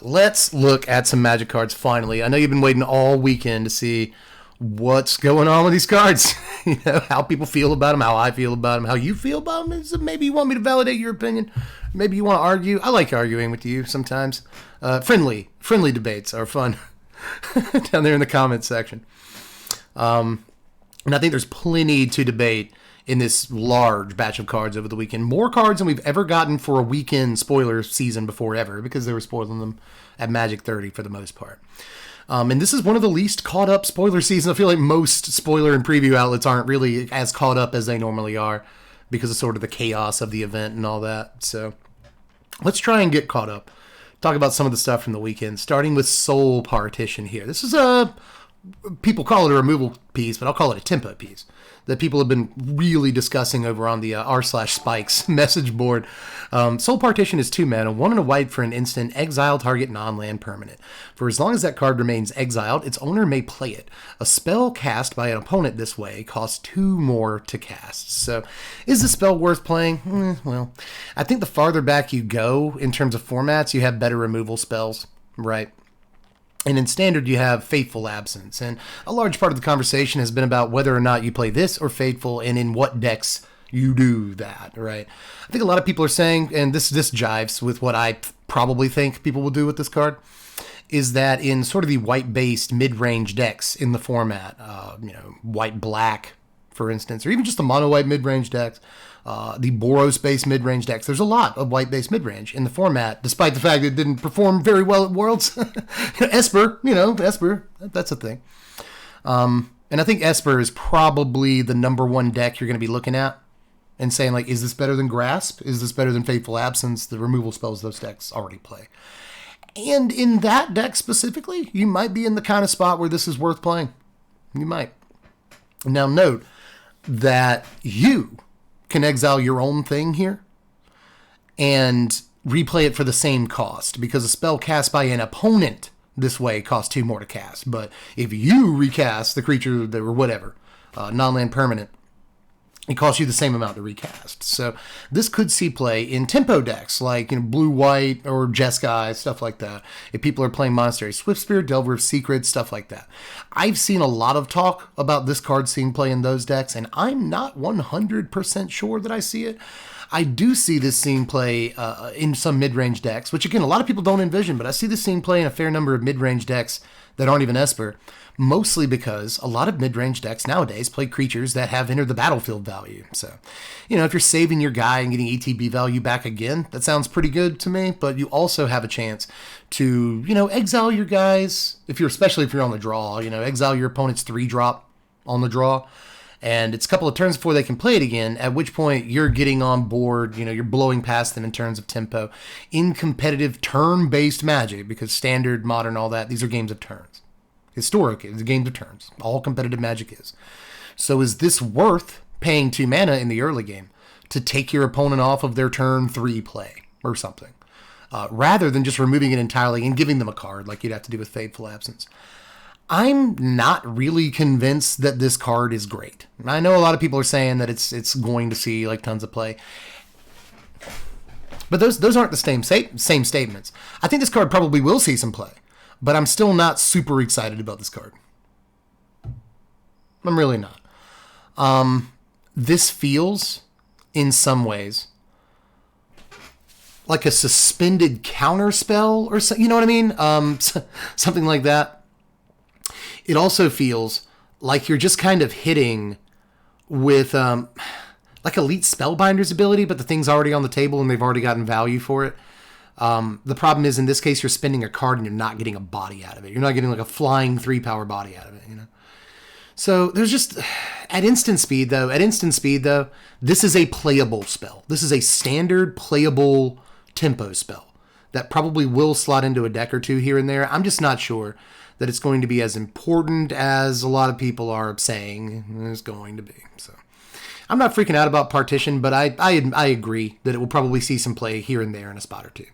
Let's look at some Magic cards finally. I know you've been waiting all weekend to see what's going on with these cards. How people feel about them, how I feel about them, how you feel about them. Maybe you want me to validate your opinion. Maybe you want to argue. I like arguing with you sometimes. Friendly debates are fun. Down there in the comments section. And I think there's plenty to debate in this large batch of cards over the weekend. More cards than we've ever gotten for a weekend spoiler season before ever, because they were spoiling them at Magic 30 for the most part. And this is one of the least caught up spoiler seasons. I feel like most spoiler and preview outlets aren't really as caught up as they normally are because of sort of the chaos of the event and all that. So let's try and get caught up. Talk about some of the stuff from the weekend, starting with Soul Partition here. This is people call it a removal piece, but I'll call it a tempo piece that people have been really discussing over on the r/spikes message board. Soul Partition is 2 mana, 1 and a white for an instant, exile target non-land permanent. For as long as that card remains exiled, its owner may play it. A spell cast by an opponent this way costs 2 more to cast. So is the spell worth playing? Well, I think the farther back you go in terms of formats, you have better removal spells, right? And in Standard, you have Fateful Absence. And a large part of the conversation has been about whether or not you play this or Fateful and in what decks you do that, right? I think a lot of people are saying, and this jives with what I probably think people will do with this card, is that in sort of the white-based mid-range decks in the format, white-black, for instance, or even just the mono-white mid-range decks, the Boros-based mid-range decks. There's a lot of white-based mid-range in the format, despite the fact that it didn't perform very well at Worlds. Esper, that's a thing. And I think Esper is probably the number one deck you're going to be looking at and saying, like, is this better than Grasp? Is this better than Fateful Absence? The removal spells those decks already play. And in that deck specifically, you might be in the kind of spot where this is worth playing. You might. Now note that you can exile your own thing here and replay it for the same cost, because a spell cast by an opponent this way costs 2 more to cast. But if you recast the creature or whatever, non-land permanent, it costs you the same amount to recast. So this could see play in tempo decks like blue-white or Jeskai, stuff like that. If people are playing Monastery Swiftspear, Delver of Secrets, stuff like that. I've seen a lot of talk about this card seeing play in those decks, and I'm not 100% sure that I see it. I do see this scene play in some mid-range decks, which again, a lot of people don't envision, but I see this scene play in a fair number of mid-range decks that aren't even Esper, mostly because a lot of mid-range decks nowadays play creatures that have entered the battlefield value. So, if you're saving your guy and getting ETB value back again, that sounds pretty good to me, but you also have a chance to, exile your guys, especially if you're on the draw, exile your opponent's 3-drop on the draw, and it's a couple of turns before they can play it again, at which point you're getting on board, you're blowing past them in terms of tempo in competitive turn-based Magic, because Standard, Modern, all that, these are games of turns. Historic, it's a game of turns. All competitive Magic is. So is this worth paying 2 mana in the early game to take your opponent off of their turn 3 play or something, rather than just removing it entirely and giving them a card like you'd have to do with Fateful Absence? I'm not really convinced that this card is great. I know a lot of people are saying that it's going to see like tons of play, but those aren't the same statements. I think this card probably will see some play, but I'm still not super excited about this card. I'm really not. This feels, in some ways, like a suspended counterspell, or so, you know what I mean? Something like that. It also feels like you're just kind of hitting with like Elite Spellbinder's ability, but the thing's already on the table and they've already gotten value for it. The problem is, in this case, you're spending a card and you're not getting a body out of it. You're not getting like a flying 3-power body out of it, So there's just, at instant speed though, this is a playable spell. This is a standard playable tempo spell that probably will slot into a deck or two here and there. I'm just not sure that it's going to be as important as a lot of people are saying it's going to be. So I'm not freaking out about Partition, but I agree that it will probably see some play here and there in a spot or two.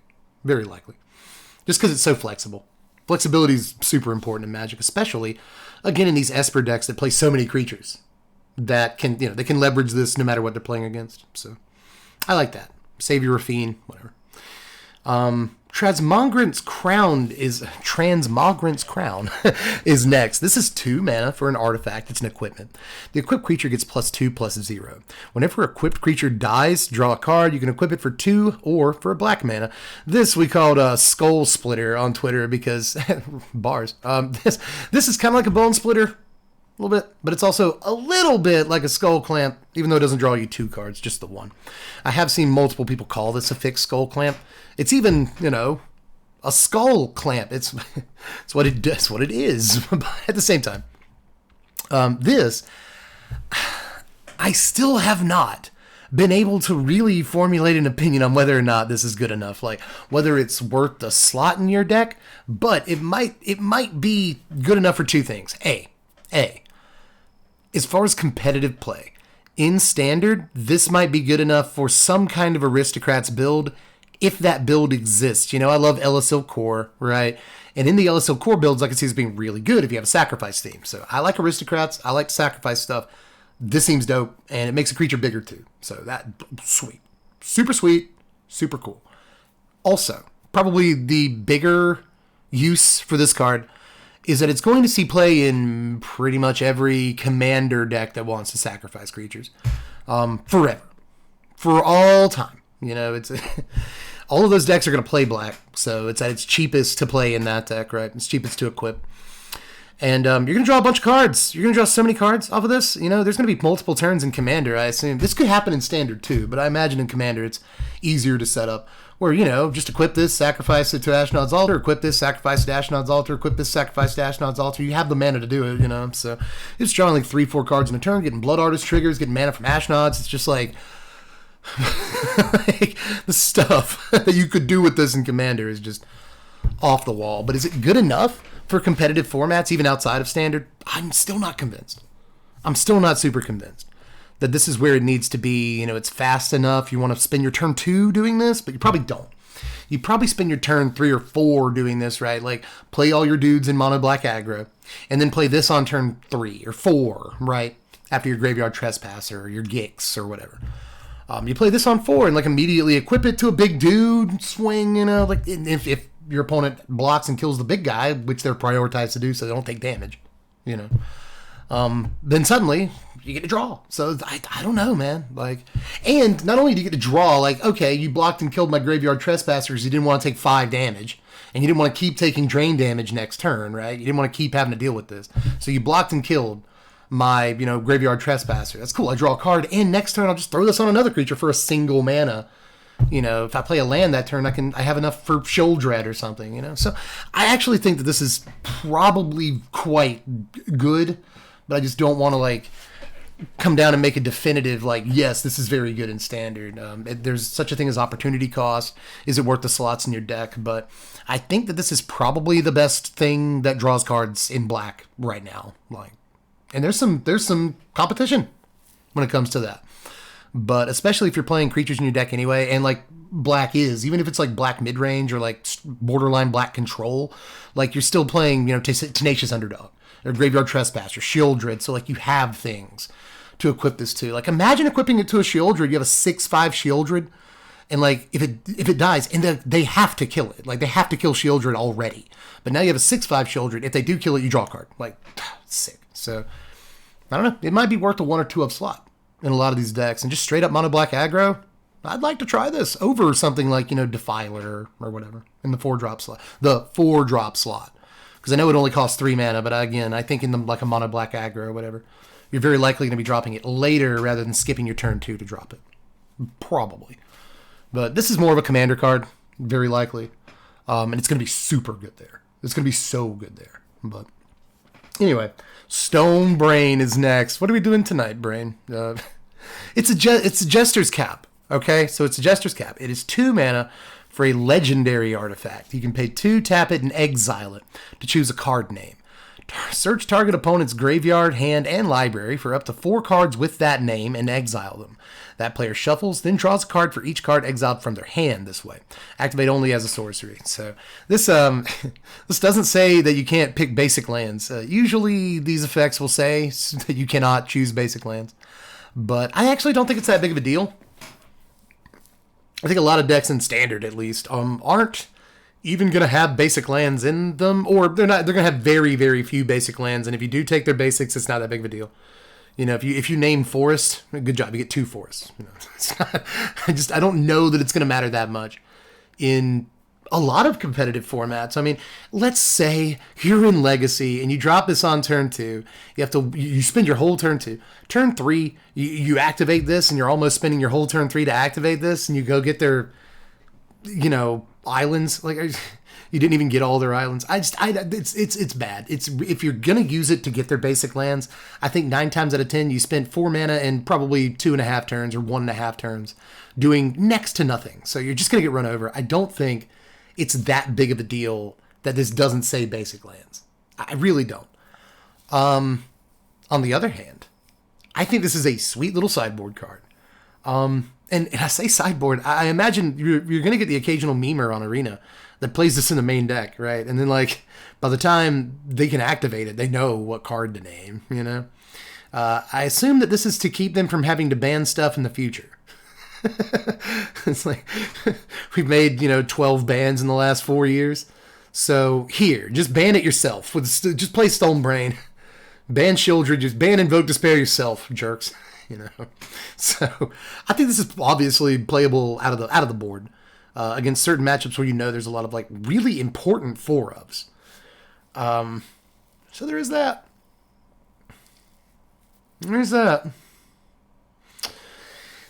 Very likely. Just because it's so flexible. Flexibility is super important in Magic, especially, again, in these Esper decks that play so many creatures that can, they can leverage this no matter what they're playing against. So I like that. Save your Rafine, whatever. Transmogrant's Crown is next. This is 2 mana for an artifact. It's an equipment. The equipped creature gets +2/+0. Whenever an equipped creature dies, draw a card. You can equip it for 2 or for a black mana. This we called a Skull Splitter on Twitter because bars. This is kind of like a Bone Splitter. A little bit, but it's also a little bit like a Skull Clamp, even though it doesn't draw you 2 cards, just the 1. I have seen multiple people call this a fixed Skull Clamp. It's even, a Skull Clamp. It's what it does, what it is. But at the same time, I still have not been able to really formulate an opinion on whether or not this is good enough, like whether it's worth the slot in your deck. But it might be good enough for 2 things. A, as far as competitive play, in Standard, this might be good enough for some kind of Aristocrats build, if that build exists. I love LSL Core, right? And in the LSL Core builds, I can see this being really good if you have a sacrifice theme. So I like Aristocrats. I like sacrifice stuff. This seems dope, and it makes a creature bigger too. So that, sweet. Super sweet, super cool. Also, probably the bigger use for this card is that it's going to see play in pretty much every commander deck that wants to sacrifice creatures. Forever. For all time. It's all of those decks are going to play black, so it's at its cheapest to play in that deck, right? It's cheapest to equip. And you're going to draw a bunch of cards. You're going to draw so many cards off of this. There's going to be multiple turns in Commander, I assume. This could happen in Standard, too, but I imagine in Commander it's easier to set up. Where, just equip this, sacrifice it to Ashnod's Altar, equip this, sacrifice it to Ashnod's Altar, equip this, sacrifice to Ashnod's Altar. You have the mana to do it, So it's drawing like 3-4 cards in a turn, getting Blood Artist triggers, getting mana from Ashnod's. It's just like... like, the stuff that you could do with this in Commander is just off the wall. But is it good enough for competitive formats, even outside of Standard? I'm still not convinced. I'm still not super convinced that this is where it needs to be. It's fast enough. You want to spend your turn 2 doing this, but you probably don't. You probably spend your turn 3 or 4 doing this, right? Like, play all your dudes in mono black aggro, and then play this on turn 3 or 4, right? After your Graveyard Trespasser or your Gix or whatever. You play this on 4 and like immediately equip it to a big dude, swing, like if your opponent blocks and kills the big guy, which they're prioritized to do so they don't take damage, then suddenly you get to draw. So I don't know, man. Like, and not only do you get to draw, like, okay, you blocked and killed my Graveyard Trespassers, you didn't want to take 5 damage, and you didn't want to keep taking drain damage next turn, right? You didn't want to keep having to deal with this. So you blocked and killed my, Graveyard Trespasser. That's cool. I draw a card, and next turn I'll just throw this on another creature for a single mana. If I play a land that turn, I have enough for Sheoldred or something, So I actually think that this is probably quite good, but I just don't want to, come down and make a definitive, yes, this is very good in Standard. There's such a thing as opportunity cost. Is it worth the slots in your deck? But I think that this is probably the best thing that draws cards in black right now. And there's some competition when it comes to that. But especially if you're playing creatures in your deck anyway, and black is, even if it's black mid-range or borderline black control, you're still playing, Tenacious Underdog or Graveyard Trespasser, Sheoldred, so you have things to equip this to. Imagine equipping it to a Sheoldred. You have a 6/5 Sheoldred, and if it dies, and they have to kill it. They have to kill Sheoldred already. But now you have a 6/5 Sheoldred. If they do kill it, you draw a card. Sick. So, I don't know. It might be worth a 1 or 2 up slot in a lot of these decks. And just straight up mono black aggro, I'd like to try this over something like, Defiler or whatever in the 4-drop slot. The 4-drop slot. Because I know it only costs 3 mana, but again, I think in a mono black aggro or whatever, you're very likely going to be dropping it later rather than skipping your turn 2 to drop it. Probably. But this is more of a commander card, very likely. And it's going to be super good there. It's going to be so good there. But anyway, Stone Brain is next. What are we doing tonight, Brain? It's a Jester's Cap. Okay, so it's a Jester's Cap. It is 2 mana for a legendary artifact. You can pay 2, tap it, and exile it to choose a card name. Search target opponent's graveyard, hand, and library for up to 4 cards with that name and exile them. That player shuffles, then draws a card for each card exiled from their hand this way. Activate only as a sorcery. So this this doesn't say that you can't pick basic lands. Usually these effects will say that you cannot choose basic lands. But I actually don't think it's that big of a deal. I think a lot of decks in Standard, at least, aren't even going to have basic lands in them, or they're not. They're going to have very, very few basic lands, and if you do take their basics, it's not that big of a deal. You know, if you name forest, good job, you get 2 forests. You know, it's not, I don't know that it's going to matter that much in a lot of competitive formats. I mean, let's say you're in Legacy and you drop this on turn 2. You spend your whole turn 2. Turn 3, you activate this, and you're almost spending your whole turn 3 to activate this, and you go get their, you know, islands. Like, you didn't even get all their islands. It's bad. If you're gonna use it to get their basic lands, I think 9 times out of 10 you spend 4 mana and probably 2.5 turns or 1.5 turns doing next to nothing. So you're just gonna get run over. I don't think it's that big of a deal that this doesn't say basic lands. I really don't. On the other hand, I think this is a sweet little sideboard card. And I say sideboard, I imagine you're going to get the occasional memer on Arena that plays this in the main deck, right? And then, like, by the time they can activate it, they know what card to name, you know? I assume that this is to keep them from having to ban stuff in the future. It's like, we've made, 12 bans in the last 4 years. So, here, just ban it yourself. Just play Stone Brain. Ban Shieldred, just ban Invoke Despair yourself, jerks. So I think this is obviously playable out of the board against certain matchups where there's a lot of like really important 4-ofs. So there is that. There's that.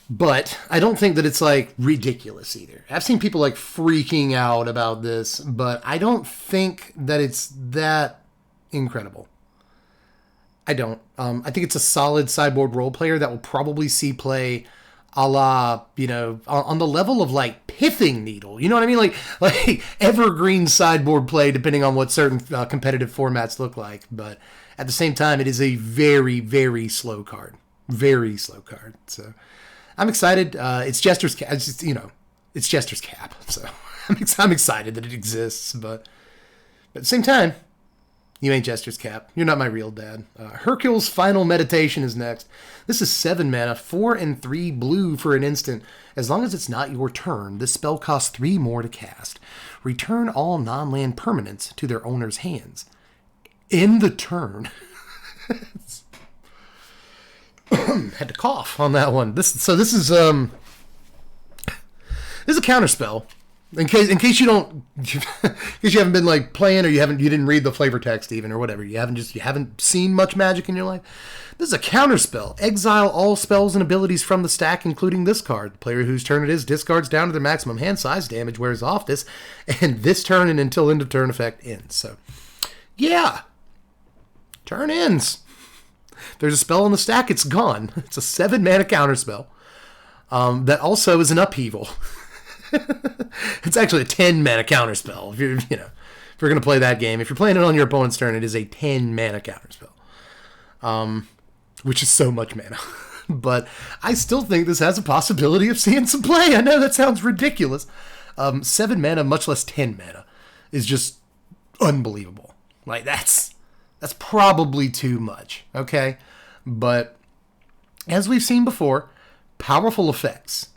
But I don't think that it's like ridiculous either. I've seen people like freaking out about this, but I don't think that it's that incredible. I don't. I think it's a solid sideboard role player that will probably see play a la, on the level of like Pithing Needle. You know what I mean? Like evergreen sideboard play depending on what certain competitive formats look like. But at the same time, it is a very, very slow card. Very slow card. So I'm excited. It's Jester's Cap. It's Jester's Cap. So I'm excited that it exists. But at the same time, you ain't Jester's Cap. You're not my real dad. Hercules' Final Meditation is next. This is 7 mana, 4 and 3 blue for an instant. As long as it's not your turn, this spell costs 3 more to cast. Return all non-land permanents to their owner's hands. In the turn. Had to cough on that one. This is a counterspell. In case you haven't been like playing, or you didn't read the flavor text even, or whatever, you haven't seen much Magic in your life. This is a counterspell. Exile all spells and abilities from the stack, including this card. The player whose turn it is discards down to their maximum hand size. Damage wears off this, and this turn and until end of turn effect ends. So, yeah, turn ends. If there's a spell on the stack, it's gone. It's a 7 mana counterspell. That also is an upheaval. It's actually a 10 mana counterspell. If you're going to play that game, if you're playing it on your opponent's turn, it is a 10 mana counterspell, which is so much mana. But I still think this has a possibility of seeing some play. I know that sounds ridiculous. 7 mana, much less 10 mana, is just unbelievable. Like that's probably too much. Okay, but as we've seen before, powerful effects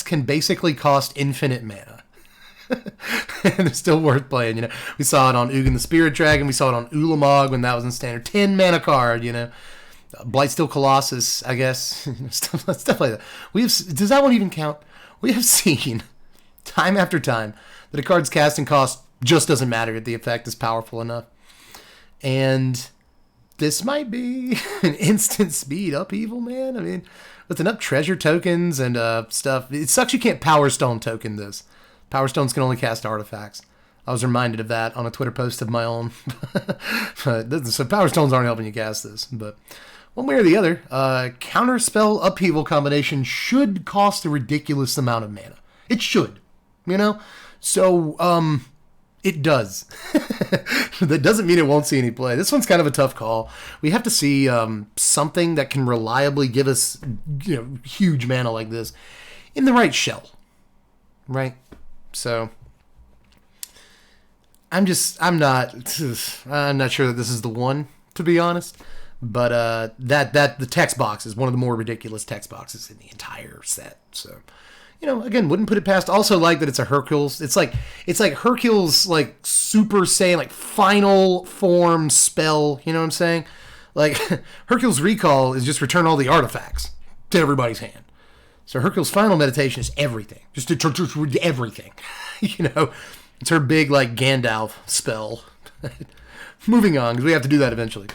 can basically cost infinite mana. And they're still worth playing, We saw it on Ugin the Spirit Dragon. We saw it on Ulamog when that was in standard. 10 mana card, Blightsteel Colossus, I guess. stuff like that. Does that one even count? We have seen time after time that a card's casting cost just doesn't matter if the effect is powerful enough. And this might be an instant speed upheaval, man. I mean, with enough treasure tokens and stuff, it sucks you can't Power Stone token this. Power Stones can only cast artifacts. I was reminded of that on a Twitter post of my own. So Power Stones aren't helping you cast this. But one way or the other, counterspell upheaval combination should cost a ridiculous amount of mana. It should, So, it does. That doesn't mean it won't see any play. This one's kind of a tough call. We have to see something that can reliably give us, huge mana like this in the right shell, right? So I'm not sure that this is the one, to be honest. But that the text box is one of the more ridiculous text boxes in the entire set. So, again, wouldn't put it past. Also like that it's a Hercules. It's like Hercules, like Super Saiyan, like final form spell. You know what I'm saying? Like Hercules Recall is just return all the artifacts to everybody's hand. So Hercules Final Meditation is everything. Just everything. It's her big like Gandalf spell. Moving on, because we have to do that eventually.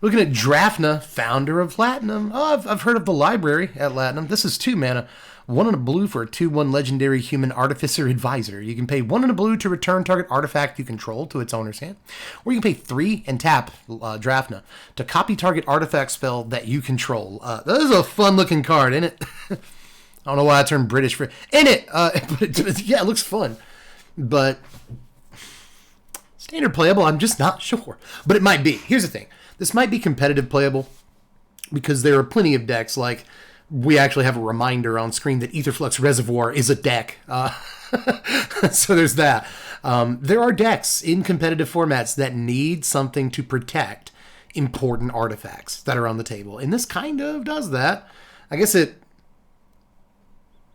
Looking at Draftna, founder of Lat-Nam. Oh, I've heard of the library at Lat-Nam. This is 2 mana. 1 and a blue for a 2/1 legendary human artificer advisor. You can pay 1 and a blue to return target artifact you control to its owner's hand. Or you can pay 3 and tap Draftna to copy target artifact spell that you control. That is a fun looking card, isn't it? I don't know why I turned British for it. But yeah, it looks fun. But standard playable, I'm just not sure. But it might be. Here's the thing. This might be competitive playable because there are plenty of decks like we actually have a reminder on screen that Aetherflux Reservoir is a deck. So there's that. There are decks in competitive formats that need something to protect important artifacts that are on the table. And this kind of does that. I guess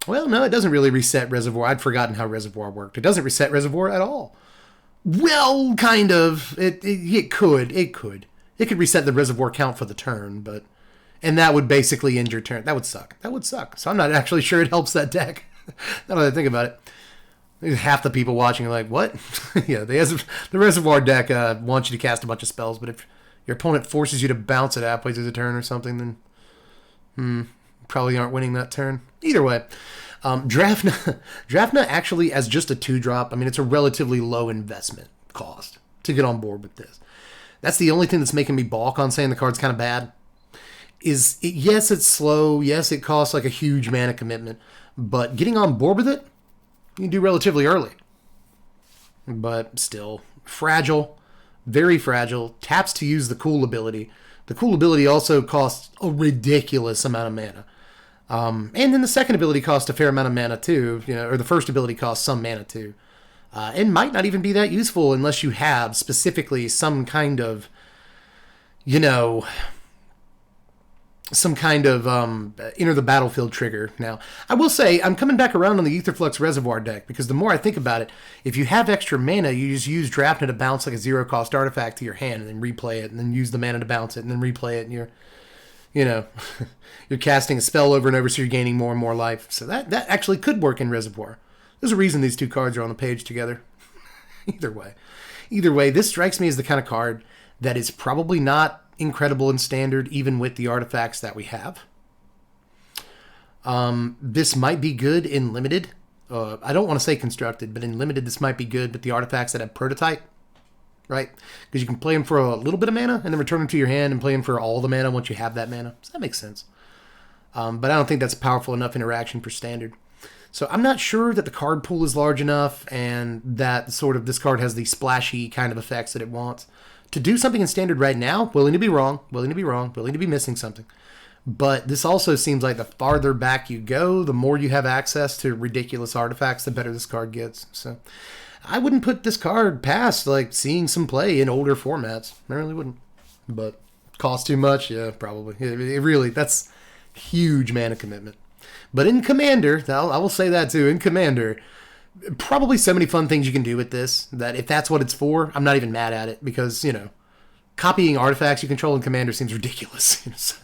well, no, it doesn't really reset Reservoir. I'd forgotten how Reservoir worked. It doesn't reset Reservoir at all. Well, kind of. It could. It could reset the Reservoir count for the turn, and that would basically end your turn. That would suck. So I'm not actually sure it helps that deck. Now that I think about it. Half the people watching are like, what? Yeah, the Reservoir deck wants you to cast a bunch of spells, but if your opponent forces you to bounce it halfway through the turn or something, then probably aren't winning that turn. Either way, Draftna actually, as just a 2-drop, I mean, it's a relatively low investment cost to get on board with this. That's the only thing that's making me balk on saying the card's kind of bad. Yes, it's slow. Yes, it costs like a huge mana commitment. But getting on board with it, you can do relatively early. But still, fragile. Very fragile. Taps to use the cool ability. The cool ability also costs a ridiculous amount of mana. And then the second ability costs a fair amount of mana too. Or the first ability costs some mana too. And might not even be that useful unless you have specifically some kind of, enter the battlefield trigger. Now, I will say, I'm coming back around on the Aetherflux Reservoir deck, because the more I think about it, if you have extra mana, you just use Draftna to bounce like a 0-cost artifact to your hand, and then replay it, and then use the mana to bounce it, and then replay it, and you're casting a spell over and over, so you're gaining more and more life. So that actually could work in Reservoir. There's a reason these 2 cards are on the page together. Either way, this strikes me as the kind of card that is probably not incredible in Standard, even with the artifacts that we have. This might be good in Limited. I don't want to say Constructed, but in Limited this might be good with the artifacts that have Prototype, right? Because you can play them for a little bit of mana and then return them to your hand and play them for all the mana once you have that mana. So that makes sense. But I don't think that's a powerful enough interaction for Standard. So I'm not sure that the card pool is large enough and that this card has the splashy kind of effects that it wants. To do something in Standard right now, willing to be wrong, willing to be missing something. But this also seems like the farther back you go, the more you have access to ridiculous artifacts, the better this card gets. So I wouldn't put this card past seeing some play in older formats. I really wouldn't. But cost too much? Yeah, probably. It really, that's huge mana commitment. But in Commander, I will say that too, in Commander, probably so many fun things you can do with this that if that's what it's for, I'm not even mad at it, because, copying artifacts you control in Commander seems ridiculous.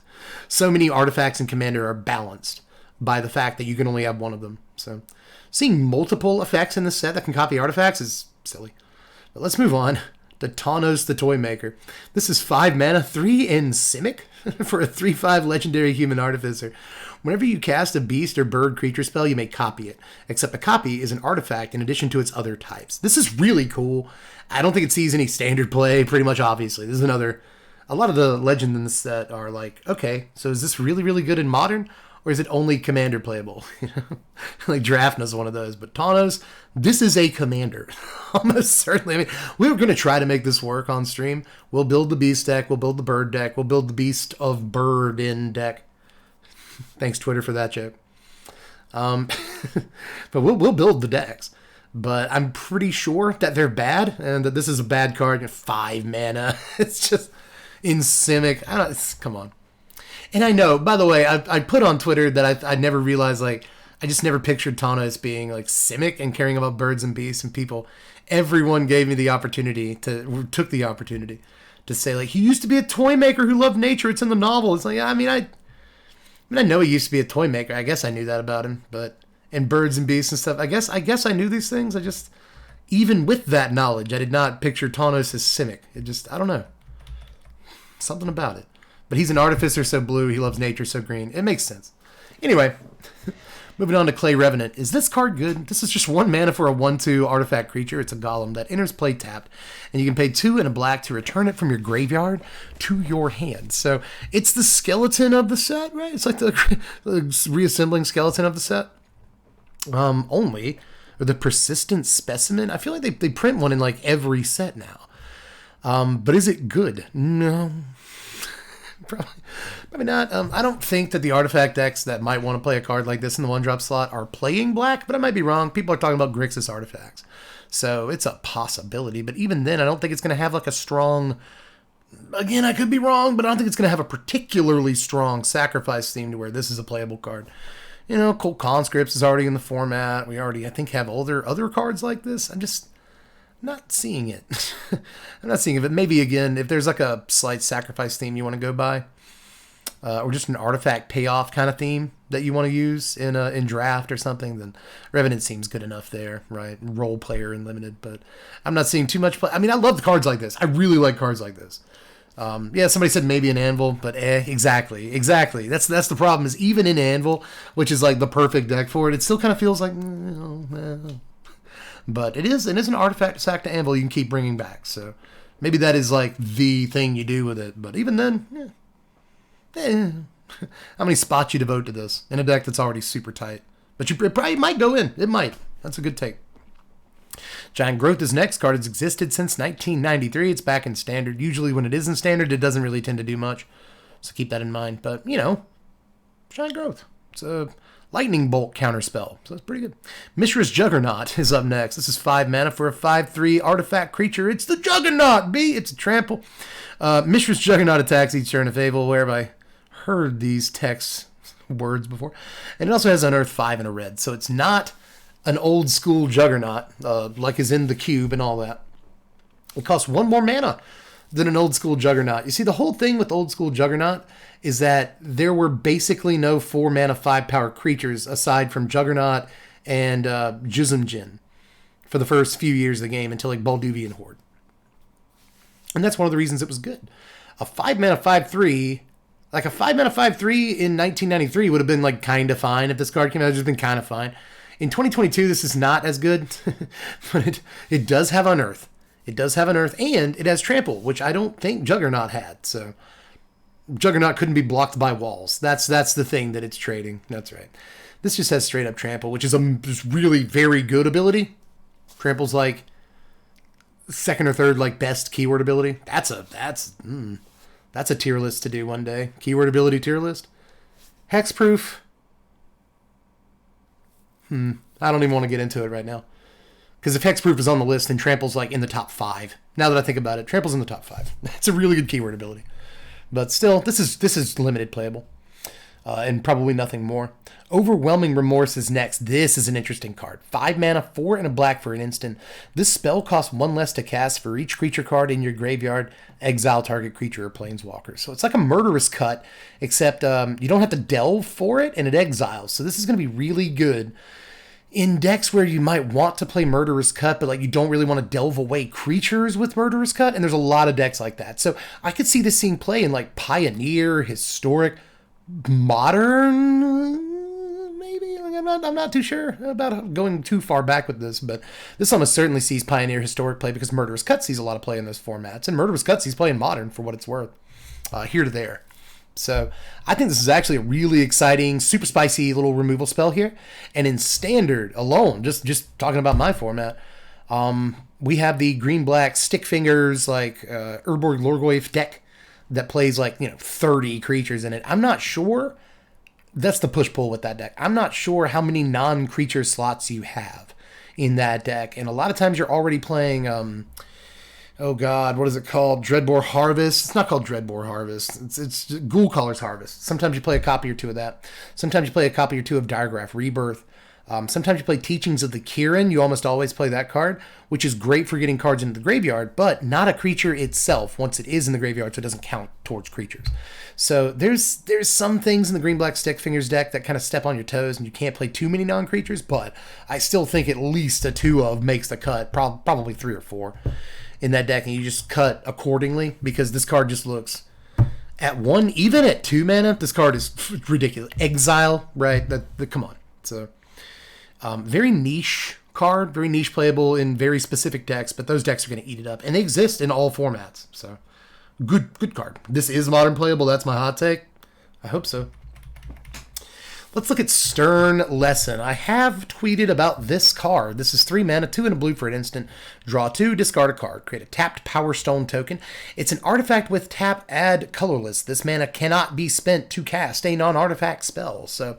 So many artifacts in Commander are balanced by the fact that you can only have one of them. So seeing multiple effects in this set that can copy artifacts is silly. But let's move on to Tanos the Toymaker. This is 5 mana, 3 in Simic for a 3/5 legendary human artificer. Whenever you cast a beast or bird creature spell, you may copy it, except a copy is an artifact in addition to its other types. This is really cool. I don't think it sees any Standard play, pretty much obviously. This is a lot of the legends in this set are like, okay, so is this really, really good in Modern, or is it only Commander playable? Like Draftna's one of those, but Tawnos, this is a Commander. Almost certainly. I mean, we were going to try to make this work on stream. We'll build the Beast deck, we'll build the Bird deck, we'll build the Beast of Bird in deck. Thanks, Twitter, for that joke. But we'll build the decks. But I'm pretty sure that they're bad, and that this is a bad card. 5 mana. It's just in Simic. Come on. And I know, by the way, I put on Twitter that I never realized, I just never pictured Tanos being like Simic and caring about birds and beasts and people. Everyone gave me the opportunity took the opportunity to say, like, he used to be a Toymaker who loved nature. It's in the novel. It's like, I mean, I know he used to be a Toymaker. I guess I knew that about him, but and birds and beasts and stuff. I guess I knew these things. I just, even with that knowledge, I did not picture Tawnos as Simic. It just, I don't know. Something about it. But he's an artificer so blue, he loves nature so green. It makes sense. Anyway, moving on to Clay Revenant. Is this card good? This is just 1 mana for a 1/2 artifact creature. It's a golem that enters play tapped, and you can pay 2 and a black to return it from your graveyard to your hand. So it's the skeleton of the set, right? It's like the reassembling skeleton of the set. Only, or the persistent specimen. I feel like they print one in like every set now. But is it good? No. Probably not. I don't think that the artifact decks that might want to play a card like this in the 1-drop slot are playing black, but I might be wrong. People are talking about Grixis artifacts. So it's a possibility. But even then, I don't think it's going to have like a strong... Again, I could be wrong, but I don't think it's going to have a particularly strong sacrifice theme to where this is a playable card. You know, Cold Conscripts is already in the format. We already, I think, have other cards like this. I'm just not seeing it. I'm not seeing it. But maybe, again, if there's like a slight sacrifice theme you want to go by, or just an artifact payoff kind of theme that you want to use in draft or something, then Revenant seems good enough there, right? Role player and limited, but I'm not seeing too much play. I mean, I love cards like this. I really like cards like this. Yeah, somebody said maybe an Anvil, but exactly. That's the problem, is even in Anvil, which is like the perfect deck for it, it still kind of feels like, but it is an artifact sack to Anvil you can keep bringing back, so maybe that is like the thing you do with it, but even then, how many spots you devote to this in a deck that's already super tight? But it probably might go in. It might. That's a good take. Giant Growth is next. Card has existed since 1993. It's back in Standard. Usually when it is in Standard, it doesn't really tend to do much. So keep that in mind. But, you know, Giant Growth. It's a Lightning Bolt counterspell. So that's pretty good. Mistress Juggernaut is up next. This is 5 mana for a 5/3 artifact creature. It's the Juggernaut, B. It's a trample. Mistress Juggernaut attacks each turn of Fable, where I heard these text words before. And it also has Unearth 5 and a red. So it's not an old school Juggernaut, like is in the cube and all that. It costs 1 more mana than an old school Juggernaut. You see, the whole thing with old school Juggernaut is that there were basically no 4 mana 5 power creatures aside from Juggernaut and Juzumjin for the first few years of the game until like Balduvian Horde. And that's one of the reasons it was good. A 5 mana 5/3, like a 5 mana 5/3 in 1993 would have been like kind of fine if this card came out. It would have just been kind of fine. In 2022, this is not as good, but it does have Unearth. It does have Unearth, and it has Trample, which I don't think Juggernaut had. So Juggernaut couldn't be blocked by walls. That's the thing that it's trading. That's right. This just has straight up Trample, which is a just really very good ability. Trample's like second or third like best keyword ability. That's a tier list to do one day. Keyword ability tier list. Hexproof. I don't even want to get into it right now. Because if Hexproof is on the list, then Trample's like in the top 5. Now that I think about it, Trample's in the top 5. It's a really good keyword ability. But still, this is limited playable. And probably nothing more. Overwhelming Remorse is next. This is an interesting card. 5 mana, 4 and a black for an instant. This spell costs 1 less to cast for each creature card in your graveyard. Exile target creature or planeswalker. So it's like a Murderous Cut, except you don't have to delve for it, and it exiles. So this is going to be really good in decks where you might want to play Murderous Cut, but like you don't really want to delve away creatures with Murderous Cut, and there's a lot of decks like that. So I could see this seeing play in like Pioneer, Historic, Modern, maybe. I'm not too sure about going too far back with this, but this almost certainly sees Pioneer, Historic play because Murderous Cut sees a lot of play in those formats, and Murderous Cut sees play in Modern for what it's worth, here to there. So I think this is actually a really exciting, super spicy little removal spell here. And in Standard alone, just talking about my format, we have the green-black stick fingers, like Urborg Lorgoyf deck that plays like 30 creatures in it. I'm not sure. That's the push-pull with that deck. I'm not sure how many non-creature slots you have in that deck. And a lot of times you're already playing Oh God, what is it called? Dreadbore Harvest. It's not called Dreadbore Harvest. It's Ghoul Caller's Harvest. Sometimes you play a copy or two of that. Sometimes you play a copy or two of Diregraph Rebirth. Sometimes you play Teachings of the Kirin. You almost always play that card, which is great for getting cards into the graveyard, but not a creature itself once it is in the graveyard, so it doesn't count towards creatures. So there's some things in the Green-Black Stickfingers deck that kind of step on your toes, and you can't play too many non-creatures, but I still think at least a 2 of makes the cut, probably 3 or 4 in that deck, and you just cut accordingly, because this card just looks... At 1, even at 2 mana, this card is ridiculous. Exile, right? Come on. So... very niche card, very niche playable in very specific decks, but those decks are going to eat it up, and they exist in all formats. So, good card. This is modern playable. That's my hot take. I hope so. Let's look at Stern Lesson. I have tweeted about this card. This is 3 mana, 2 and a blue for an instant. Draw 2, discard a card. Create a tapped Power Stone token. It's an artifact with tap, add colorless. This mana cannot be spent to cast a non-artifact spell. So,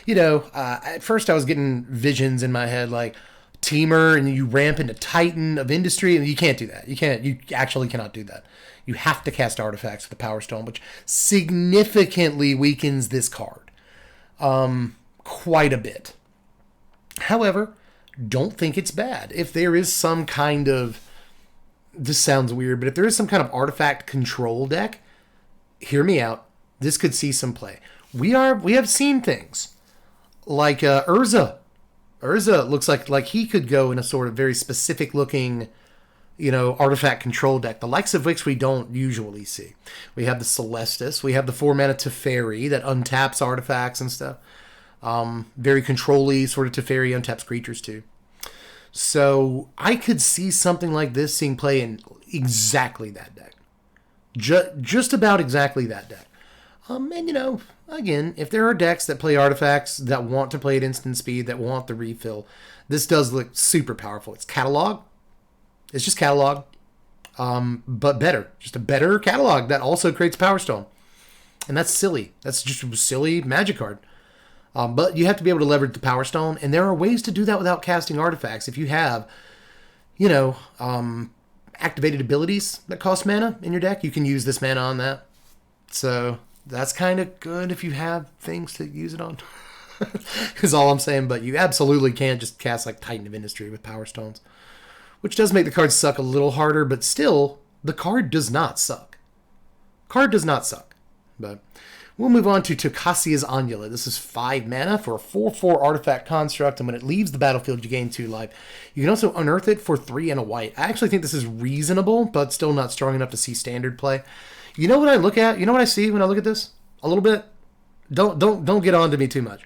at first I was getting visions in my head like Teamer, and you ramp into Titan of Industry, and you can't do that. You actually cannot do that. You have to cast artifacts with the Power Stone, which significantly weakens this card. Quite a bit. However, don't think it's bad. If there is some kind of, this sounds weird, but if there is some kind of artifact control deck, hear me out. This could see some play. We have seen things like Urza. Urza looks like he could go in a sort of very specific looking, artifact control deck, the likes of which we don't usually see. We have the Celestis, we have the 4 mana Teferi that untaps artifacts and stuff. Very control-y sort of Teferi untaps creatures too. So I could see something like this seeing play in exactly that deck. Just about exactly that deck. And again, if there are decks that play artifacts that want to play at instant speed, that want the refill, this does look super powerful. It's catalog. It's just catalog, but better. Just a better catalog that also creates Power Stone. And that's silly. That's just a silly magic card. But you have to be able to leverage the Power Stone, and there are ways to do that without casting artifacts. If you have, activated abilities that cost mana in your deck, you can use this mana on that. So that's kind of good if you have things to use it on. Is all I'm saying, but you absolutely can't just cast like Titan of Industry with Power Stones. Which does make the card suck a little harder, but still, the card does not suck. Card does not suck. But we'll move on to Tokasia's Amulet. This is 5 mana for a 4/4 artifact construct, and when it leaves the battlefield, you gain 2 life. You can also unearth it for 3 and a white. I actually think this is reasonable, but still not strong enough to see standard play. You know what I look at? You know what I see when I look at this? A little bit? Don't get on to me too much.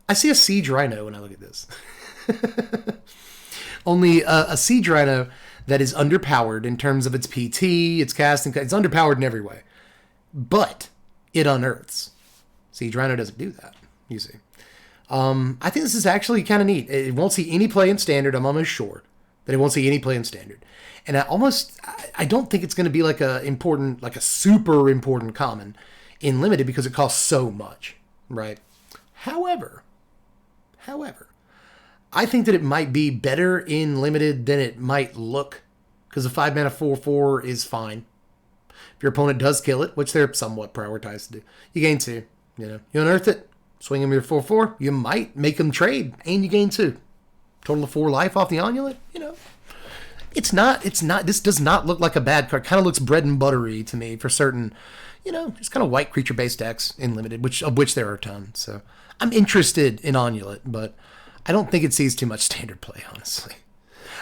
I see a Siege Rhino when I look at this. Only a Siege Rhino that is underpowered in terms of its PT, its casting. It's underpowered in every way. But it unearths. Siege Rhino doesn't do that, you see. I think this is actually kind of neat. It won't see any play in Standard. I'm almost sure that it won't see any play in Standard. And I don't think it's going to be like a super important common in Limited because it costs so much, right? However, I think that it might be better in Limited than it might look, because a 5 mana 4/4 is fine. If your opponent does kill it, which they're somewhat prioritized to do, you gain 2. You unearth it, swing him your 4/4. You might make them trade, and you gain 2. Total of 4 life off the Amulet. It's not. This does not look like a bad card. Kind of looks bread and buttery to me for certain. Just kind of white creature-based decks in Limited, of which there are a ton. So I'm interested in Amulet, but I don't think it sees too much standard play, honestly.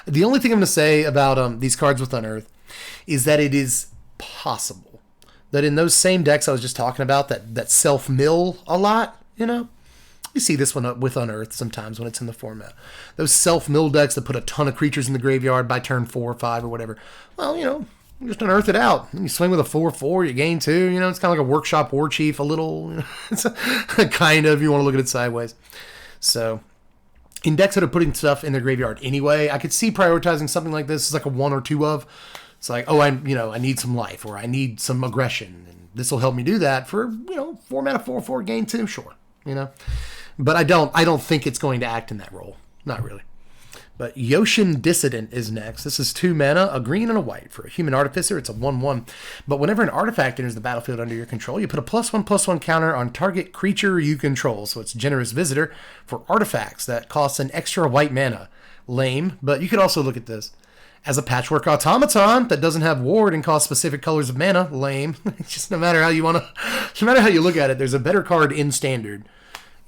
The only thing I'm going to say about these cards with Unearth is that it is possible that in those same decks I was just talking about that self-mill a lot, you see this one with Unearth sometimes when it's in the format. Those self-mill decks that put a ton of creatures in the graveyard by turn 4 or 5 or whatever. Well, you just unearth it out. And you swing with a 4/4, you gain 2. It's kind of like a Workshop War Chief a little. It's kind of, you want to look at it sideways. So in decks that are putting stuff in their graveyard anyway, I could see prioritizing something like this as like a 1 or 2 of. It's like, I need some life, or I need some aggression, and this will help me do that for 4 mana 4/4 gain 2, sure, But I don't think it's going to act in that role, not really. But Yotian Dissident is next. This is 2 mana, a green and a white. For a human artificer, it's a 1/1. But whenever an artifact enters the battlefield under your control, you put a +1/+1 counter on target creature you control. So it's Generous Visitor for artifacts that costs an extra white mana. Lame, but you could also look at this as a patchwork automaton that doesn't have ward and costs specific colors of mana. Lame. Just no matter how you want to, no matter how you look at it, there's a better card in standard,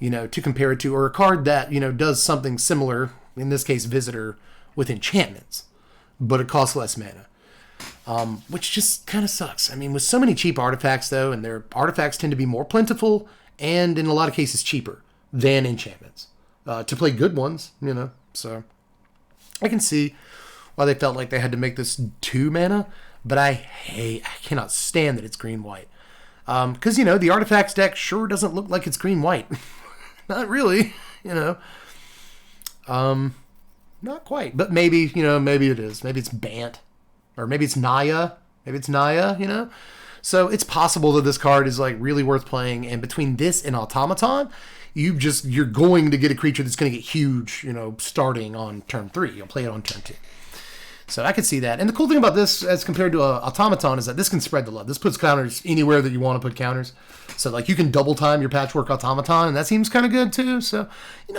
to compare it to, or a card that, does something similar, in this case, Visitor, with enchantments, but it costs less mana. Which just kind of sucks. I mean, with so many cheap artifacts, though, and their artifacts tend to be more plentiful and, in a lot of cases, cheaper than enchantments. To play good ones, so I can see why they felt like they had to make this 2 mana, but I cannot stand that it's green-white. Because, the artifacts deck sure doesn't look like it's green-white. Not really, not quite, but maybe, maybe it is. Maybe it's Bant, or maybe it's Naya. So it's possible that this card is, really worth playing, and between this and Automaton, you're going to get a creature that's going to get huge, starting on turn 3. You'll play it on turn 2. So I could see that. And the cool thing about this, as compared to Automaton, is that this can spread the love. This puts counters anywhere that you want to put counters. So, you can double time your Patchwork Automaton, and that seems kind of good, too. So,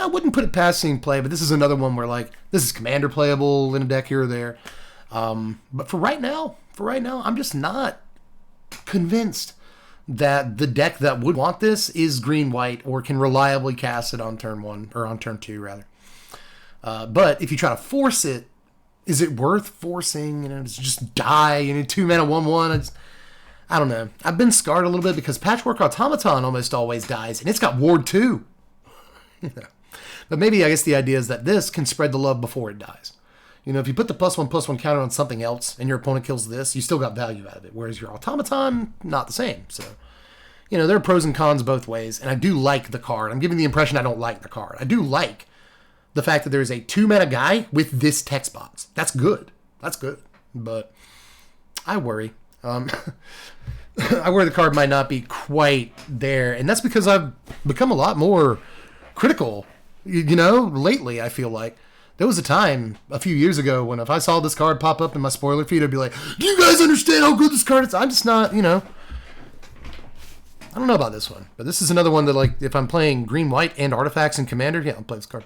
I wouldn't put it past seeing play, but this is another one where, this is commander playable in a deck here or there. But for right now, I'm just not convinced that the deck that would want this is green-white or can reliably cast it on turn 1, or on turn 2, rather. But if you try to force it, is it worth forcing, to just die, 2 mana 1/1? I don't know. I've been scarred a little bit because Patchwork Automaton almost always dies, and it's got ward too. But maybe, I guess the idea is that this can spread the love before it dies. If you put the +1/+1 counter on something else and your opponent kills this, you still got value out of it. Whereas your Automaton, not the same. So, there are pros and cons both ways, and I do like the card. I'm giving the impression I don't like the card. I do like the fact that there's a 2 mana guy with this text box. That's good. But I worry. I worry the card might not be quite there. And that's because I've become a lot more critical, lately, I feel like. There was a time a few years ago when if I saw this card pop up in my spoiler feed, I'd be like, do you guys understand how good this card is? I'm just not, I don't know about this one, but this is another one that, if I'm playing green, white, and artifacts and commander, yeah, I'll play this card.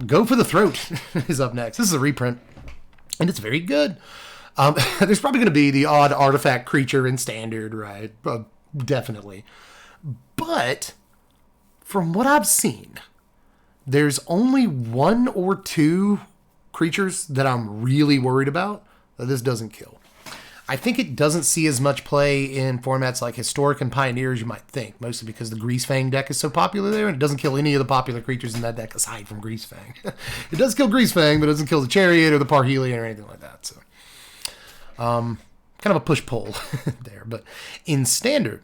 Go for the Throat is up next. This is a reprint, and it's very good. There's probably going to be the odd artifact creature in standard, right? Definitely. But from what I've seen, there's only 1 or 2 creatures that I'm really worried about that this doesn't kill. I think it doesn't see as much play in formats like Historic and Pioneer as you might think, mostly because the Greasefang deck is so popular there, and it doesn't kill any of the popular creatures in that deck aside from Greasefang. It does kill Greasefang, but it doesn't kill the Chariot or the Parhelion or anything like that. So, kind of a push-pull there. But in Standard,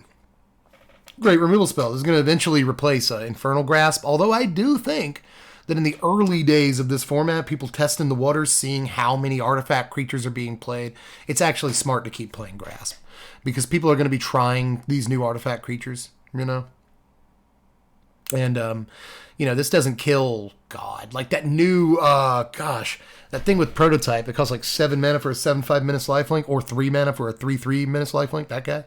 great removal spell. This is going to eventually replace Infernal Grasp, although I do think that in the early days of this format, people testing the waters, seeing how many artifact creatures are being played, it's actually smart to keep playing Grasp. Because people are going to be trying these new artifact creatures, And, this doesn't kill God. Like that new, that thing with Prototype, it costs 7 mana for a 7/5 Menace lifelink, or 3 mana for a 3/3 Menace lifelink, that guy.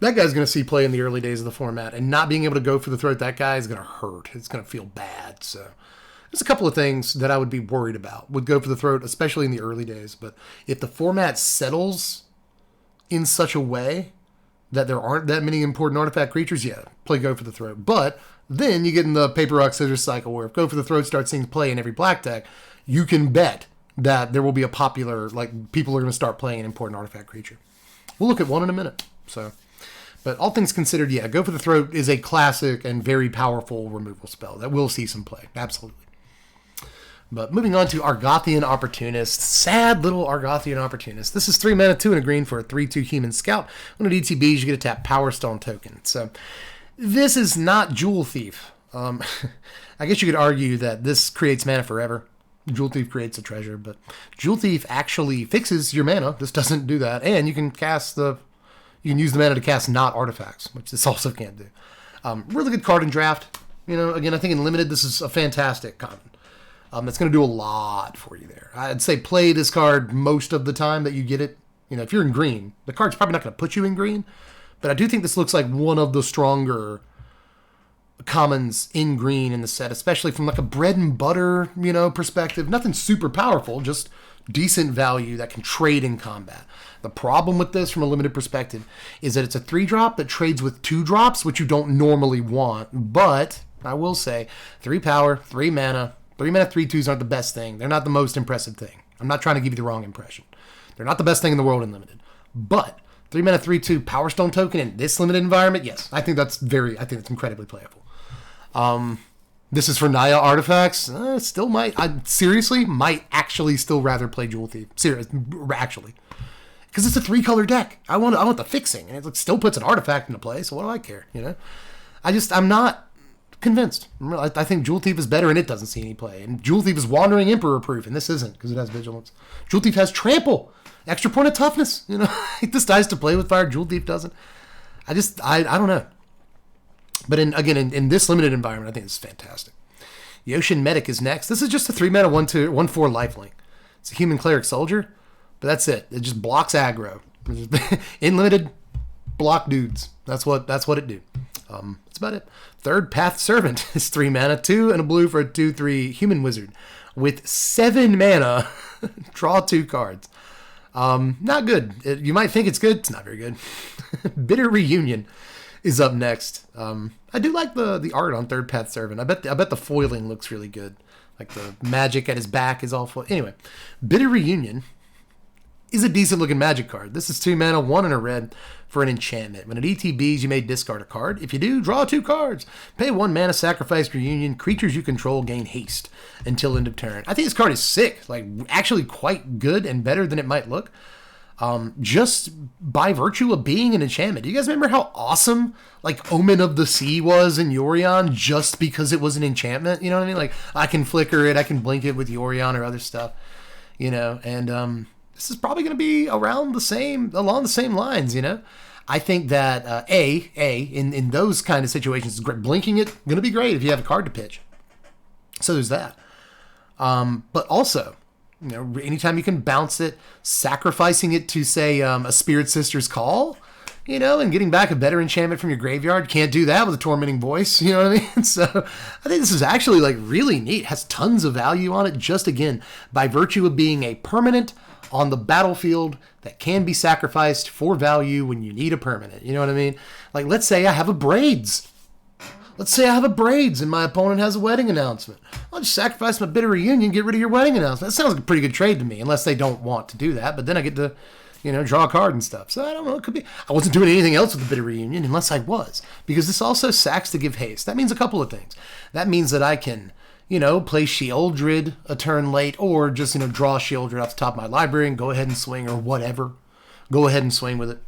That guy's going to see play in the early days of the format, and not being able to go for the throat, that guy is going to hurt. It's going to feel bad. So there's a couple of things that I would be worried about with go for the throat, especially in the early days. But if the format settles in such a way that there aren't that many important artifact creatures, yeah, play go for the throat. But then you get in the paper, rock, scissors cycle where if go for the throat starts seeing play in every black deck, you can bet that there will be a popular, people are going to start playing an important artifact creature. We'll look at one in a minute. So, but all things considered, yeah, Go for the Throat is a classic and very powerful removal spell that will see some play. Absolutely. But moving on to Argothian Opportunist. Sad little Argothian Opportunist. This is 3 mana, 2 and a green for a 3/2 human scout. When it ETBs, you get a tap Power Stone token. So this is not Jewel Thief. I guess you could argue that this creates mana forever. Jewel Thief creates a treasure, but Jewel Thief actually fixes your mana. This doesn't do that. And you can use the mana to cast not artifacts, which this also can't do. Really good card in draft. Again, I think in limited, this is a fantastic common. That's going to do a lot for you there. I'd say play this card most of the time that you get it. You know, if you're in green, the card's probably not going to put you in green, but I do think this looks like one of the stronger commons in green in the set, especially from like a bread and butter, you know, perspective. Nothing super powerful, just decent value that can trade in combat. The problem with this from a limited perspective is that it's a 3-drop that trades with 2 drops, which you don't normally want. But I will say 3 power, 3 mana, 3-2s aren't the best thing. They're not the most impressive thing. I'm not trying to give you the wrong impression. They're not the best thing in the world in limited. But 3-mana, 3-2 Power Stone token in this limited environment, yes, I think that's incredibly playable. This is for Naya artifacts. Still might actually still rather play Jewel Thief. Serious, actually, because it's a 3-color deck. I want the fixing, and it still puts an artifact into play. So what do I care? You know, I'm not convinced. I think Jewel Thief is better, and it doesn't see any play. And Jewel Thief is Wandering Emperor proof, and this isn't because it has Vigilance. Jewel Thief has Trample, extra point of toughness. You know, this dies to play with fire. Jewel Thief doesn't. I don't know. But in this limited environment, I think it's fantastic. Yotian Medic is next. This is just a 3-mana 1/4 lifelink. It's a human cleric soldier, but that's it. It just blocks aggro. In limited, block dudes. That's what it do. That's about it. Third Path Servant is 3 mana, 2 and a blue for a 2/3 human wizard with 7 mana. Draw 2 cards. Not good. You might think it's good. It's not very good. Bitter Reunion is up next. I do like the art on Third Path Servant. I bet the foiling looks really good. Like the magic at his back is all foil. Anyway, Bitter Reunion is a decent looking magic card. This is 2 mana, 1 and a red for an enchantment. When it ETBs, you may discard a card. If you do, draw 2 cards. Pay 1 mana, sacrifice Reunion. Creatures you control gain haste until end of turn. I think this card is sick. Like, actually quite good and better than it might look. Just by virtue of being an enchantment. Do you guys remember how awesome like Omen of the Sea was in Yorion just because it was an enchantment? You know what I mean? Like, I can flicker it, I can blink it with Yorion or other stuff, you know, and this is probably going to be along the same lines, you know. I think that in those kind of situations, blinking it going to be great if you have a card to pitch. So there's that. But also, you know, anytime you can bounce it, sacrificing it to, say, a Spirit Sister's Call, you know, and getting back a better enchantment from your graveyard. Can't do that with a Tormenting Voice, you know what I mean? So I think this is actually, like, really neat. It has tons of value on it, just, again, by virtue of being a permanent on the battlefield that can be sacrificed for value when you need a permanent. You know what I mean? Like, let's say I have a Braids. And my opponent has a Wedding Announcement. I'll just sacrifice my Bitter Reunion, get rid of your Wedding Announcement. That sounds like a pretty good trade to me, unless they don't want to do that. But then I get to, you know, draw a card and stuff. So I don't know. It could be. I wasn't doing anything else with the Bitter Reunion unless I was. Because this also sacks to give haste. That means a couple of things. That means that I can, you know, play Sheoldred a turn late, or just, you know, draw Sheoldred off the top of my library and go ahead and swing, or whatever. Go ahead and swing with it.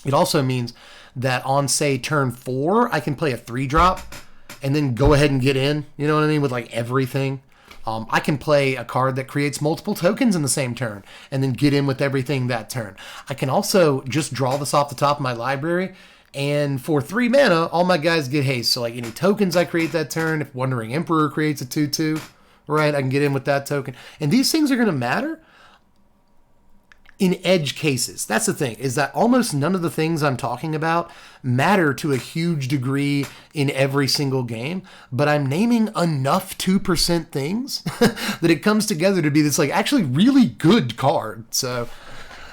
It also means that on, say, turn 4, I can play a 3-drop and then go ahead and get in, you know what I mean, with, like, everything. I can play a card that creates multiple tokens in the same turn and then get in with everything that turn. I can also just draw this off the top of my library, and for 3 mana, all my guys get haste. So, like, any tokens I create that turn, if Wandering Emperor creates a 2/2, right, I can get in with that token. And these things are going to matter in edge cases. That's the thing, is that almost none of the things I'm talking about matter to a huge degree in every single game, but I'm naming enough 2% things that it comes together to be this, like, actually really good card. So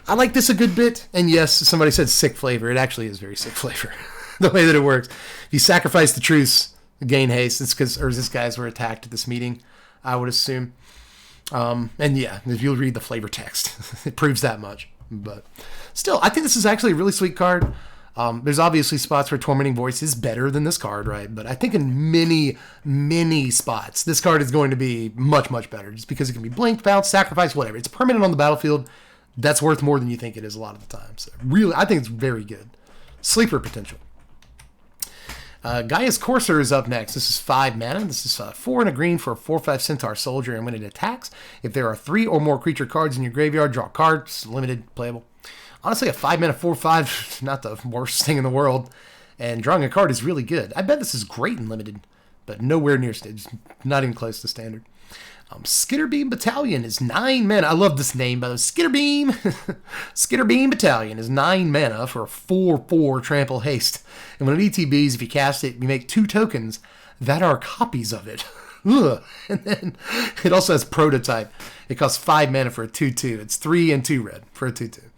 I like this a good bit. And yes, somebody said sick flavor. It actually is very sick flavor, the way that it works. If you sacrifice the Truce, gain haste, it's because Urza's guys were attacked at this meeting, I would assume. And yeah, if you'll read the flavor text, it proves that much. But still, I think this is actually a really sweet card. There's obviously spots where Tormenting Voice is better than this card, right? But I think in many spots, this card is going to be much, much better, just because it can be blinked, bounced, sacrificed, whatever. It's permanent on the battlefield. That's worth more than you think it is a lot of the time. So really, I think it's very good. Sleeper potential. Gaia's Courser is up next. This is 5 mana. This is 4 and a green for a 4/5 Centaur Soldier, and when it attacks, if there are 3 or more creature cards in your graveyard, draw cards. Limited, playable. Honestly, a 5 mana 4/5, not the worst thing in the world, and drawing a card is really good. I bet this is great in limited, but nowhere near standard. Not even close to standard. Skitterbeam Battalion is 9 mana. I love this name, by the way. Skitterbeam. Skitterbeam Battalion is 9 mana for a 4/4 trample haste. And when it ETBs, if you cast it, you make 2 tokens that are copies of it. Ugh. And then it also has Prototype. It costs 5 mana for a 2/2. It's 3 and 2 red for a 2/2.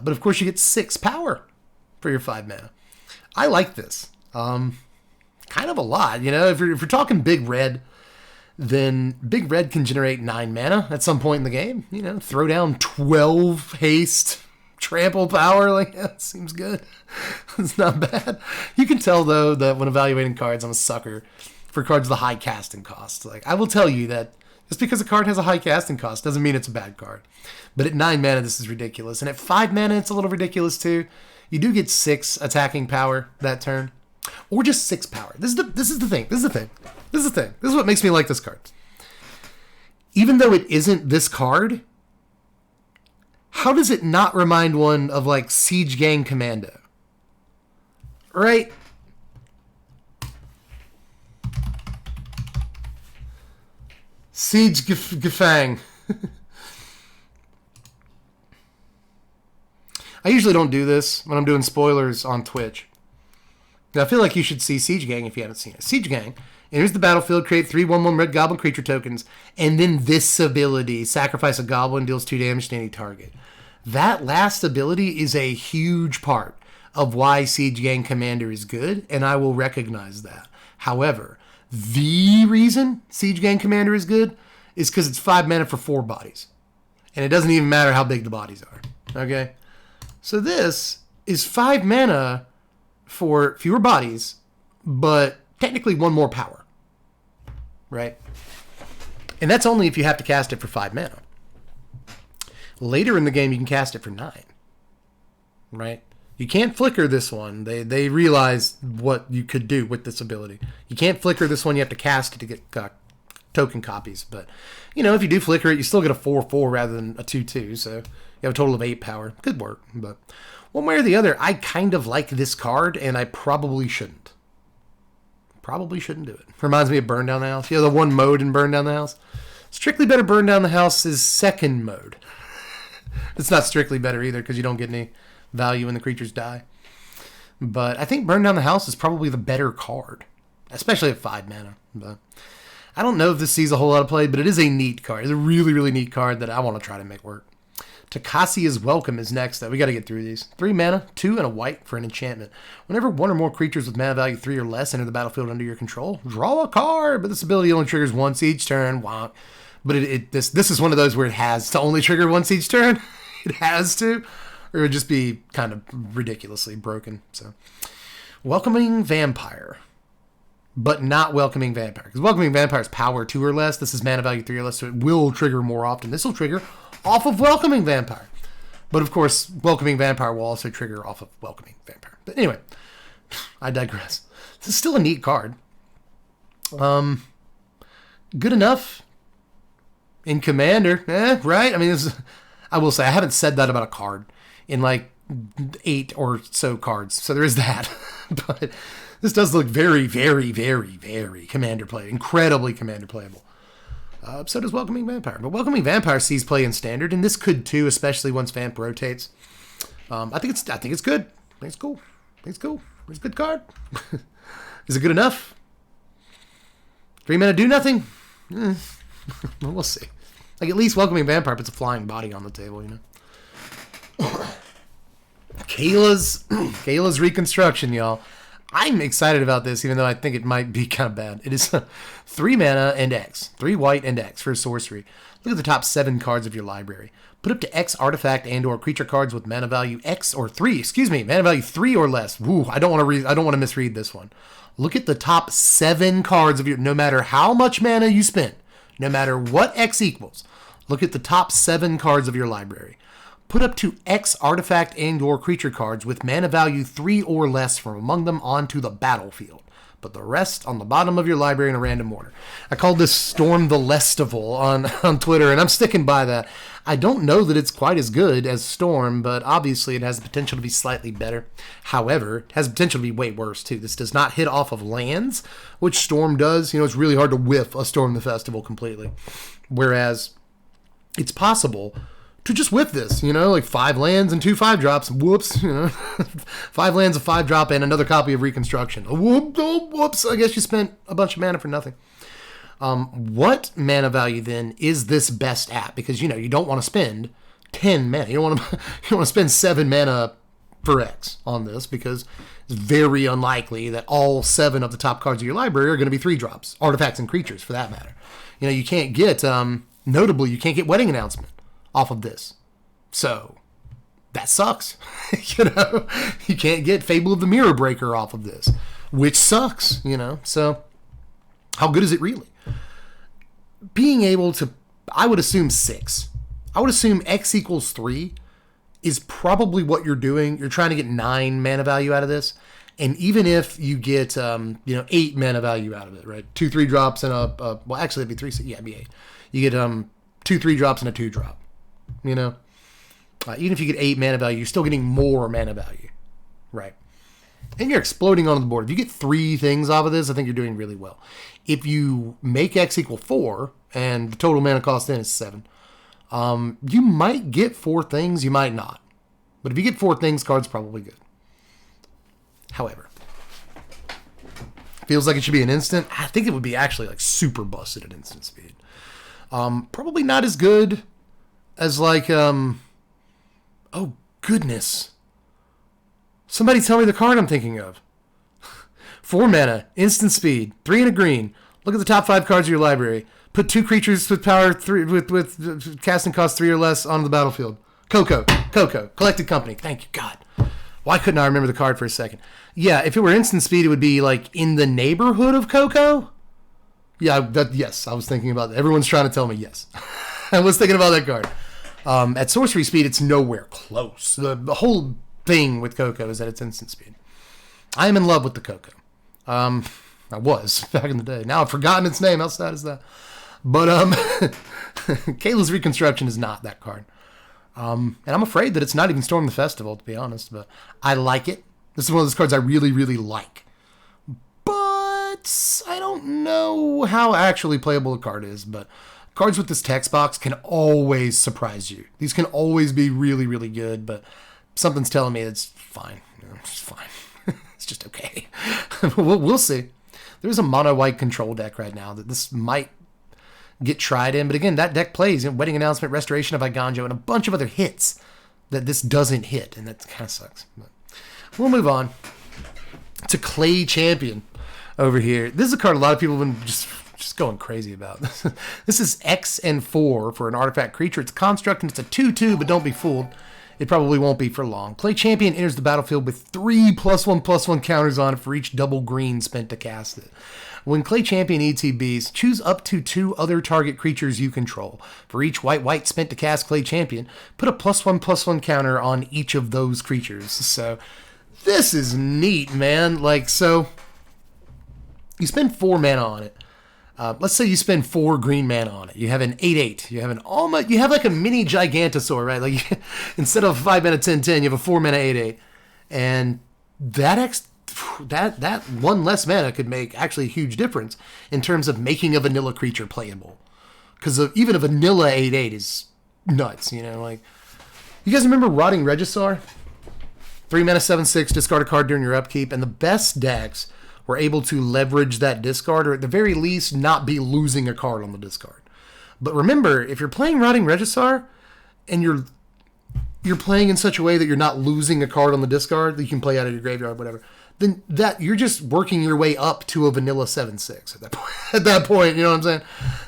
But of course, you get 6 power for your 5 mana. I like this. Kind of a lot. You know, if you're talking big red, then big red can generate 9 mana at some point in the game. You know, throw down 12 haste, trample power. Like, that seems good. It's not bad. You can tell, though, that when evaluating cards, I'm a sucker for cards with a high casting cost. Like, I will tell you that just because a card has a high casting cost doesn't mean it's a bad card. But at 9 mana, this is ridiculous. And at 5 mana, it's a little ridiculous, too. You do get 6 attacking power that turn. Or just 6 power. This is the thing. This is what makes me like this card. Even though it isn't this card, how does it not remind one of, like, Siege Gang Commando? Right? Siege Gefang. I usually don't do this when I'm doing spoilers on Twitch. I feel like you should see Siege Gang if you haven't seen it. Siege Gang enters the battlefield, create 3/1/1 red goblin creature tokens, and then this ability, sacrifice a goblin, deals 2 damage to any target. That last ability is a huge part of why Siege Gang Commander is good, and I will recognize that. However, the reason Siege Gang Commander is good is because it's 5 mana for 4 bodies. And it doesn't even matter how big the bodies are. Okay? So this is 5 mana for fewer bodies, but technically 1 more power. Right? And that's only if you have to cast it for 5 mana. Later in the game, you can cast it for 9. Right? You can't flicker this one. They realize what you could do with this ability. You can't flicker this one. You have to cast it to get token copies. But, you know, if you do flicker it, you still get a 4/4 rather than a 2/2. So you have a total of 8 power. Could work. But one way or the other, I kind of like this card, and I probably shouldn't. Probably shouldn't do it. Reminds me of Burn Down the House. You know, the one mode in Burn Down the House? Strictly Better Burn Down the House is second mode. It's not strictly better either because you don't get any value when the creatures die. But I think Burn Down the House is probably the better card, especially at 5 mana. But I don't know if this sees a whole lot of play, but it is a neat card. It's a really, really neat card that I want to try to make work. Tagsin Welcome is next, though. We got to get through these. 3 mana, 2 and a white for an enchantment. Whenever 1 or more creatures with mana value 3 or less enter the battlefield under your control, draw a card. But this ability only triggers once each turn. Wonk. But this is one of those where it has to only trigger once each turn. It has to. Or it would just be kind of ridiculously broken. So, Welcoming Vampire. But not Welcoming Vampire. Because Welcoming Vampire is power 2 or less. This is mana value 3 or less, so it will trigger more often. This will trigger off of Welcoming Vampire. But of course, Welcoming Vampire will also trigger off of Welcoming Vampire. But anyway, I digress. This is still a neat card. Good enough in Commander. Right? I mean, I will say, I haven't said that about a card in like 8 or so cards. So there is that. But this does look very, very, very, very Commander play. Incredibly Commander playable. So does Welcoming Vampire. But Welcoming Vampire sees play in Standard, and this could too, especially once Vamp rotates. I think it's good. I think it's cool. It's a good card. Is it good enough? 3 mana do nothing? We'll see. Like, at least Welcoming Vampire puts a flying body on the table, you know? Kayla's Reconstruction, y'all. I'm excited about this, even though I think it might be kind of bad. It is 3 mana and X. 3 white and X for sorcery. Look at the top 7 cards of your library. Put up to X artifact and or creature cards with mana value X or 3. Mana value 3 or less. Woo, I don't want to misread this one. Look at the top 7 cards of your, no matter how much mana you spend, no matter what X equals, look at the top 7 cards of your library. Put up to X artifact and or creature cards with mana value 3 or less from among them onto the battlefield. but the rest on the bottom of your library in a random order. I called this Storm the Lestival on Twitter, and I'm sticking by that. I don't know that it's quite as good as Storm, but obviously it has the potential to be slightly better. However, it has the potential to be way worse, too. This does not hit off of lands, which Storm does. It's really hard to whiff a Storm the Festival completely. Whereas it's possible to just whiff this, like 5 lands and 2 5-drops. Whoops, 5 lands, a 5-drop, and another copy of Reconstruction. Whoops, I guess you spent a bunch of mana for nothing. What mana value then is this best at? Because you don't want to spend 10 mana. You don't want to spend 7 mana for X on this, because it's very unlikely that all 7 of the top cards of your library are going to be 3-drops, artifacts and creatures for that matter. You can't get notably, you can't get Wedding Announcement off of this. So that sucks. You can't get Fable of the Mirror Breaker off of this, which sucks, So how good is it really? Being able to, I would assume 6. I would assume X equals 3 is probably what you're doing. You're trying to get 9 mana value out of this. And even if you get, 8 mana value out of it, right? 2 3-drops and well, actually it'd be 3, yeah, it'd be 8. You get 2 3-drops and a 2-drop, even if you get 8 mana value, you're still getting more mana value, right? And you're exploding onto the board. If you get 3 things off of this, I think you're doing really well. If you make X equal 4, and the total mana cost then is 7, you might get 4 things, you might not. But if you get 4 things, card's probably good. However, feels like it should be an instant. I think it would be actually super busted at instant speed. Probably not as good as oh goodness. Somebody tell me the card I'm thinking of. 4 mana, instant speed, 3 and a green. Look at the top 5 cards of your library. Put 2 creatures with power 3 with casting cost 3 or less onto the battlefield. Coco, Collected Company. Thank you, God. Why couldn't I remember the card for a second? Yeah, if it were instant speed, it would be in the neighborhood of Coco. Yeah, yes, I was thinking about that. Everyone's trying to tell me yes. I was thinking about that card. At sorcery speed, it's nowhere close. The whole thing with Coco is that it's instant speed. I am in love with the Coco. I was back in the day. Now I've forgotten its name. How sad is that? But Kayla's Reconstruction is not that card. And I'm afraid that it's not even Storm the Festival, to be honest. But I like it. This is one of those cards I really, really like. But I don't know how actually playable the card is. But cards with this text box can always surprise you. These can always be really, really good. But something's telling me it's fine. It's fine. It's just okay. We'll see. There's a mono-white control deck right now that this might get tried in. But again, that deck plays Wedding Announcement, Restoration of Iganjo, and a bunch of other hits that this doesn't hit. And that kind of sucks. But we'll move on to Clay Champion over here. This is a card a lot of people have been just going crazy about. This is X and 4 for an artifact creature. It's a construct and it's a 2/2, but don't be fooled. It probably won't be for long. Clay Champion enters the battlefield with 3 +1/+1 counters on it for each double green spent to cast it. When Clay Champion ETBs, choose up to 2 other target creatures you control. For each white spent to cast Clay Champion, put a +1/+1 counter on each of those creatures. So this is neat, man. So you spend 4 mana on it. Let's say you spend 4 green mana on it. You have an 8/8. You have a mini Gigantosaur, right? Instead of 5 mana 10/10, you have a 4 mana 8/8. And that 1 less mana could make actually a huge difference in terms of making a vanilla creature playable. Because even a vanilla 8/8 is nuts, You guys remember Rotting Regisaur? 3 mana 7/6, discard a card during your upkeep, and the best decks were able to leverage that discard, or at the very least not be losing a card on the discard. But remember, if you're playing Rotting Regisaur and you're playing in such a way that you're not losing a card on the discard that you can play out of your graveyard, whatever, then that you're just working your way up to a vanilla 7/6 at that point. At that point, you know what I'm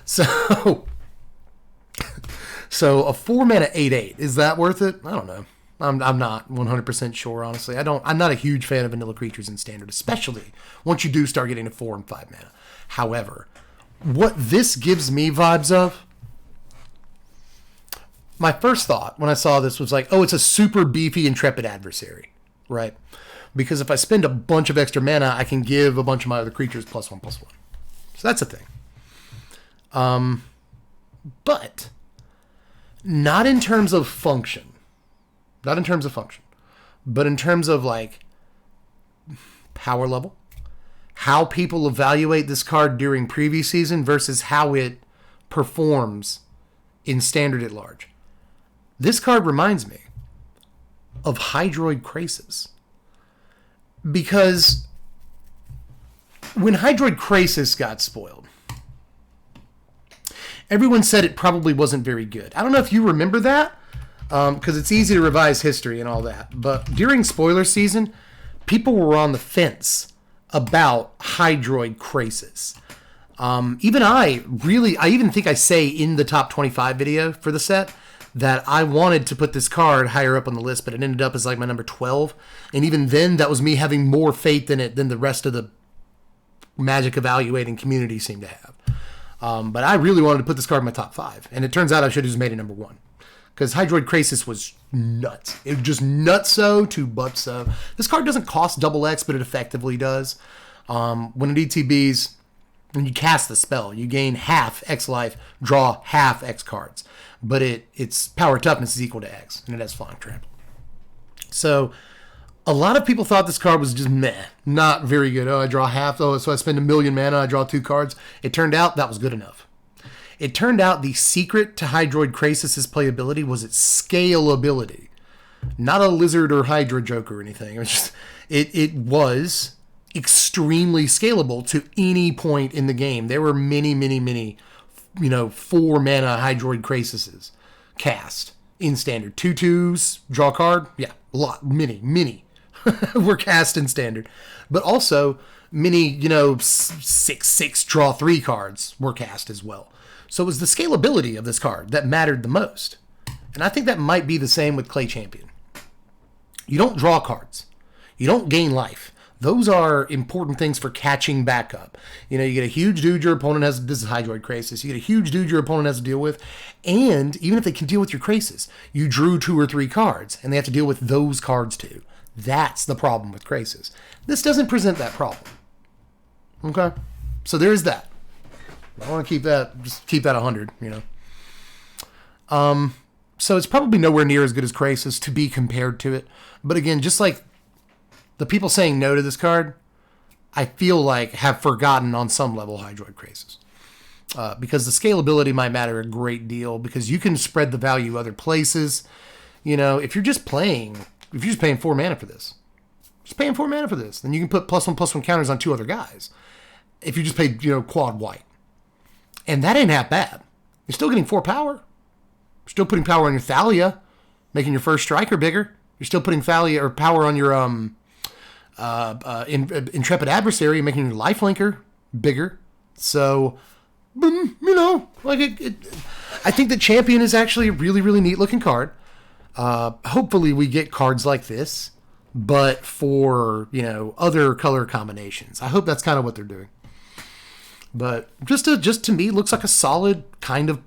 saying? So a 4 mana 8/8, is that worth it? I don't know. I'm not 100% sure, honestly. I'm not a huge fan of vanilla creatures in Standard, especially once you do start getting to 4 and 5 mana. However, what this gives me vibes of, my first thought when I saw this was it's a super beefy Intrepid Adversary, right? because if I spend a bunch of extra mana, I can give a bunch of my other creatures +1/+1. So that's a thing. But not in terms of function. Not in terms of function. But in terms of, like, power level. How people evaluate this card during preview season versus how it performs in Standard at large. This card reminds me of Hydroid Krasis. Because when Hydroid Krasis got spoiled, everyone said it probably wasn't very good. I don't know if you remember that, because it's easy to revise history and all that. But during spoiler season, people were on the fence about Hydroid Krasis. Even I even think I say in the top 25 video for the set that I wanted to put this card higher up on the list, but it ended up as like my number 12. And even then, that was me having more faith in it than the rest of the Magic evaluating community seemed to have. But I really wanted to put this card in my top 5. And it turns out I should have just made it number 1. Because Hydroid Krasis was nuts. It was just nutso to butso. This card doesn't cost double X, but it effectively does. When it ETBs, when you cast the spell, you gain half X life, draw half X cards. But its power toughness is equal to X, and it has flying trample. So a lot of people thought this card was just meh, not very good. Oh, I draw half, so I spend 1 million mana, I draw 2 cards. It turned out that was good enough. It turned out the secret to Hydroid Krasis' playability was its scalability. Not a lizard or Hydra joke or anything. It was just it was extremely scalable to any point in the game. There were many, 4 mana Hydroid Krasises cast in Standard. 2/2s, draw a card. Yeah, a lot. Many were cast in Standard. But also, many, 6/6, draw 3 cards were cast as well. So it was the scalability of this card that mattered the most. And I think that might be the same with Clay Champion. You don't draw cards. You don't gain life. Those are important things for catching back up. You get a huge dude your opponent has, this is Hydroid Krasis, you get a huge dude your opponent has to deal with, and even if they can deal with your Krasis, you drew 2 or 3 cards, and they have to deal with those cards too. That's the problem with Krasis. This doesn't present that problem. Okay? So there's that. I want to keep that 100, So it's probably nowhere near as good as Krasis to be compared to it. But again, just like the people saying no to this card, I feel like have forgotten on some level Hydroid Krasis. Because the scalability might matter a great deal, because you can spread the value other places. If you're just paying 4 mana for this, then you can put +1/+1 counters on 2 other guys. If you just pay, quad white. And that ain't half bad. You're still getting 4 power. You're still putting power on your Thalia, making your first striker bigger. You're still putting Thalia or power on your Intrepid Adversary, making your lifelinker bigger. So, I think that Champion is actually a really, really neat looking card. Hopefully we get cards like this, but for, other color combinations. I hope that's kind of what they're doing. But just to me, looks like a solid kind of,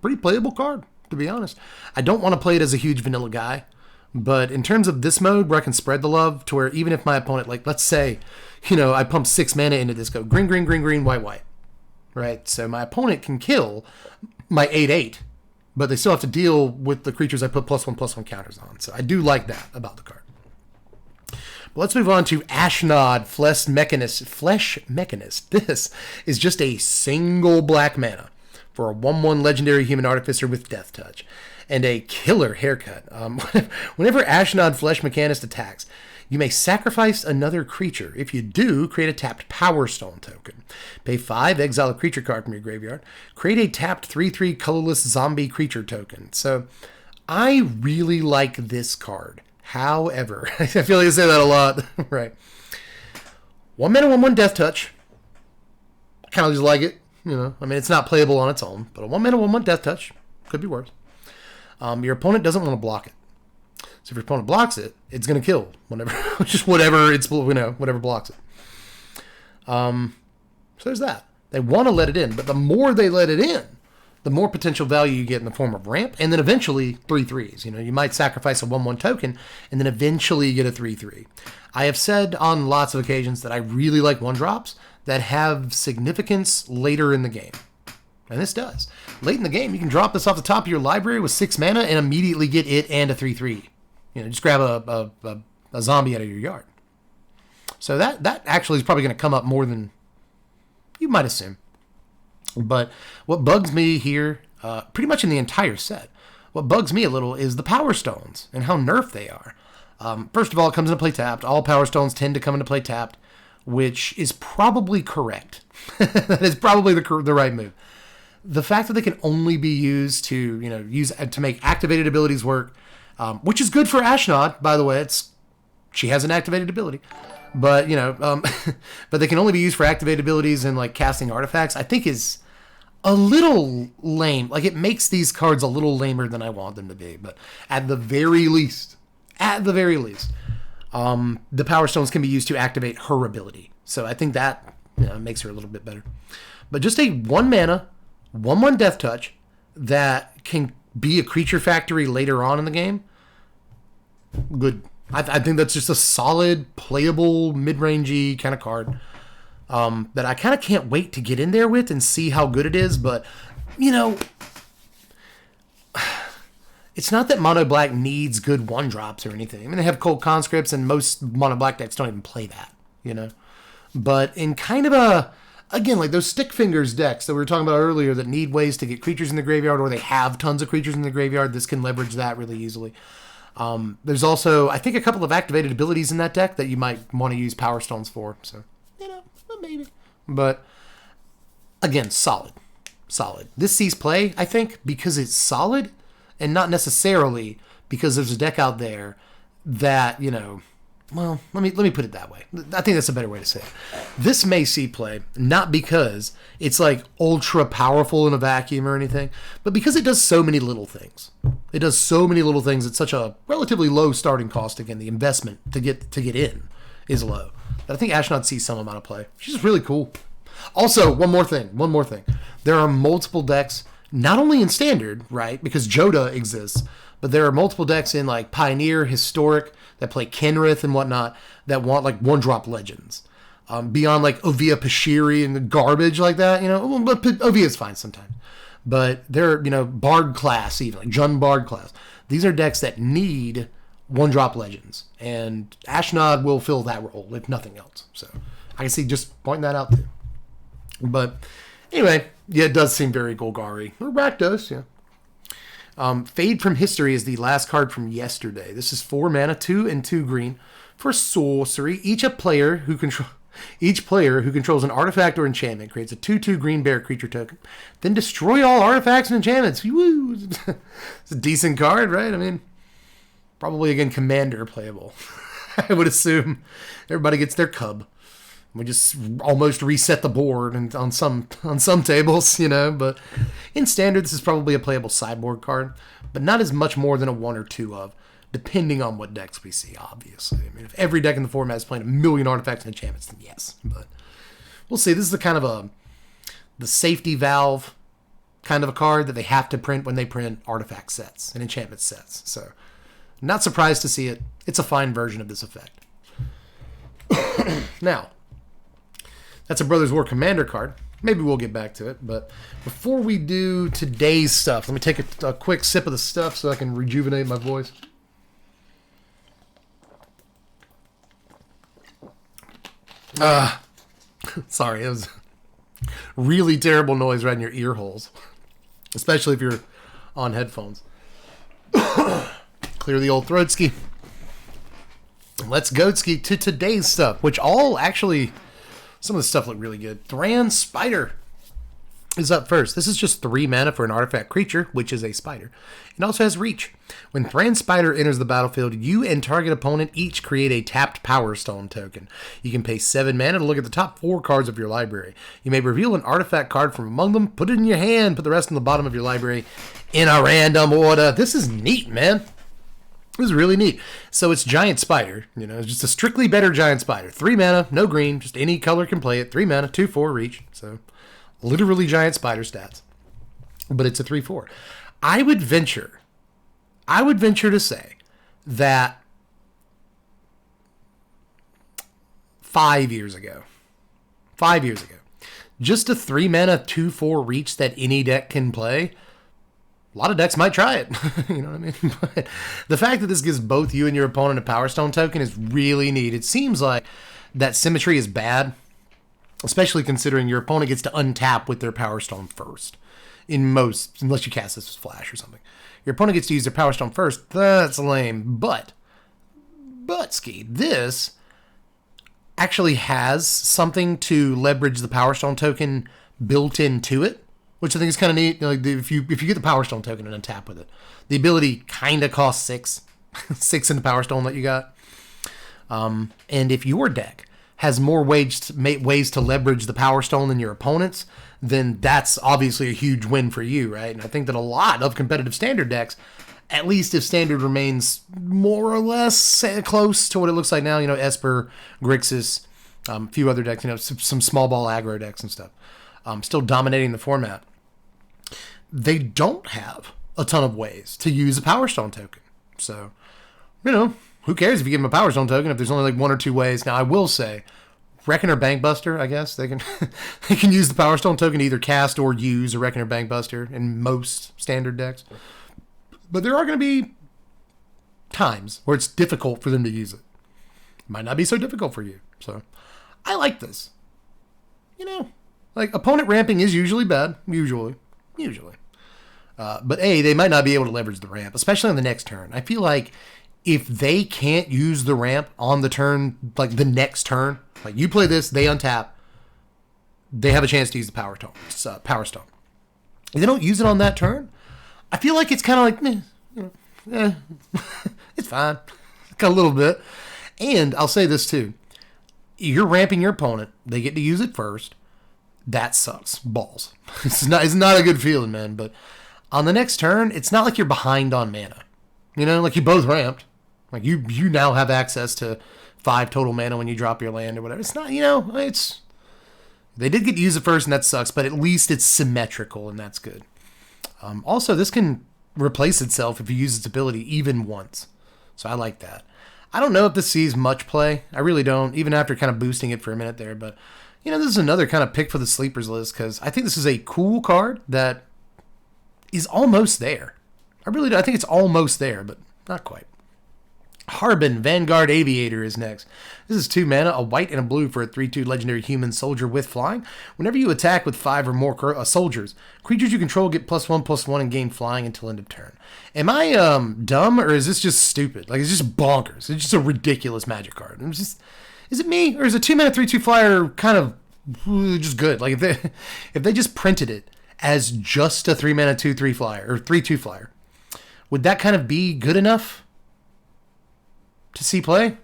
pretty playable card, to be honest. I don't want to play it as a huge vanilla guy, but in terms of this mode where I can spread the love to where even if my opponent, like, let's say, I pump 6 mana into this, go green, white, right? So my opponent can kill my 8/8, but they still have to deal with the creatures I put +1/+1 counters on. So I do like that about the card. But let's move on to Ashnod, Flesh Mechanist. This is just a single black mana for a 1/1 legendary human artificer with Death Touch and a killer haircut. Whenever Ashnod Flesh Mechanist attacks, you may sacrifice another creature. If you do, create a tapped Power Stone token. Pay 5, exile a creature card from your graveyard. Create a tapped 3/3 colorless zombie creature token. So I really like this card. However, I feel like I say that a lot, right? 1 mana, 1/1 Death Touch. Kind of just like it, it's not playable on its own, but a 1 mana, 1/1 Death Touch could be worse. Your opponent doesn't want to block it. So if your opponent blocks it, it's going to kill whatever blocks it. So there's that. They want to let it in, but the more they let it in, the more potential value you get in the form of ramp, and then eventually 3/3s. You know, you might sacrifice a 1/1 token, and then eventually you get a 3/3. I have said on lots of occasions that I really like 1-drops that have significance later in the game. And this does. Late in the game, you can drop this off the top of your library with 6 mana and immediately get it and a 3/3. You know, just grab a zombie out of your yard. So that actually is probably going to come up more than you might assume. But what bugs me here, pretty much in the entire set, what bugs me a little is the Power Stones and how nerfed they are. First of all, it comes into play tapped. All Power Stones tend to come into play tapped, which is probably correct. That is probably the right move. The fact that they can only be used to, use to make activated abilities work, which is good for Ashnod, by the way. She has an activated ability, but but they can only be used for activated abilities and like casting artifacts, I think is a little lame. Like, it makes these cards a little lamer than I want them to be. But at the very least, the Power Stones can be used to activate her ability. So I think that makes her a little bit better. But just a 1-mana, 1/1 Death Touch that can be a creature factory later on in the game. Good. I think that's just a solid, playable, mid-rangey kind of card that I kind of can't wait to get in there with and see how good it is. But, it's not that Mono Black needs good 1-drops or anything. I mean, they have Cold Conscripts, and most Mono Black decks don't even play that, But in kind of again, like those Stick Fingers decks that we were talking about earlier that need ways to get creatures in the graveyard, or they have tons of creatures in the graveyard, this can leverage that really easily. There's also, I think, a couple of activated abilities in that deck that you might want to use Power Stones for. So, maybe. But, again, solid. This sees play, I think, because it's solid, and not necessarily because there's a deck out there that, well, let me put it that way. I think that's a better way to say it. This may see play, not because it's like ultra powerful in a vacuum or anything, but because it does so many little things. It does so many little things at such a relatively low starting cost. Again, the investment to get in is low. But I think Ashnod sees some amount of play, which is really cool. Also, one more thing. There are multiple decks, not only in Standard, right, because Joda exists, but there are multiple decks in like Pioneer, Historic, that play Kenrith and whatnot, that want like 1-drop legends. Beyond like Ovia Pashiri and the garbage like that, but Ovia's fine sometimes. But they're, Bard class, even like Jund Bard class. These are decks that need 1-drop legends. And Ashnod will fill that role, if nothing else. So I can see just pointing that out too. But anyway, yeah, it does seem very Golgari. Or Rakdos, yeah. Fade from History is the last card from yesterday. This is 4 mana, 2 and 2 green for sorcery. Each player who controls an artifact or enchantment creates a 2/2 green bear creature token. Then destroy all artifacts and enchantments. Woo! It's a decent card, right? I mean, probably again Commander playable. I would assume everybody gets their cub. We just almost reset the board and on some tables, But in Standard, this is probably a playable sideboard card, but not as much more than a 1 or 2 of, depending on what decks we see, obviously. I mean, if every deck in the format is playing a million artifacts and enchantments, then yes. But we'll see. This is the kind of the safety valve kind of a card that they have to print when they print artifact sets and enchantment sets. So not surprised to see it. It's a fine version of this effect. Now, that's a Brothers War Commander card. Maybe we'll get back to it. But before we do today's stuff, let me take a quick sip of the stuff so I can rejuvenate my voice. Sorry, it was really terrible noise right in your ear holes. Especially if you're on headphones. Clear the old throat ski. Let's go ski to today's stuff, which all actually... Some of the stuff looked really good. Thran Spider is up first. This is just 3 mana for an artifact creature, which is a spider. It also has reach. When Thran Spider enters the battlefield, you and target opponent each create a tapped Power Stone token. You can pay 7 mana to look at the top 4 cards of your library. You may reveal an artifact card from among them, put it in your hand, put the rest in the bottom of your library in a random order. This is neat, man. This is really neat. So it's Giant Spider, it's just a strictly better Giant Spider. 3 mana, no green, just any color can play it. 3 mana, 2/4 reach. So literally Giant Spider stats. but it's a 3/4. I would venture to say that 5 years ago, just a 3 mana 2/4 reach that any deck can play, a lot of decks might try it. You know what I mean? But the fact that this gives both you and your opponent a Power Stone token is really neat. It seems like that symmetry is bad, especially considering your opponent gets to untap with their Power Stone first. In most, unless you cast this as Flash or something. Your opponent gets to use their Power Stone first. That's lame. But, Ski, this actually has something to leverage the Power Stone token built into it, which I think is kind of neat. Like if you get the Power Stone token and untap with it, the ability kind of costs 6 in the Power Stone that you got. And if your deck has more ways to leverage the Power Stone than your opponent's, then that's obviously a huge win for you, right? And I think that a lot of competitive Standard decks, at least if Standard remains more or less close to what it looks like now, Esper, Grixis, a few other decks, some small ball aggro decks and stuff, still dominating the format, they don't have a ton of ways to use a Power Stone token. So, who cares if you give them a Power Stone token if there's only like 1 or 2 ways? Now, I will say, Reckoner Bankbuster, I guess, they can use the Power Stone token to either cast or use a Reckoner Bankbuster in most Standard decks. But there are going to be times where it's difficult for them to use it. It might not be so difficult for you. So, I like this. Like, opponent ramping is usually bad. Usually. But they might not be able to leverage the ramp, especially on the next turn. I feel like if they can't use the ramp on the turn, like the next turn, like you play this, they untap, they have a chance to use the Power Stone. If they don't use it on that turn, I feel like it's kind of like, it's fine. A little bit. And I'll say this too. You're ramping your opponent. They get to use it first. That sucks. Balls. It's not a good feeling, man. But on the next turn, it's not like you're behind on mana. Like you both ramped. Like you now have access to 5 total mana when you drop your land or whatever. It's not, they did get to use it first and that sucks, but at least it's symmetrical and that's good. Also, this can replace itself if you use its ability even once. So I like that. I don't know if this sees much play. I really don't, even after kind of boosting it for a minute there. But, this is another kind of pick for the sleepers list because I think this is a cool card that is almost there. I really do. I think it's almost there, but not quite. Harbin, Vanguard Aviator is next. This is 2 mana, a white and a blue for a 3/2 legendary human soldier with flying. Whenever you attack with 5 or more soldiers, creatures you control get +1/+1 and gain flying until end of turn. Am I dumb or is this just stupid? Like, it's just bonkers. It's just a ridiculous magic card. Is it me or is a 2 mana 3/2 flyer kind of just good? Like if they just printed it as just a 3 mana 2/3 flyer or 3/2 flyer, would that kind of be good enough to see play?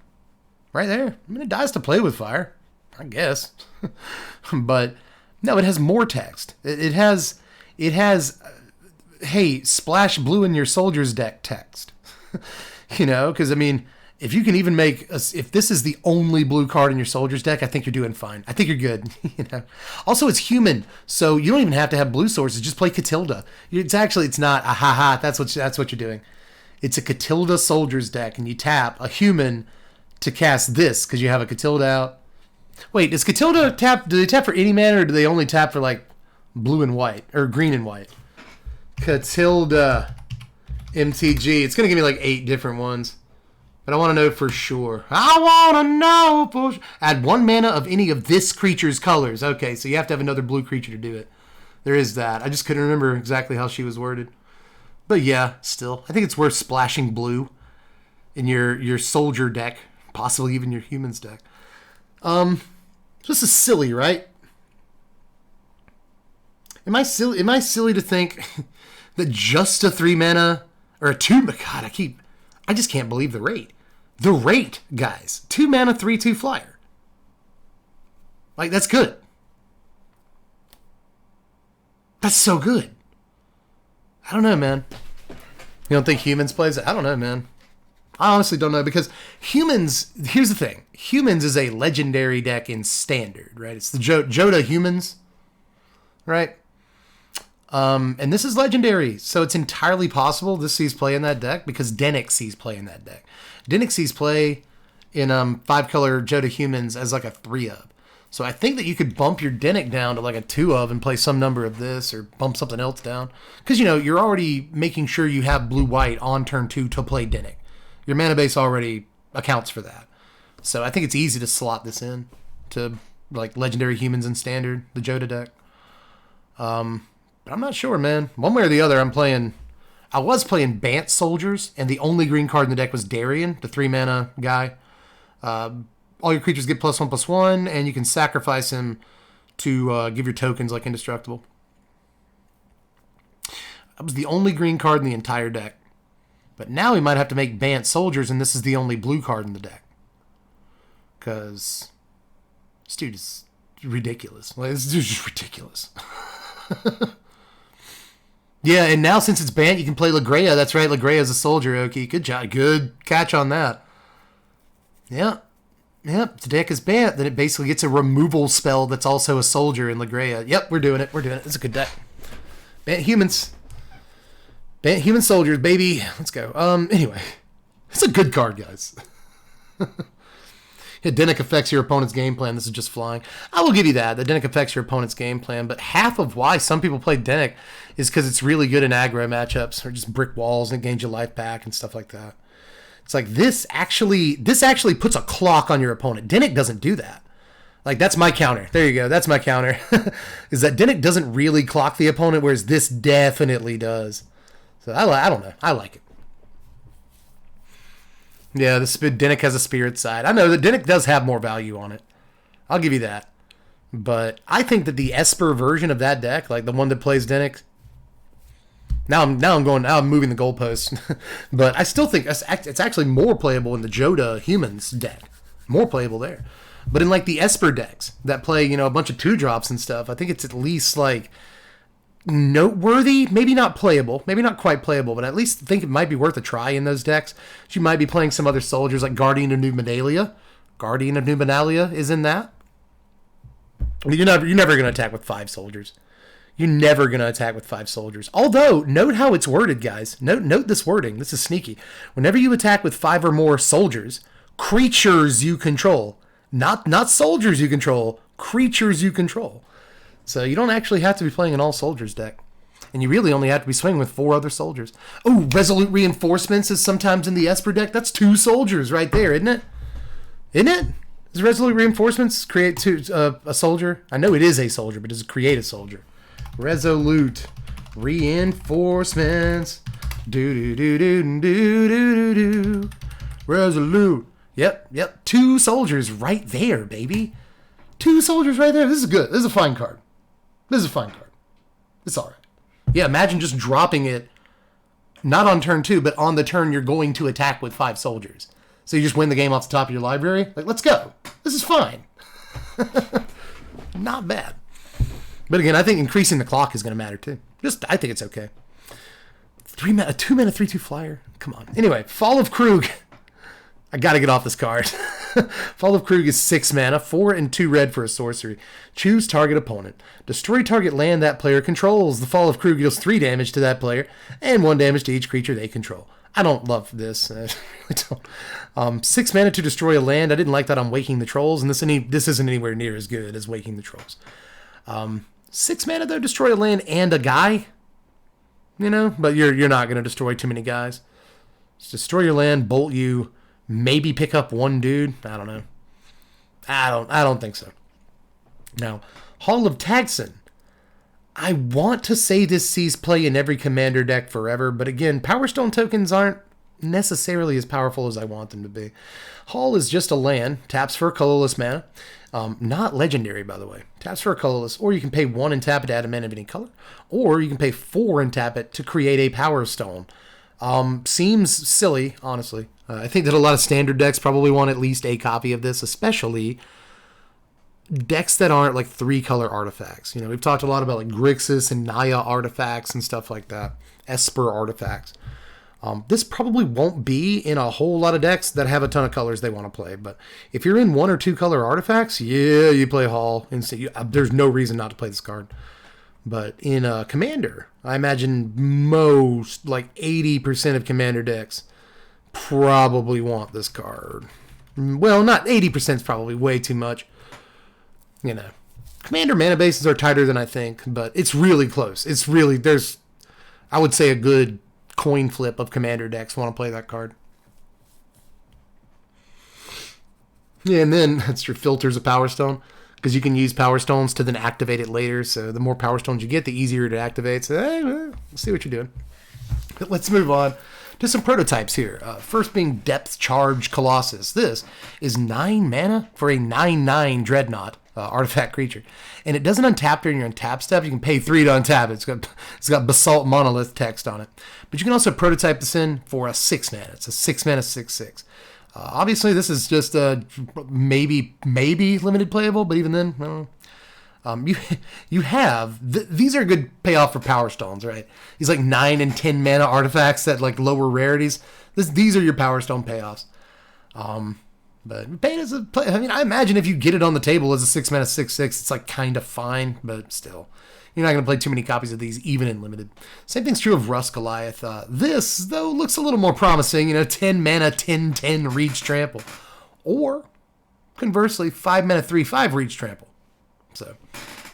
Right there. It dies to play with fire, I guess. But no, it has more text. It has hey, splash blue in your soldier's deck text. Because if you can even if this is the only blue card in your soldier's deck, I think you're doing fine. I think you're good. Also, it's human, so you don't even have to have blue sources. Just play Catilda. It's not a haha. That's what you're doing. It's a Catilda soldier's deck, and you tap a human to cast this because you have a Catilda out. Wait, does Catilda tap? Do they tap for any mana, or do they only tap for like blue and white or green and white? Catilda Mtg. It's gonna give me like 8 different ones. But I want to know for sure. I want to know for sure. Add 1 mana of any of this creature's colors. Okay, so you have to have another blue creature to do it. There is that. I just couldn't remember exactly how she was worded. But yeah, still. I think it's worth splashing blue in your soldier deck. Possibly even your human's deck. This is silly, right? Am I silly to think that just a 3 mana or a 2... God, I just can't believe the rate. The rate, guys. 2 mana, 3/2 flyer. Like, that's good. That's so good. I don't know, man. You don't think humans plays it? I don't know, man. I honestly don't know because humans... Here's the thing. Humans is a legendary deck in Standard, right? It's the Joda humans, right? And this is legendary, so it's entirely possible this sees play in that deck because Dennick sees play in that deck. Dennick sees play in 5-color Joda humans as like a 3-of. So I think that you could bump your Dennick down to like a 2-of and play some number of this or bump something else down. Because, you're already making sure you have blue-white on turn 2 to play Dennick. Your mana base already accounts for that. So I think it's easy to slot this in to like legendary humans in standard, the Joda deck. But I'm not sure, man. One way or the other, I was playing Bant Soldiers, and the only green card in the deck was Darien, the 3-mana guy. All your creatures get +1/+1, and you can sacrifice him to give your tokens like indestructible. That was the only green card in the entire deck. But now we might have to make Bant Soldiers, and this is the only blue card in the deck. Because this dude is ridiculous. Like, this dude's just ridiculous. Yeah, and now since it's Bant, you can play Lagreya. That's right, Lagreya's a soldier, Oki. Good job. Good catch on that. Yeah. Yep, if the deck is Bant, then it basically gets a removal spell that's also a soldier in Lagreya. Yep, we're doing it. It's a good deck. Bant humans. Bant human soldiers, baby. Let's go. Anyway. It's a good card, guys. Yeah, Dennick affects your opponent's game plan. This is just flying. I will give you that. The Dennick affects your opponent's game plan, but half of why some people play Dennick is because it's really good in aggro matchups or just brick walls and it gains your life back and stuff like that. It's like this actually puts a clock on your opponent. Dennick doesn't do that. Like, that's my counter. There you go. That's my counter. Is that Dennick doesn't really clock the opponent, whereas this definitely does. So I don't know. I like it. Yeah, Dennick has a spirit side. I know that Dennick does have more value on it. I'll give you that. But I think that the Esper version of that deck, like the one that plays Dennick, now I'm moving the goalpost. But I still think it's actually more playable in the Joda humans deck. More playable there. But in like the Esper decks that play, a bunch of 2-drops and stuff, I think it's at least like noteworthy, maybe not playable, maybe not quite playable, but at least think it might be worth a try in those decks. You might be playing some other soldiers like Guardian of New Benalia. Guardian of New Benalia is in that. You're never going to attack with 5 soldiers. You're never going to attack with 5 soldiers. Although, note how it's worded, guys. Note this wording. This is sneaky. Whenever you attack with 5 or more soldiers, creatures you control, not soldiers you control, creatures you control. So you don't actually have to be playing an all-soldiers deck. And you really only have to be swinging with 4 other soldiers. Oh, Resolute Reinforcements is sometimes in the Esper deck. That's 2 soldiers right there, isn't it? Isn't it? Does Resolute Reinforcements create a soldier? I know it is a soldier, but does it create a soldier? Resolute Reinforcements. Do-do-do-do-do-do-do-do. Resolute. Yep. 2 soldiers right there, baby. 2 soldiers right there. This is good. This is a fine card. It's all right. Yeah, imagine just dropping it, not on turn 2, but on the turn you're going to attack with 5 soldiers. So you just win the game off the top of your library. Like, let's go. This is fine. Not bad. But again, I think increasing the clock is going to matter too. I think it's okay. 2-mana 3/2 flyer. Come on. Anyway, Fall of Kroog. I got to get off this card. Fall of Kroog is 6 mana, 4 and 2 red for a sorcery. Choose target opponent. Destroy target land that player controls. The Fall of Kroog deals 3 damage to that player and 1 damage to each creature they control. I don't love this. I really don't. 6 mana to destroy a land. I didn't like that on Waking the Trolls, and this isn't anywhere near as good as Waking the Trolls. 6 mana though, destroy a land and a guy. But you're not going to destroy too many guys. Just destroy your land, bolt you. Maybe pick up 1 dude. I don't know. I don't think so. Now, Hall of Tagsin. I want to say this sees play in every commander deck forever, but again, Power Stone tokens aren't necessarily as powerful as I want them to be. Hall is just a land, taps for a colorless mana. Not legendary, by the way. Taps for a colorless, or you can pay 1 and tap it to add a mana of any color, or you can pay 4 and tap it to create a Power Stone. Seems silly, honestly. I think that a lot of standard decks probably want at least a copy of this, especially decks that aren't like 3-color artifacts. We've talked a lot about like Grixis and Naya artifacts and stuff like that. Esper artifacts. This probably won't be in a whole lot of decks that have a ton of colors they want to play. But if you're in 1 or 2 color artifacts, yeah, you play Hall. There's no reason not to play this card. But in Commander, I imagine most, like 80% of Commander decks probably want this card. Well, not 80% is probably way too much. You know, Commander mana bases are tighter than I think, but it's really close. It's really, there's, I would say, a good coin flip of Commander decks want to play that card. Yeah, and then that's your filters of Power Stone, because you can use Power Stones to then activate it later. So the more Power Stones you get, the easier it activates. So, let's see what you're doing. But let's move on to some prototypes here. First being Depth Charge Colossus. This is 9 mana for a 9/9 Dreadnought artifact creature. And it doesn't untap during your untap step. You can pay 3 to untap it. It's got Basalt Monolith text on it. But you can also prototype this in for a 6 mana. It's a 6 mana 6/6. Obviously, this is just maybe limited playable, but even then, I don't know. You have these are a good payoff for Power Stones, right? These like 9 and 10 mana artifacts that like lower rarities. These are your Power Stone payoffs. But pay it as a play. I mean, I imagine if you get it on the table as a 6 mana 6/6, it's like kind of fine, but still, you're not going to play too many copies of these, even in limited. Same thing's true of Rust Goliath. This, though, looks a little more promising. 10 mana, 10/10 Reach Trample. Or, conversely, 5 mana, 3/5 Reach Trample. So,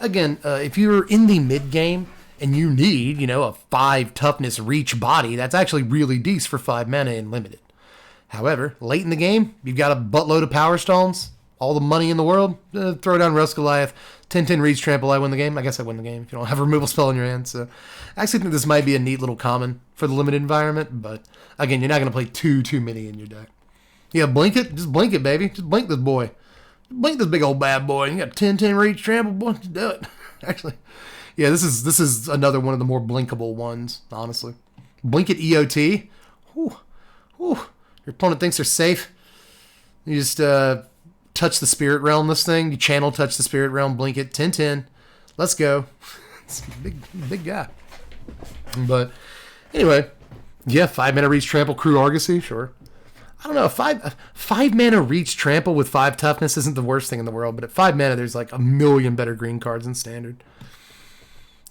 again, if you're in the mid-game and you need, a 5 toughness Reach body, that's actually really decent for 5 mana in limited. However, late in the game, you've got a buttload of Power Stones, all the money in the world, throw down Rust Goliath, 10/10 Reach Trample, I win the game. I guess I win the game if you don't have a removal spell in your hand. So I actually think this might be a neat little common for the limited environment, but again, you're not going to play too many in your deck. Yeah, blink it. Just blink it, baby. Just blink this boy. Blink this big old bad boy. You got 10/10 Reach Trample, boy. Just do it. Actually, yeah, this is another one of the more blinkable ones, honestly. Blink it EOT. Whew. Your opponent thinks they're safe. You just touch the Spirit Realm this thing. You channel touch the Spirit Realm, blink it, 10/10. Let's go. It's a big guy. But anyway, yeah, 5 mana Reach Trample, Crew Argosy, sure. I don't know, 5 mana Reach Trample with 5 toughness isn't the worst thing in the world, but at 5 mana, there's like a million better green cards than standard.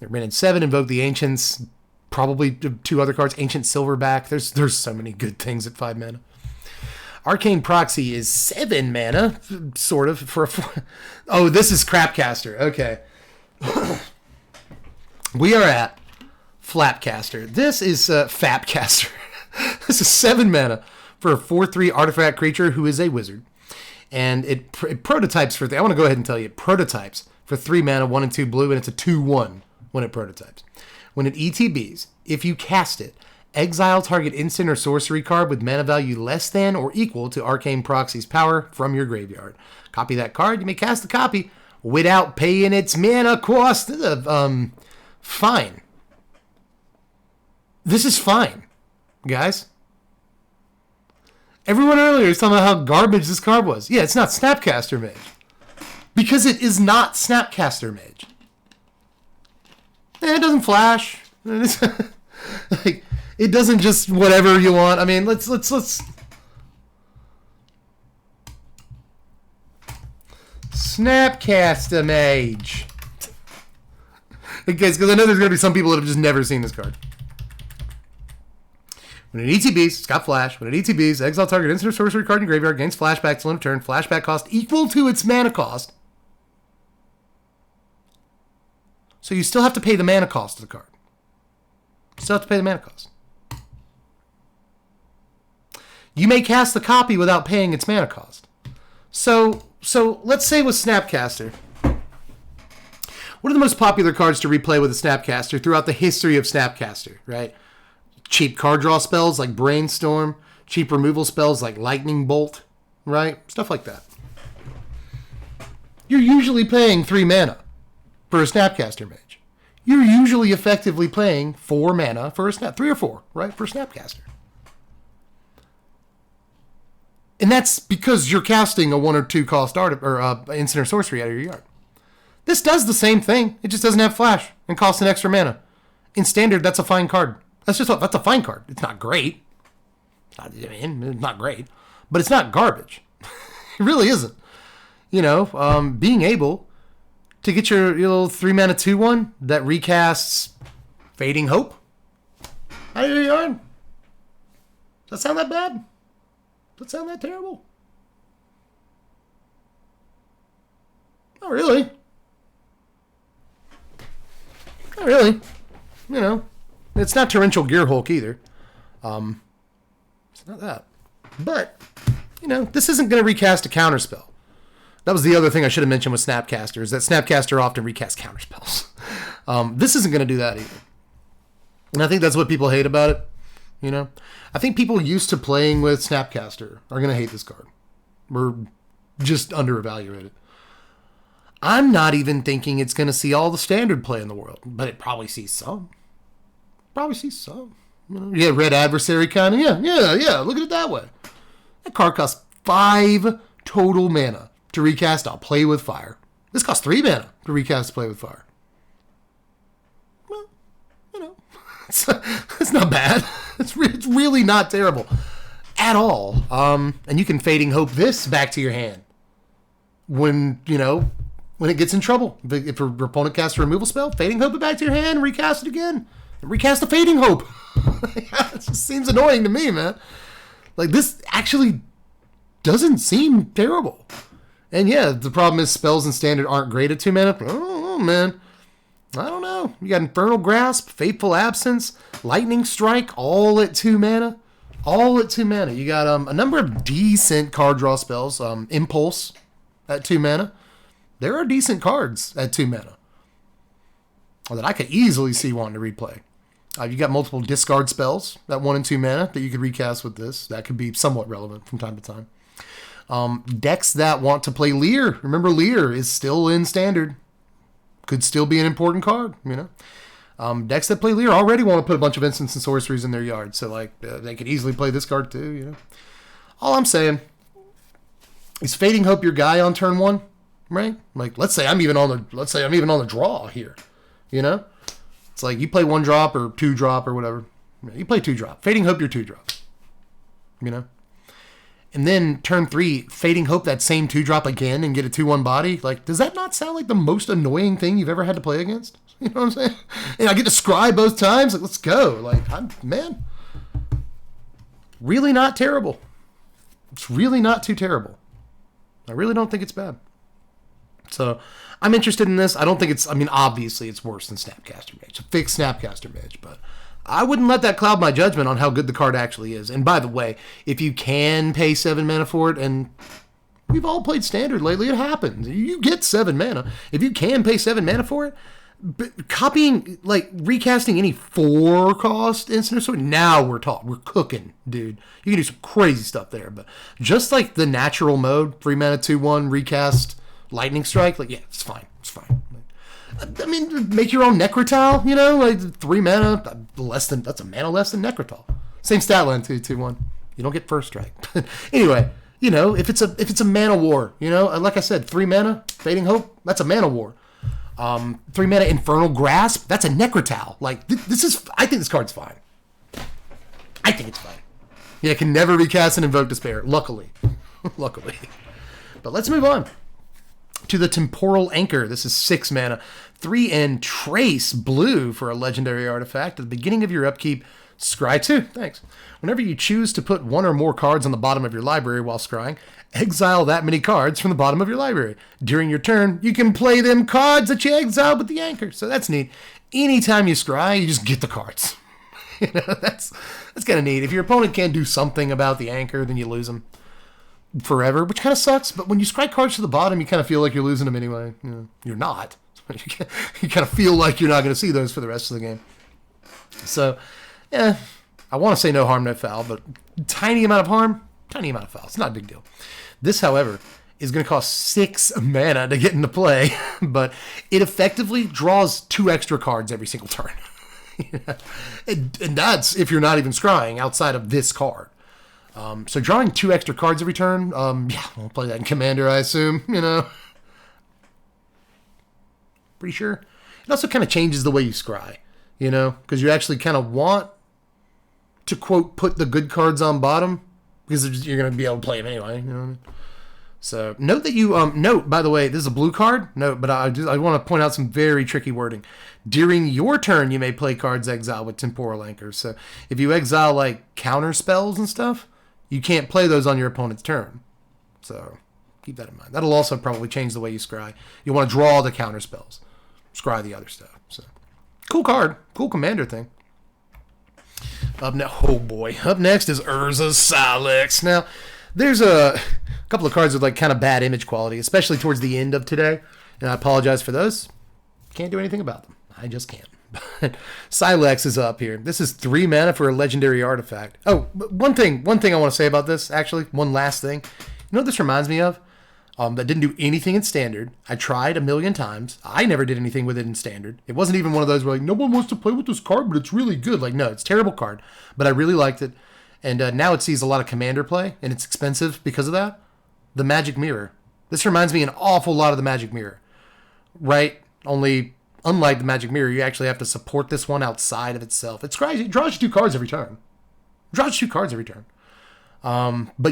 You're in 7, Invoke the Ancients. Probably 2 other cards, Ancient Silverback. There's so many good things at 5 mana. Arcane Proxy is 7 mana, sort of, for a 4. Oh, this is Crapcaster. Okay. We are at Flapcaster. This is Fapcaster. This is 7 mana for a 4/3 artifact creature who is a wizard. And it prototypes for... I want to go ahead and tell you, it prototypes for 3 mana, 1 and 2 blue, and it's a 2/1 when it prototypes. When it ETBs, if you cast it, exile target instant or sorcery card with mana value less than or equal to Arcane Proxy's power from your graveyard. Copy that card. You may cast the copy without paying its mana cost. Fine. This is fine, guys. Everyone earlier was talking about how garbage this card was. Yeah, it's not Snapcaster Mage. Because it is not Snapcaster Mage. It doesn't flash. Like, it doesn't just whatever you want. I mean, let's Snapcaster Mage. Okay, because I know there's going to be some people that have just never seen this card. When it ETBs, it's got flash. When it ETBs, exile target instant or sorcery card in your graveyard, gains flashback till end of turn. Flashback cost equal to its mana cost. So you still have to pay the mana cost of the card. You still have to pay the mana cost. You may cast the copy without paying its mana cost. So let's say with Snapcaster. What are the most popular cards to replay with a Snapcaster throughout the history of Snapcaster, right? Cheap card draw spells like Brainstorm. Cheap removal spells like Lightning Bolt, right? Stuff like that. You're usually paying 3 mana for a Snapcaster Mage. You're usually effectively playing 4 mana for a 3 or 4, right? For a Snapcaster. And that's because you're casting a 1 or 2 cost art or instant or sorcery out of your yard. This does the same thing. It just doesn't have flash and costs an extra mana. In standard, that's a fine card. That's a fine card. It's not great. It's not great, but it's not garbage. It really isn't. Being able to get your little 3-mana 2/1 that recasts Fading Hope out of your yard? Does that sound that bad? Does that sound that terrible? Not really. Not really. You know, it's not Torrential Gearhulk either. It's not that. But, you know, this isn't going to recast a counterspell. That was the other thing I should have mentioned with Snapcaster, is that Snapcaster often recasts counterspells. This isn't going to do that either. And I think that's what people hate about it. You know, I think people used to playing with Snapcaster are going to hate this card. We're just under-evaluated. I'm not even thinking it's going to see all the standard play in the world, but it probably sees some. Probably sees some. You know, yeah, Red Adversary kind of. Yeah. Look at it that way. That card costs 5 total mana to recast I'll Play with Fire. This costs 3 mana to recast Play with Fire. Well, you know, it's not bad. It's really not terrible at all. And you can Fading Hope this back to your hand when, you know, when it gets in trouble. If your opponent casts a removal spell, Fading Hope it back to your hand, recast it again. And recast the Fading Hope. It just seems annoying to me, man. Like, this actually doesn't seem terrible. And yeah, the problem is spells in standard aren't great at 2 mana. Oh, man. I don't know. You got Infernal Grasp, Fateful Absence, Lightning Strike, all at 2 mana. All at 2 mana. You got a number of decent card draw spells. Impulse at 2 mana. There are decent cards at 2 mana that I could easily see wanting to replay. You got multiple discard spells at 1 and 2 mana that you could recast with this. That could be somewhat relevant from time to time. Decks that want to play Leer. Remember, Leer is still in standard. Could still be an important card, you know. Decks that play Leer already want to put a bunch of instants and sorceries in their yard. So, like, they could easily play this card too, you know. All I'm saying is Fading Hope your guy on turn 1, right? Like, let's say I'm even on the draw here, you know. It's like you play 1 drop or 2 drop or whatever. You play 2 drop. Fading Hope your 2 drop. You know? And then turn 3, Fading Hope that same 2 drop again and get a 2/1 body. Like, does that not sound like the most annoying thing you've ever had to play against? You know what I'm saying? And I get to scry both times. Like, let's go. Like, man. Really not terrible. It's really not too terrible. I really don't think it's bad. So, I'm interested in this. I don't think it's, I mean, obviously it's worse than Snapcaster Mage. It's a fixed Snapcaster Mage, but I wouldn't let that cloud my judgment on how good the card actually is. And by the way, if you can pay 7 mana for it, and we've all played Standard lately, it happens. You get 7 mana. If you can pay 7 mana for it, but copying, like, recasting any 4-cost instant or something, now we're cooking, dude. You can do some crazy stuff there, but just like the natural mode, 3 mana, 2/1, recast, Lightning Strike, like, yeah, it's fine. It's fine. I mean, make your own Necrotile, you know, like 3 mana, that's a mana less than Necrotile. Same stat line, 2/1. You don't get First Strike. Anyway, you know, if it's a mana war, you know, like I said, 3 mana, Fading Hope, that's a mana war. 3 mana Infernal Grasp, that's a Necrotile. Like, I think this card's fine. I think it's fine. Yeah, it can never recast and Invoke Despair, luckily. Luckily. But let's move on to the Temporal Anchor. This is 6 mana, 3 and Trace blue for a legendary artifact. At the beginning of your upkeep, scry 2. Thanks. Whenever you choose to put 1 or more cards on the bottom of your library while scrying, exile that many cards from the bottom of your library. During your turn, you can play them cards that you exiled with the Anchor. So that's neat. Anytime you scry, you just get the cards. You know, that's kind of neat. If your opponent can't do something about the Anchor, then you lose them forever, which kind of sucks. But when you scry cards to the bottom, you kind of feel like you're losing them anyway. You know, you're not. You kind of feel like you're not going to see those for the rest of the game. So, yeah, I want to say no harm, no foul, but tiny amount of harm, tiny amount of foul. It's not a big deal. This, however, is going to cost 6 mana to get into play, but it effectively draws 2 extra cards every single turn. And that's if you're not even scrying outside of this card. So drawing 2 extra cards every turn, yeah, we'll play that in Commander, I assume, you know. Pretty sure. It also kind of changes the way you scry, you know, because you actually kind of want to, quote, put the good cards on bottom, because you're going to be able to play them anyway, you know what I mean? So note that you note, by the way, this is a blue card. Note, but I want to point out some very tricky wording. During your turn, you may play cards exile with Temporal Anchor. So if you exile like counter spells and stuff, you can't play those on your opponent's turn. So keep that in mind. That'll also probably change the way you scry. You want to draw the counter spells, scry the other stuff. So cool card, cool commander thing. Up next is Urza's Silex. Now, there's a couple of cards with like kind of bad image quality, especially towards the end of today, and I apologize for those. Can't do anything about them. I just can't. But Silex is up here. This is 3 mana for a legendary artifact. Oh, one thing I want to say about this, actually, one last thing. You know what this reminds me of? That didn't do anything in Standard. I tried a million times. I never did anything with it in Standard. It wasn't even one of those where like, no one wants to play with this card, but it's really good. Like, no, it's a terrible card. But I really liked it. And now it sees a lot of Commander play, and it's expensive because of that. The Magic Mirror. This reminds me an awful lot of the Magic Mirror. Right? Only, unlike the Magic Mirror, you actually have to support this one outside of itself. It's crazy. It draws you 2 cards every turn. But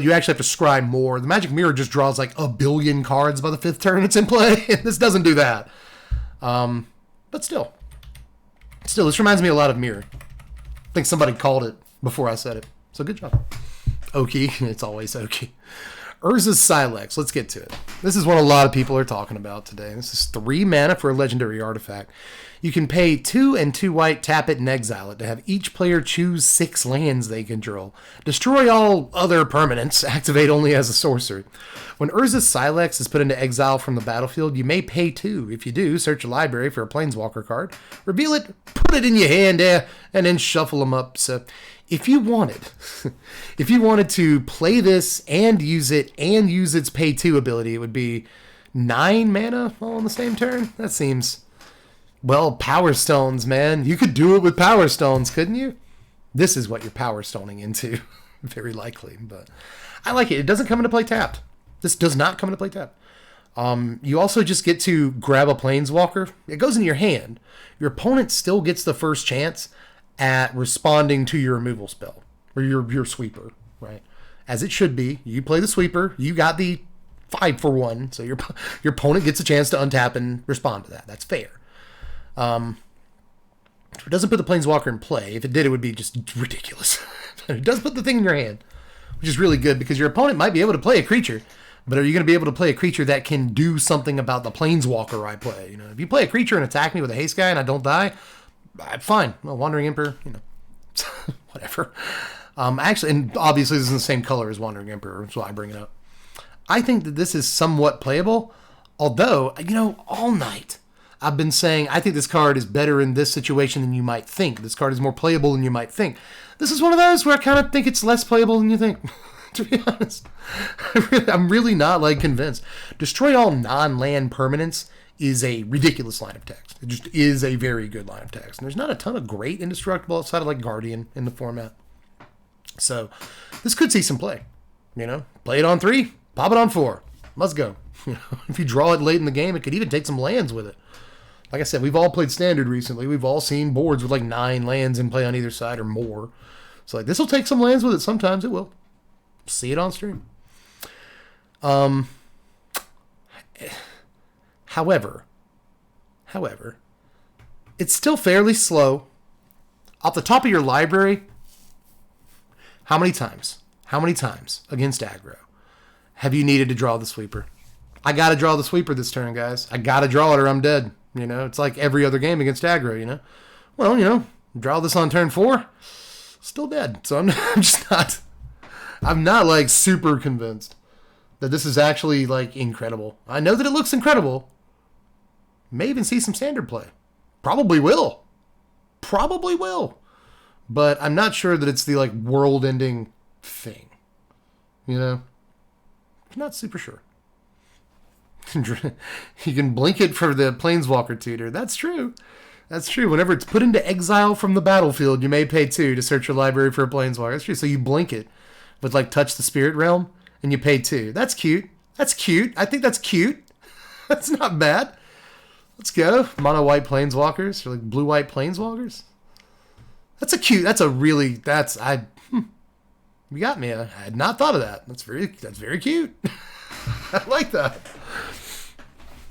you actually have to scry more. The Magic Mirror just draws like 1 billion cards by the 5th turn it's in play. This doesn't do that. But still, this reminds me a lot of Mirror. I think somebody called it before I said it. So good job. Oki. It's always Oki. Urza's Silex. Let's get to it. This is what a lot of people are talking about today. This is 3 mana for a legendary artifact. You can pay 2 and 2 white, tap it, and exile it to have each player choose 6 lands they control. Destroy all other permanents. Activate only as a sorcery. When Urza's Silex is put into exile from the battlefield, you may pay 2. If you do, search your library for a Planeswalker card, reveal it, put it in your hand, and then shuffle them up. So if you wanted to play this and use its pay 2 ability, it would be 9 mana all on the same turn. That seems... Well, Power Stones, man. You could do it with Power Stones, couldn't you? This is what you're Power Stoning into, very likely. But I like it. It doesn't come into play tapped. This does not come into play tapped. You also just get to grab a Planeswalker. It goes in your hand. Your opponent still gets the first chance at responding to your removal spell, or your sweeper, right? As it should be. You play the sweeper. You got the 5-for-1, so your opponent gets a chance to untap and respond to that. That's fair. It doesn't put the Planeswalker in play. If it did, it would be just ridiculous. It does put the thing in your hand, which is really good because your opponent might be able to play a creature, but are you going to be able to play a creature that can do something about the Planeswalker I play? You know, if you play a creature and attack me with a haste guy and I don't die, fine. Well, Wandering Emperor, you know, whatever. Actually, and obviously this is the same color as Wandering Emperor, so I bring it up. I think that this is somewhat playable, although, you know, all night I've been saying I think this card is better in this situation than you might think. This card is more playable than you might think. This is one of those where I kind of think it's less playable than you think, to be honest. I'm really not, like, convinced. Destroy all non-land permanents is a ridiculous line of text. It just is a very good line of text. And there's not a ton of great indestructible outside of, like, Guardian in the format. So this could see some play. You know, play it on 3, pop it on 4. Let's go. You know, if you draw it late in the game, it could even take some lands with it. Like I said, we've all played Standard recently. We've all seen boards with like 9 lands in play on either side or more. So like this will take some lands with it. Sometimes it will. See it on stream. However, it's still fairly slow. Off the top of your library, how many times against aggro have you needed to draw the sweeper? I got to draw the sweeper this turn, guys. I got to draw it or I'm dead. You know, it's like every other game against aggro, you know. Well, you know, draw this on turn 4, still dead. So I'm not like super convinced that this is actually like incredible. I know that it looks incredible. May even see some Standard play. Probably will. But I'm not sure that it's the like world-ending thing. You know? I'm not super sure. You can blink it for the Planeswalker tutor. That's true. Whenever it's put into exile from the battlefield, you may pay 2 to search your library for a Planeswalker. That's true. So you blink it with like Touch the Spirit Realm, and you pay 2. That's cute. I think that's cute. That's not bad. Let's go. Mono white Planeswalkers or like blue white Planeswalkers. You got me. I had not thought of that. That's very cute. I like that.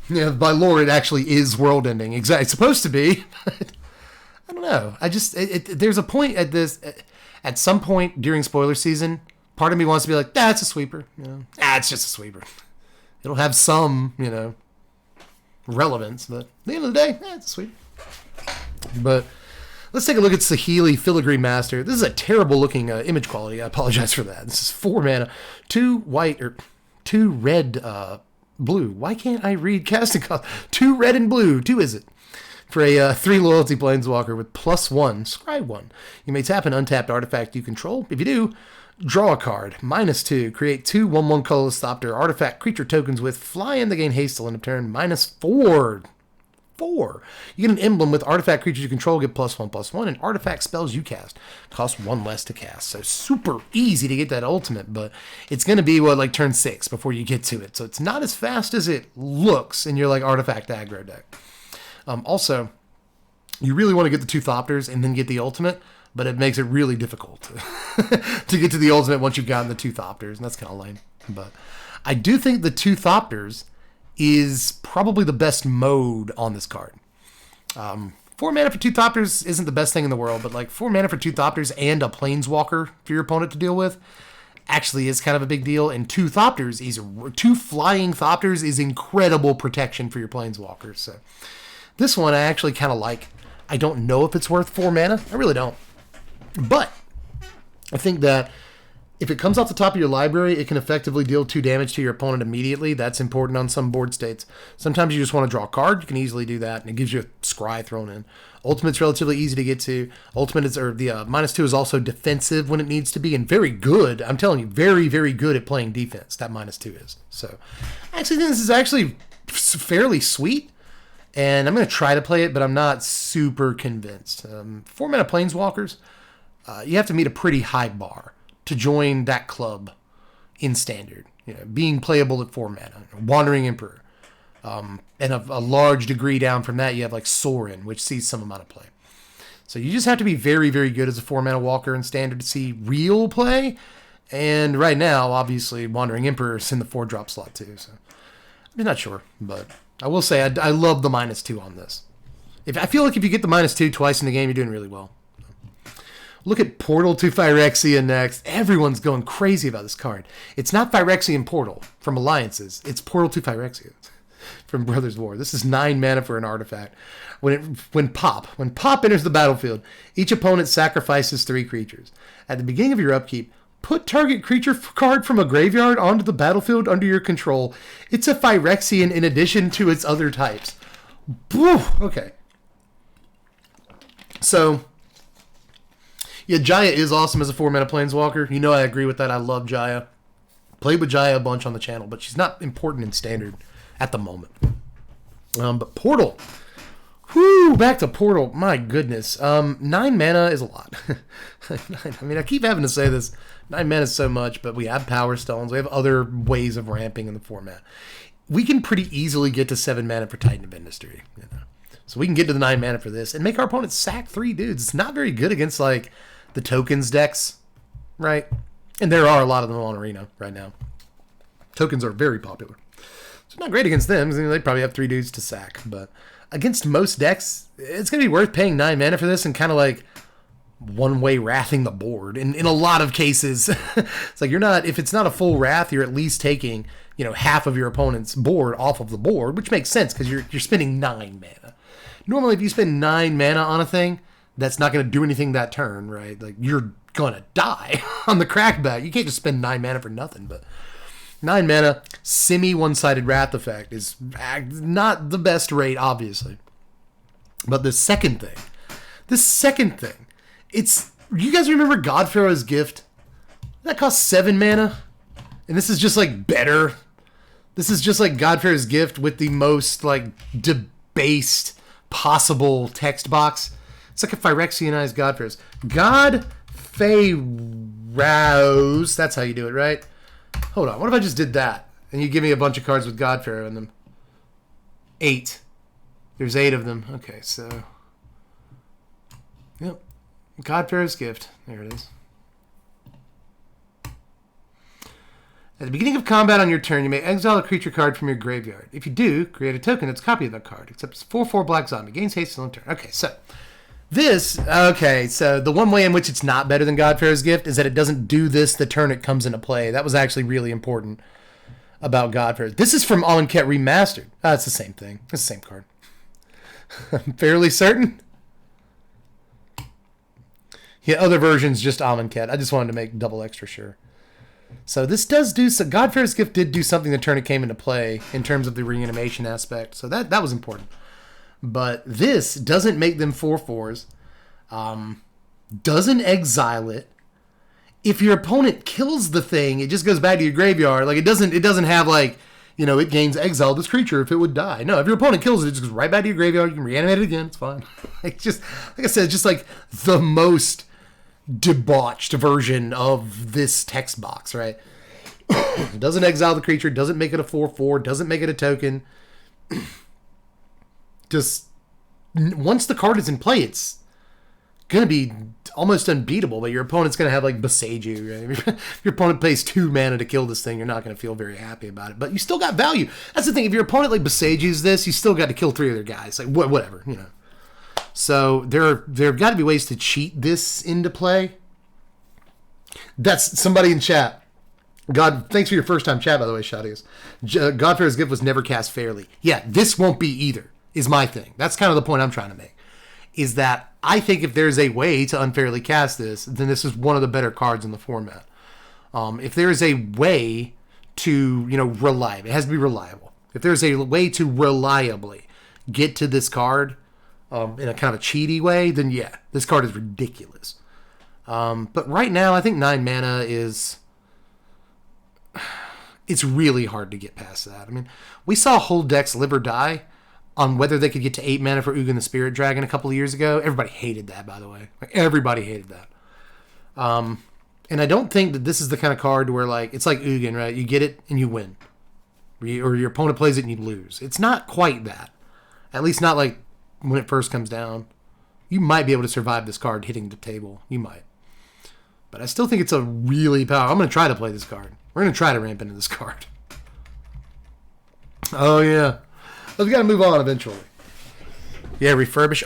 Yeah, by lore, it actually is world ending. Exactly, it's supposed to be. But I don't know. I just there's a point at some point during spoiler season, part of me wants to be like, that's a sweeper. You know, it's just a sweeper. It'll have some, relevance, but at the end of the day, it's a sweeper. But let's take a look at Saheeli Filigree Master. This is a terrible looking image quality. I apologize for that. This is 4 mana, 2 white or 2 red, blue. Why can't I read casting cost? 2 red and blue. 2 is it? For a 3 loyalty planeswalker with +1, scry 1. You may tap an untapped artifact you control. If you do, draw a card. -2. Create 2 1/1 colorless Thopter artifact creature tokens with fly in to gain haste till end of turn. -4. 4. You get an emblem with artifact creatures you control, get +1/+1, and artifact spells you cast cost 1 less to cast. So super easy to get that ultimate, but it's going to be like turn 6 before you get to it. So it's not as fast as it looks in your artifact aggro deck. Also, you really want to get the 2 Thopters and then get the ultimate, but it makes it really difficult to get to the ultimate once you've gotten the 2 Thopters, and that's kind of lame. But I do think the 2 Thopters is probably the best mode on this card. 4 mana for 2 Thopters isn't the best thing in the world, but 4 mana for 2 Thopters and a Planeswalker for your opponent to deal with actually is kind of a big deal. And 2 Thopters is 2 flying Thopters is incredible protection for your Planeswalkers. So this one I actually kind of like. I don't know if it's worth 4 mana. I really don't. But I think that if it comes off the top of your library, it can effectively deal 2 damage to your opponent immediately. That's important on some board states. Sometimes you just want to draw a card. You can easily do that, and it gives you a scry thrown in. Ultimate's relatively easy to get to. Ultimate is, or the -2 is also defensive when it needs to be, and very good. I'm telling you, very, very good at playing defense, that -2 is. So I actually think this is actually fairly sweet, and I'm going to try to play it, but I'm not super convinced. 4 mana Planeswalkers, you have to meet a pretty high bar to join that club in Standard. Being playable at 4 mana, Wandering Emperor. And a large degree down from that, you have Sorin, which sees some amount of play. So you just have to be very, very good as a 4 mana walker in Standard to see real play. And right now, obviously, Wandering Emperor is in the 4-drop slot too. So I'm not sure, but I will say I love the -2 on this. I feel like if you get the -2 twice in the game, you're doing really well. Look at Portal to Phyrexia next. Everyone's going crazy about this card. It's not Phyrexian Portal from Alliances. It's Portal to Phyrexia from Brothers War. This is 9 mana for an artifact. When Pop enters the battlefield, each opponent sacrifices 3 creatures. At the beginning of your upkeep, put target creature card from a graveyard onto the battlefield under your control. It's a Phyrexian in addition to its other types. Okay. So yeah, Gaia is awesome as a 4 mana Planeswalker. I agree with that. I love Gaia. Played with Gaia a bunch on the channel, but she's not important in Standard at the moment. But Portal. Back to Portal. My goodness. 9 mana is a lot. I keep having to say this. 9 mana is so much, but we have Power Stones. We have other ways of ramping in the format. We can pretty easily get to 7 mana for Titan of Industry. So we can get to the 9 mana for this and make our opponent sack 3 dudes. It's not very good against the tokens decks, right? And there are a lot of them on Arena right now. Tokens are very popular. So not great against them. They probably have 3 dudes to sack. But against most decks, it's going to be worth paying 9 mana for this and kind of one-way wrathing the board. In a lot of cases, it's if it's not a full wrath, you're at least taking, half of your opponent's board off of the board, which makes sense because you're spending 9 mana. Normally, if you spend 9 mana on a thing, that's not going to do anything that turn, right? You're going to die on the crackback. You can't just spend 9 mana for nothing, but 9 mana, semi-one-sided Wrath effect is not the best rate, obviously. But the second thing, you guys remember Godpharaoh's Gift? That costs 7 mana, and this is just better. This is just Godpharaoh's Gift with the most debased possible text box. It's like a Phyrexianized Godpharaoh's. Godpharaoh's. That's how you do it, right? Hold on. What if I just did that? And you give me a bunch of cards with Godpharaoh in them. 8. There's 8 of them. Okay, so. Yep. Godpharaoh's Gift. There it is. At the beginning of combat on your turn, you may exile a creature card from your graveyard. If you do, create a token that's a copy of that card, except it's 4/4 black zombie. Gains haste on turn. Okay, so so the one way in which it's not better than Godfarer's Gift is that it doesn't do this the turn it comes into play. That was actually really important about Godfarer's. This is from Amonkhet Remastered. It's the same thing. It's the same card. I'm fairly certain. Yeah, other versions just Amonkhet. I just wanted to make double extra sure. So this does do so. Godfarer's Gift did do something the turn it came into play in terms of the reanimation aspect. So that was important. But this doesn't make them 4/4s. Doesn't exile it. If your opponent kills the thing, it just goes back to your graveyard. Like it doesn't have like, you know, it gains exile this creature if it would die. No, if your opponent kills it, it just goes right back to your graveyard. You can reanimate it again. It's fine. It's just, like I said, just like the most debauched version of this text box, right? It doesn't exile the creature, doesn't make it a 4/4, doesn't make it a token. Just once the card is in play, it's gonna be almost unbeatable, but your opponent's gonna have like Besage you, right? If your opponent pays 2 mana to kill this thing, you're not gonna feel very happy about it. But you still got value. That's the thing. If your opponent like Besages this, you still got to kill 3 other guys. Like whatever, you know. So there have got to be ways to cheat this into play. That's somebody in chat. God, thanks for your first time chat, by the way, Shadius. Godfarer's Gift was never cast fairly. Yeah, this won't be either, is my thing. That's kind of the point I'm trying to make. Is that I think if there's a way to unfairly cast this, then this is one of the better cards in the format. If there is a way to, reliable, it has to be reliable. If there's a way to reliably get to this card, in a kind of a cheaty way, then yeah, this card is ridiculous. But right now, I think 9 mana is... It's really hard to get past that. I mean, we saw whole decks live or die on whether they could get to 8 mana for Ugin the Spirit Dragon a couple of years ago. Everybody hated that, by the way. Like, everybody hated that. And I don't think that this is the kind of card where, like, it's like Ugin, right? You get it and you win. Or your opponent plays it and you lose. It's not quite that. At least not like when it first comes down. You might be able to survive this card hitting the table. You might. But I still think it's a really powerful... I'm going to try to play this card. We're going to try to ramp into this card. Oh, yeah. But we got to move on eventually. Yeah, refurbish.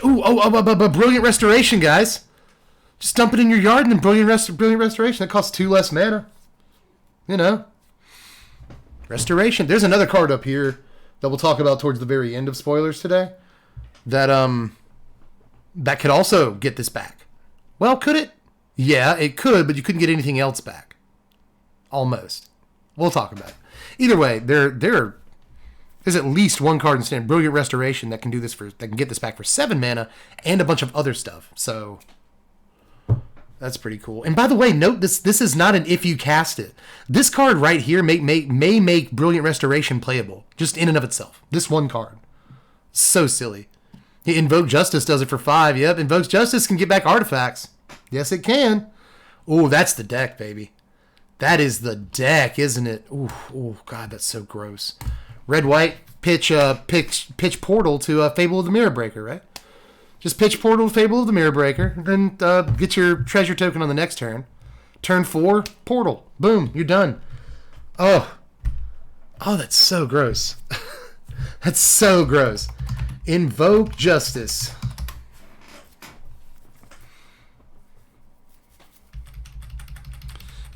Brilliant Restoration, guys. Just dump it in your yard and then Brilliant Restoration. That costs 2 less mana. Restoration. There's another card up here that we'll talk about towards the very end of spoilers today. That could also get this back. Well, could it? Yeah, it could, but you couldn't get anything else back. Almost. We'll talk about it. Either way, there's at least one card in Standard, Brilliant Restoration, that can do this that can get this back for 7 mana and a bunch of other stuff. So that's pretty cool. And by the way, note this is not an if you cast it. This card right here may make Brilliant Restoration playable just in and of itself. This one card. So silly. Invoke Justice does it for 5. Yep, Invoke Justice can get back artifacts. Yes, it can. Oh, that's the deck, baby. That is the deck, isn't it? Oh, God, that's so gross. Red-white, pitch Portal to Fable of the Mirror Breaker, right? Just pitch Portal to Fable of the Mirror Breaker, and then get your treasure token on the next turn. Turn 4, Portal. Boom, you're done. Oh, that's so gross. That's so gross. Invoke Justice.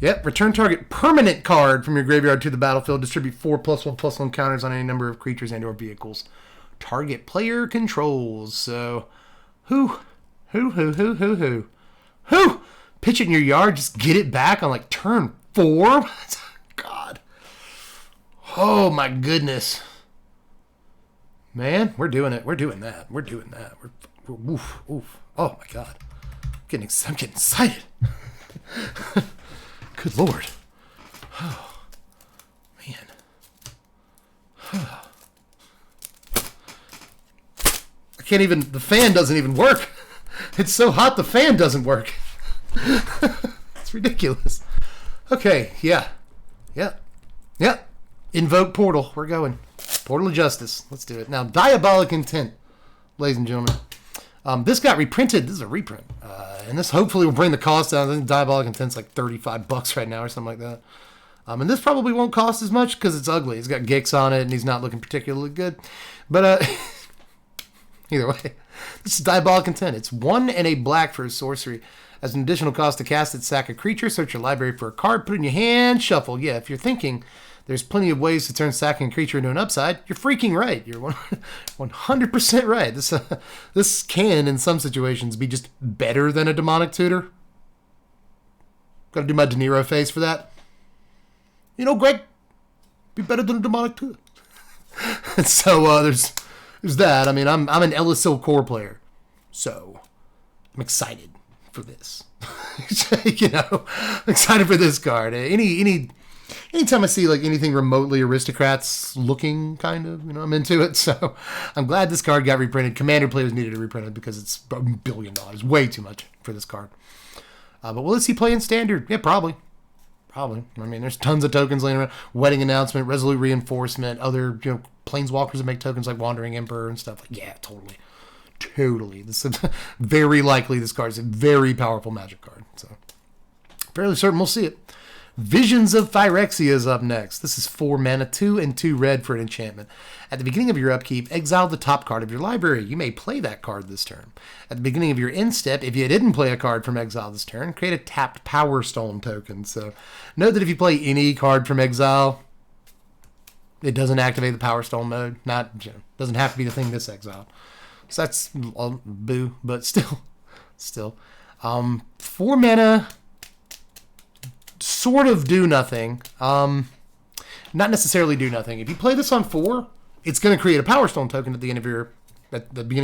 Yep, return target permanent card from your graveyard to the battlefield. Distribute 4+1/+1 counters on any number of creatures and/or vehicles. Target player controls. So, who? Pitch it in your yard, just get it back on like turn 4? God. Oh my goodness. Man, we're doing it. We're doing that. We're oof. Oh my God. I'm getting excited. Good Lord. Oh, man. I can't even, the fan doesn't even work. It's so hot the fan doesn't work. It's ridiculous. Okay, yeah. Invoke Portal. We're going. Portal of Justice. Let's do it. Now, Diabolic Intent, ladies and gentlemen. This got reprinted. This is a reprint. And this hopefully will bring the cost down. I think Diabolic Intent's like $35 right now or something like that. And this probably won't cost as much because it's ugly. It's got Gix on it, and he's not looking particularly good. But either way, this is Diabolic Intent. It's 1 and a black for a sorcery. As an additional cost to cast it, sack a creature, search your library for a card, put it in your hand, shuffle. Yeah, if you're thinking there's plenty of ways to turn sacking a creature into an upside, you're freaking right. You're 100% right. This can, in some situations, be just better than a Demonic Tutor. Gotta do my De Niro face for that. You know, Greg, be better than a Demonic Tutor. So there's that. I mean, I'm an Ellis Core player, so I'm excited for this. You know, I'm excited for this card. Anytime I see like anything remotely Aristocrats looking, kind of, you know, I'm into it. So I'm glad this card got reprinted. Commander players needed to reprint it because it's $1 billion, way too much for this card. But will it see play in Standard? Yeah, probably. I mean, there's tons of tokens laying around. Wedding Announcement, Resolute Reinforcement, other, you know, Planeswalkers that make tokens like Wandering Emperor and stuff. Like, yeah, totally. This is very likely this card is a very powerful Magic card. So fairly certain we'll see it. Visions of Phyrexia is up next. This is 4 mana, 2 and 2 red for an enchantment. At the beginning of your upkeep, exile the top card of your library. You may play that card this turn. At the beginning of your end step, if you didn't play a card from exile this turn, create a tapped Power Stone token. So note that if you play any card from exile, it doesn't activate the Power Stone mode. Doesn't have to be the thing this exiled. So that's boo, but still. 4 mana, sort of do nothing. Not necessarily do nothing. If you play this on 4, it's going to create a Power Stone token at the beginning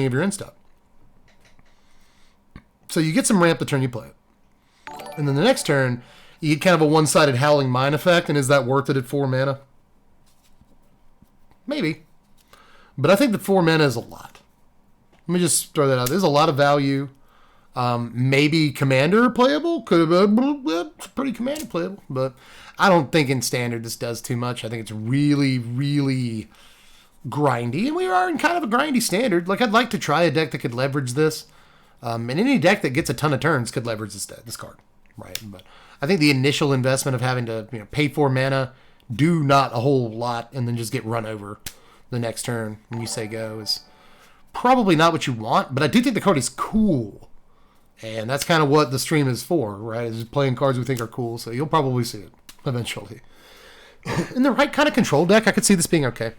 of your end step. So you get some ramp the turn you play it. And then the next turn, you get kind of a one-sided Howling Mine effect, and is that worth it at 4 mana? Maybe. But I think that 4 mana is a lot. Let me just throw that out. There's a lot of value. Maybe Commander playable. Could have been pretty Commander playable. But I don't think in Standard this does too much. I think it's really, really grindy. And we are in kind of a grindy Standard. Like, I'd like to try a deck that could leverage this. And any deck that gets a ton of turns could leverage this card. Right? But I think the initial investment of having to pay 4 mana, do not a whole lot, and then just get run over the next turn when you say go is probably not what you want, but I do think the card is cool. And that's kind of what the stream is for, right? Is playing cards we think are cool, so you'll probably see it eventually. In the right kind of control deck, I could see this being okay.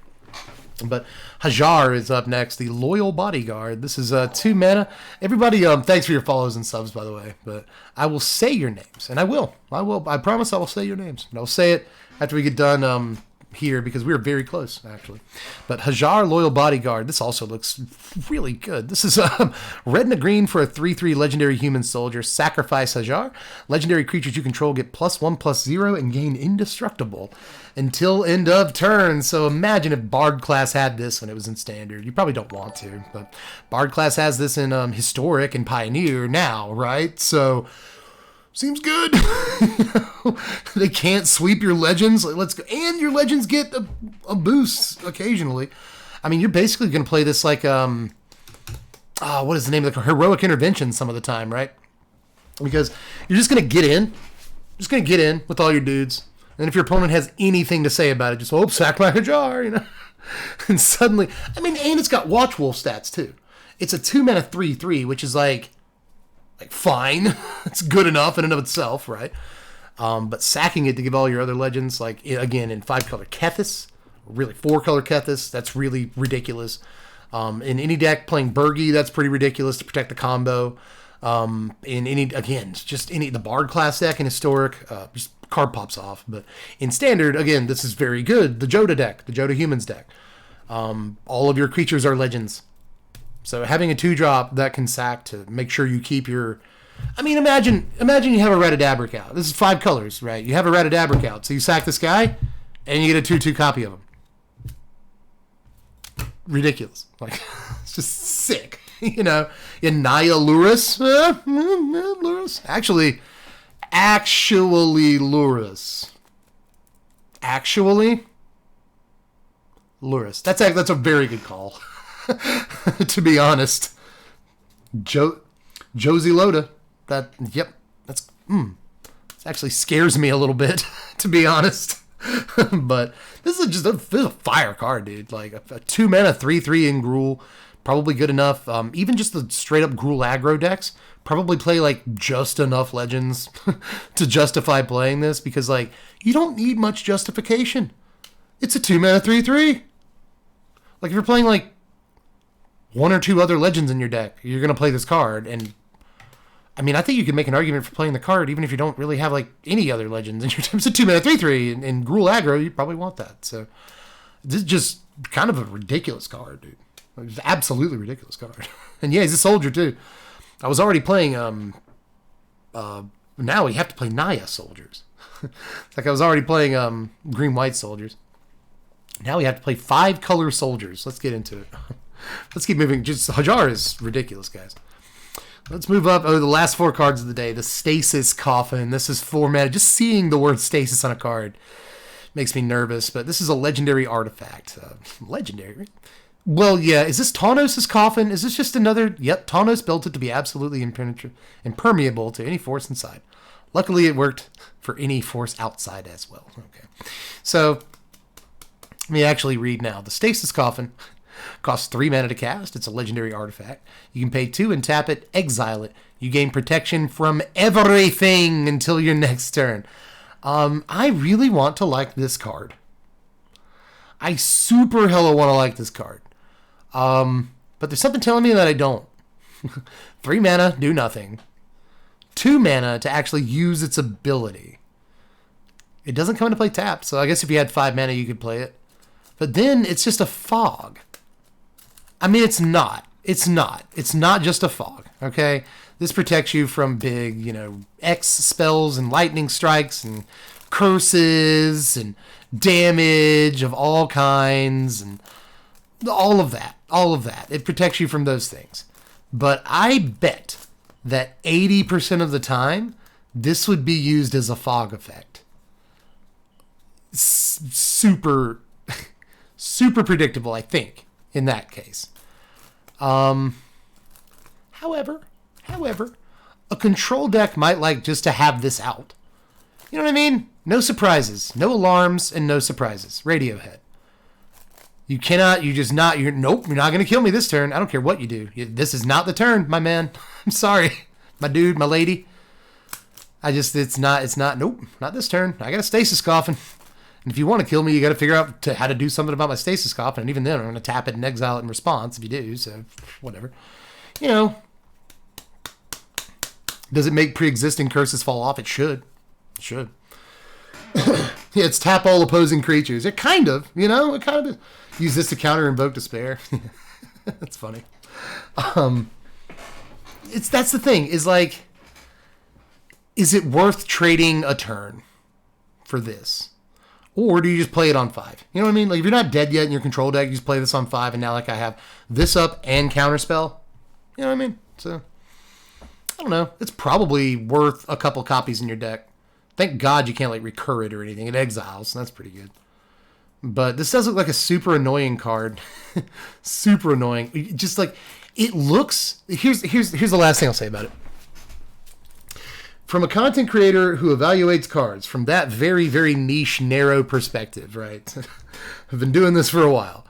But Hajar is up next, the Loyal Bodyguard. This is 2 mana. Everybody, thanks for your follows and subs, by the way. But I will say your names, and I will. I promise I will say your names. And I'll say it after we get done here, because we are very close, actually. But Hajar, Loyal Bodyguard, this also looks really good. This is red and a green for a 3/3 legendary human soldier. Sacrifice Hajar. Legendary creatures you control get +1/+0 and gain indestructible until end of turn. So imagine if Bard class had this when it was in Standard. You probably don't want to, but Bard class has this in Historic and Pioneer now, right? So seems good. They can't sweep your legends. Like, let's go. And your legends get a boost occasionally. I mean, you're basically going to play this like, what is the name of the Heroic Intervention some of the time, right? Because you're just going to get in. Just going to get in with all your dudes. And if your opponent has anything to say about it, just, sack my Hajar, And suddenly, I mean, and it's got Watch Wolf stats too. It's a 2 mana 3/3, which is like fine. It's good enough in and of itself, right? But sacking it to give all your other legends, like, again, in 5-color Kethis, really 4-color Kethis, that's really ridiculous. In any deck playing Burgi, that's pretty ridiculous to protect the combo. The Bard class deck in Historic, just card pops off. But in Standard, again, this is very good. The Joda deck, the Joda Humans deck. All of your creatures are legends. So having a 2-drop that can sack to make sure you keep your... I mean, imagine you have a Ratadabric out. This is 5 colors, right? You have a Ratadabric out. So you sack this guy, and you get a 2/2 copy of him. Ridiculous. Like, it's just sick. Naya Luris. Luris. Actually, Luris. Actually, Luris. That's a very good call. To be honest. Josie Loda. That's actually scares me a little bit, to be honest. But this is a fire card, dude. Like a 2 mana 3/3 in Gruul, probably good enough. Even just the straight up Gruul aggro decks probably play like just enough legends to justify playing this, because like you don't need much justification. It's a 2 mana 3/3. Like if you're playing like 1 or 2 other legends in your deck, you're gonna play this card. And I mean, I think you can make an argument for playing the card even if you don't really have like any other legends in your team. It's a 2 mana 3/3 in Gruul aggro. You probably want that. So this is just kind of a ridiculous card, dude. It's an absolutely ridiculous card. And yeah, he's a soldier too. I was already playing. Now we have to play Naya soldiers. It's like I was already playing green-white soldiers. Now we have to play 5 color soldiers. Let's get into it. Let's keep moving. Just Hajar is ridiculous, guys. Let's move up. Oh, the last 4 cards of the day. The Stasis Coffin. This is 4 mana. Just seeing the word Stasis on a card makes me nervous. But this is a legendary artifact. Legendary? Well, yeah. Is this Tawnos' Coffin? Is this just another? Yep. Tawnos built it to be absolutely impermeable to any force inside. Luckily, it worked for any force outside as well. Okay. So, let me actually read now. The Stasis Coffin costs 3 mana to cast. It's a legendary artifact. You can pay 2 and tap it, exile it. You gain protection from everything until your next turn. I really want to like this card. I super hella want to like this card. But there's something telling me that I don't. 3 mana, do nothing. 2 mana to actually use its ability. It doesn't come into play tapped, so I guess if you had 5 mana, you could play it. But then it's just a fog. I mean, it's not. It's not. It's not just a fog, okay? This protects you from big, X spells and lightning strikes and curses and damage of all kinds and all of that. All of that. It protects you from those things. But I bet that 80% of the time, this would be used as a fog effect. Super predictable, I think, in that case. However, a control deck might like just to have this out. You know what I mean? No surprises, no alarms, and no surprises. Radiohead. Nope, you're not going to kill me this turn. I don't care what you do. This is not the turn, my man. I'm sorry. My dude, my lady. It's not, nope, not this turn. I got a Stasis Coffin. And if you want to kill me, you got to figure out how to do something about my Stasis Coffin. And even then, I'm going to tap it and exile it in response if you do. So, whatever. Does it make pre-existing curses fall off? It should. It should. Yeah, it's tap all opposing creatures. It kind of, it kind of is. Use this to counter Invoke Despair. That's funny. That's the thing, is like, is it worth trading a turn for this? Or do you just play it on 5? You know what I mean? Like, if you're not dead yet in your control deck, you just play this on 5, and now, like, I have this up and counterspell. You know what I mean? So, I don't know. It's probably worth a couple copies in your deck. Thank God you can't, like, recur it or anything. It exiles, so that's pretty good. But this does look like a super annoying card. Super annoying. Just, like, it looks... Here's the last thing I'll say about it. From a content creator who evaluates cards from that very, very niche, narrow perspective, right? I've been doing this for a while.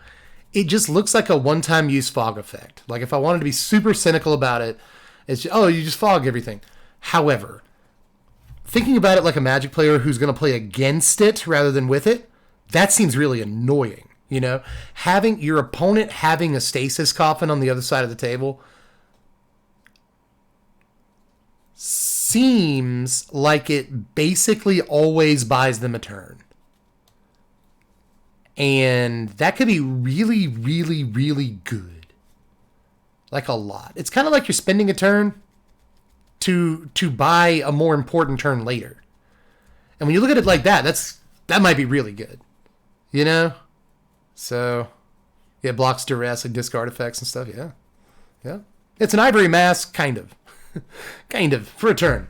It just looks like a one-time use fog effect. Like, if I wanted to be super cynical about it, it's just, you just fog everything. However, thinking about it like a Magic player who's going to play against it rather than with it, that seems really annoying, Having your opponent having a Stasis Coffin on the other side of the table seems like it basically always buys them a turn. And that could be really, really, really good. Like a lot. It's kind of like you're spending a turn to buy a more important turn later. And when you look at it like that, that might be really good. So, yeah, blocks duress and discard effects and stuff, yeah. Yeah. It's an Ivory Mask, kind of. Kind of, for a turn.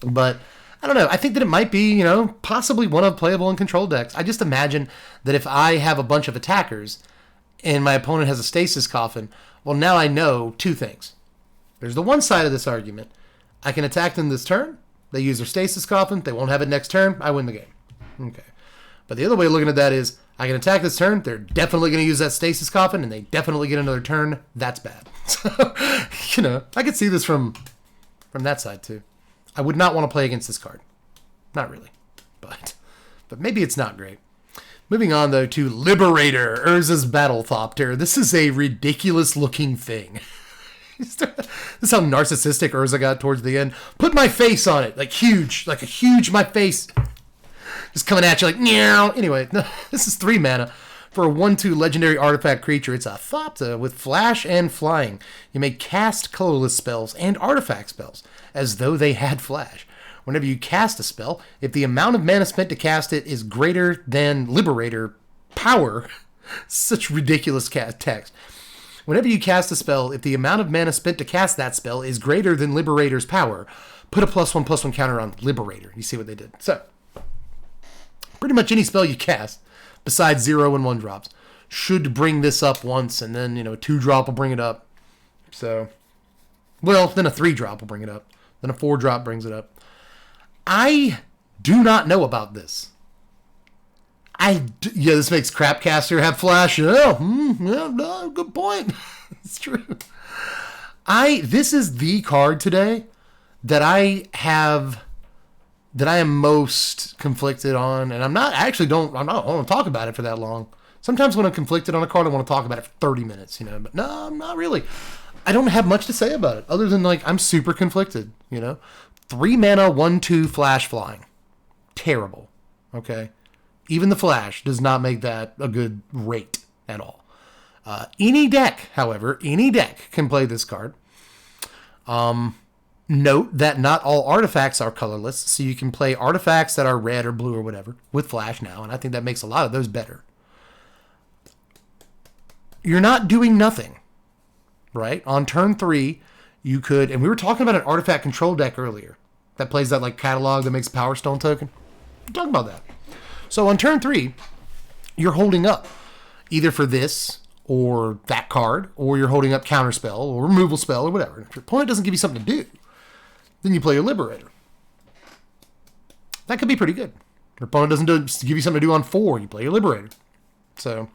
But, I don't know. I think that it might be, possibly one of playable and control decks. I just imagine that if I have a bunch of attackers and my opponent has a Stasis Coffin, well, now I know 2 things. There's the one side of this argument. I can attack them this turn. They use their Stasis Coffin. They won't have it next turn. I win the game. Okay. But the other way of looking at that is, I can attack this turn. They're definitely going to use that Stasis Coffin, and they definitely get another turn. That's bad. So, you know, I could see this from that side, too. I would not want to play against this card. Not really. But maybe it's not great. Moving on, though, to Liberator, Urza's Battlethopter. This is a ridiculous-looking thing. This is how narcissistic Urza got towards the end. Put my face on it. Like huge, my face. Just coming at you like, meow. Anyway, this is 3 mana for a 1/2 legendary artifact creature. It's a Thopter with flash and flying. You may cast colorless spells and artifact spells as though they had flash. Whenever you cast a spell, if the amount of mana spent to cast it is greater than Liberator power, such ridiculous text. Whenever you cast a spell, if the amount of mana spent to cast that spell is greater than Liberator's power, put a +1/+1 counter on Liberator. You see what they did. So, pretty much any spell you cast, besides 0 and 1 drops, should bring this up once, and then, 2-drop will bring it up. So, well, then a 3-drop will bring it up. Then a 4-drop brings it up. I do not know about this. This makes Crapcaster have flash. Yeah, no, good point. It's true. This is the card today that I am most conflicted on, and I don't want to talk about it for that long. Sometimes when I'm conflicted on a card, I want to talk about it for 30 minutes, but no, I'm not really. I don't have much to say about it, other than, I'm super conflicted, 3 mana, 1/2 flash flying. Terrible, okay? Even the flash does not make that a good rate at all. Any deck, however, can play this card. Note that not all artifacts are colorless, so you can play artifacts that are red or blue or whatever with flash now, and I think that makes a lot of those better. You're not doing nothing, right? On turn 3, you could, and we were talking about an artifact control deck earlier that plays that catalog that makes Power Stone token. We're talking about that. So on turn 3, you're holding up either for this or that card, or you're holding up counterspell or removal spell or whatever. If your opponent doesn't give you something to do, then you play your Liberator. That could be pretty good. Your opponent doesn't give you something to do on 4, you play your Liberator. So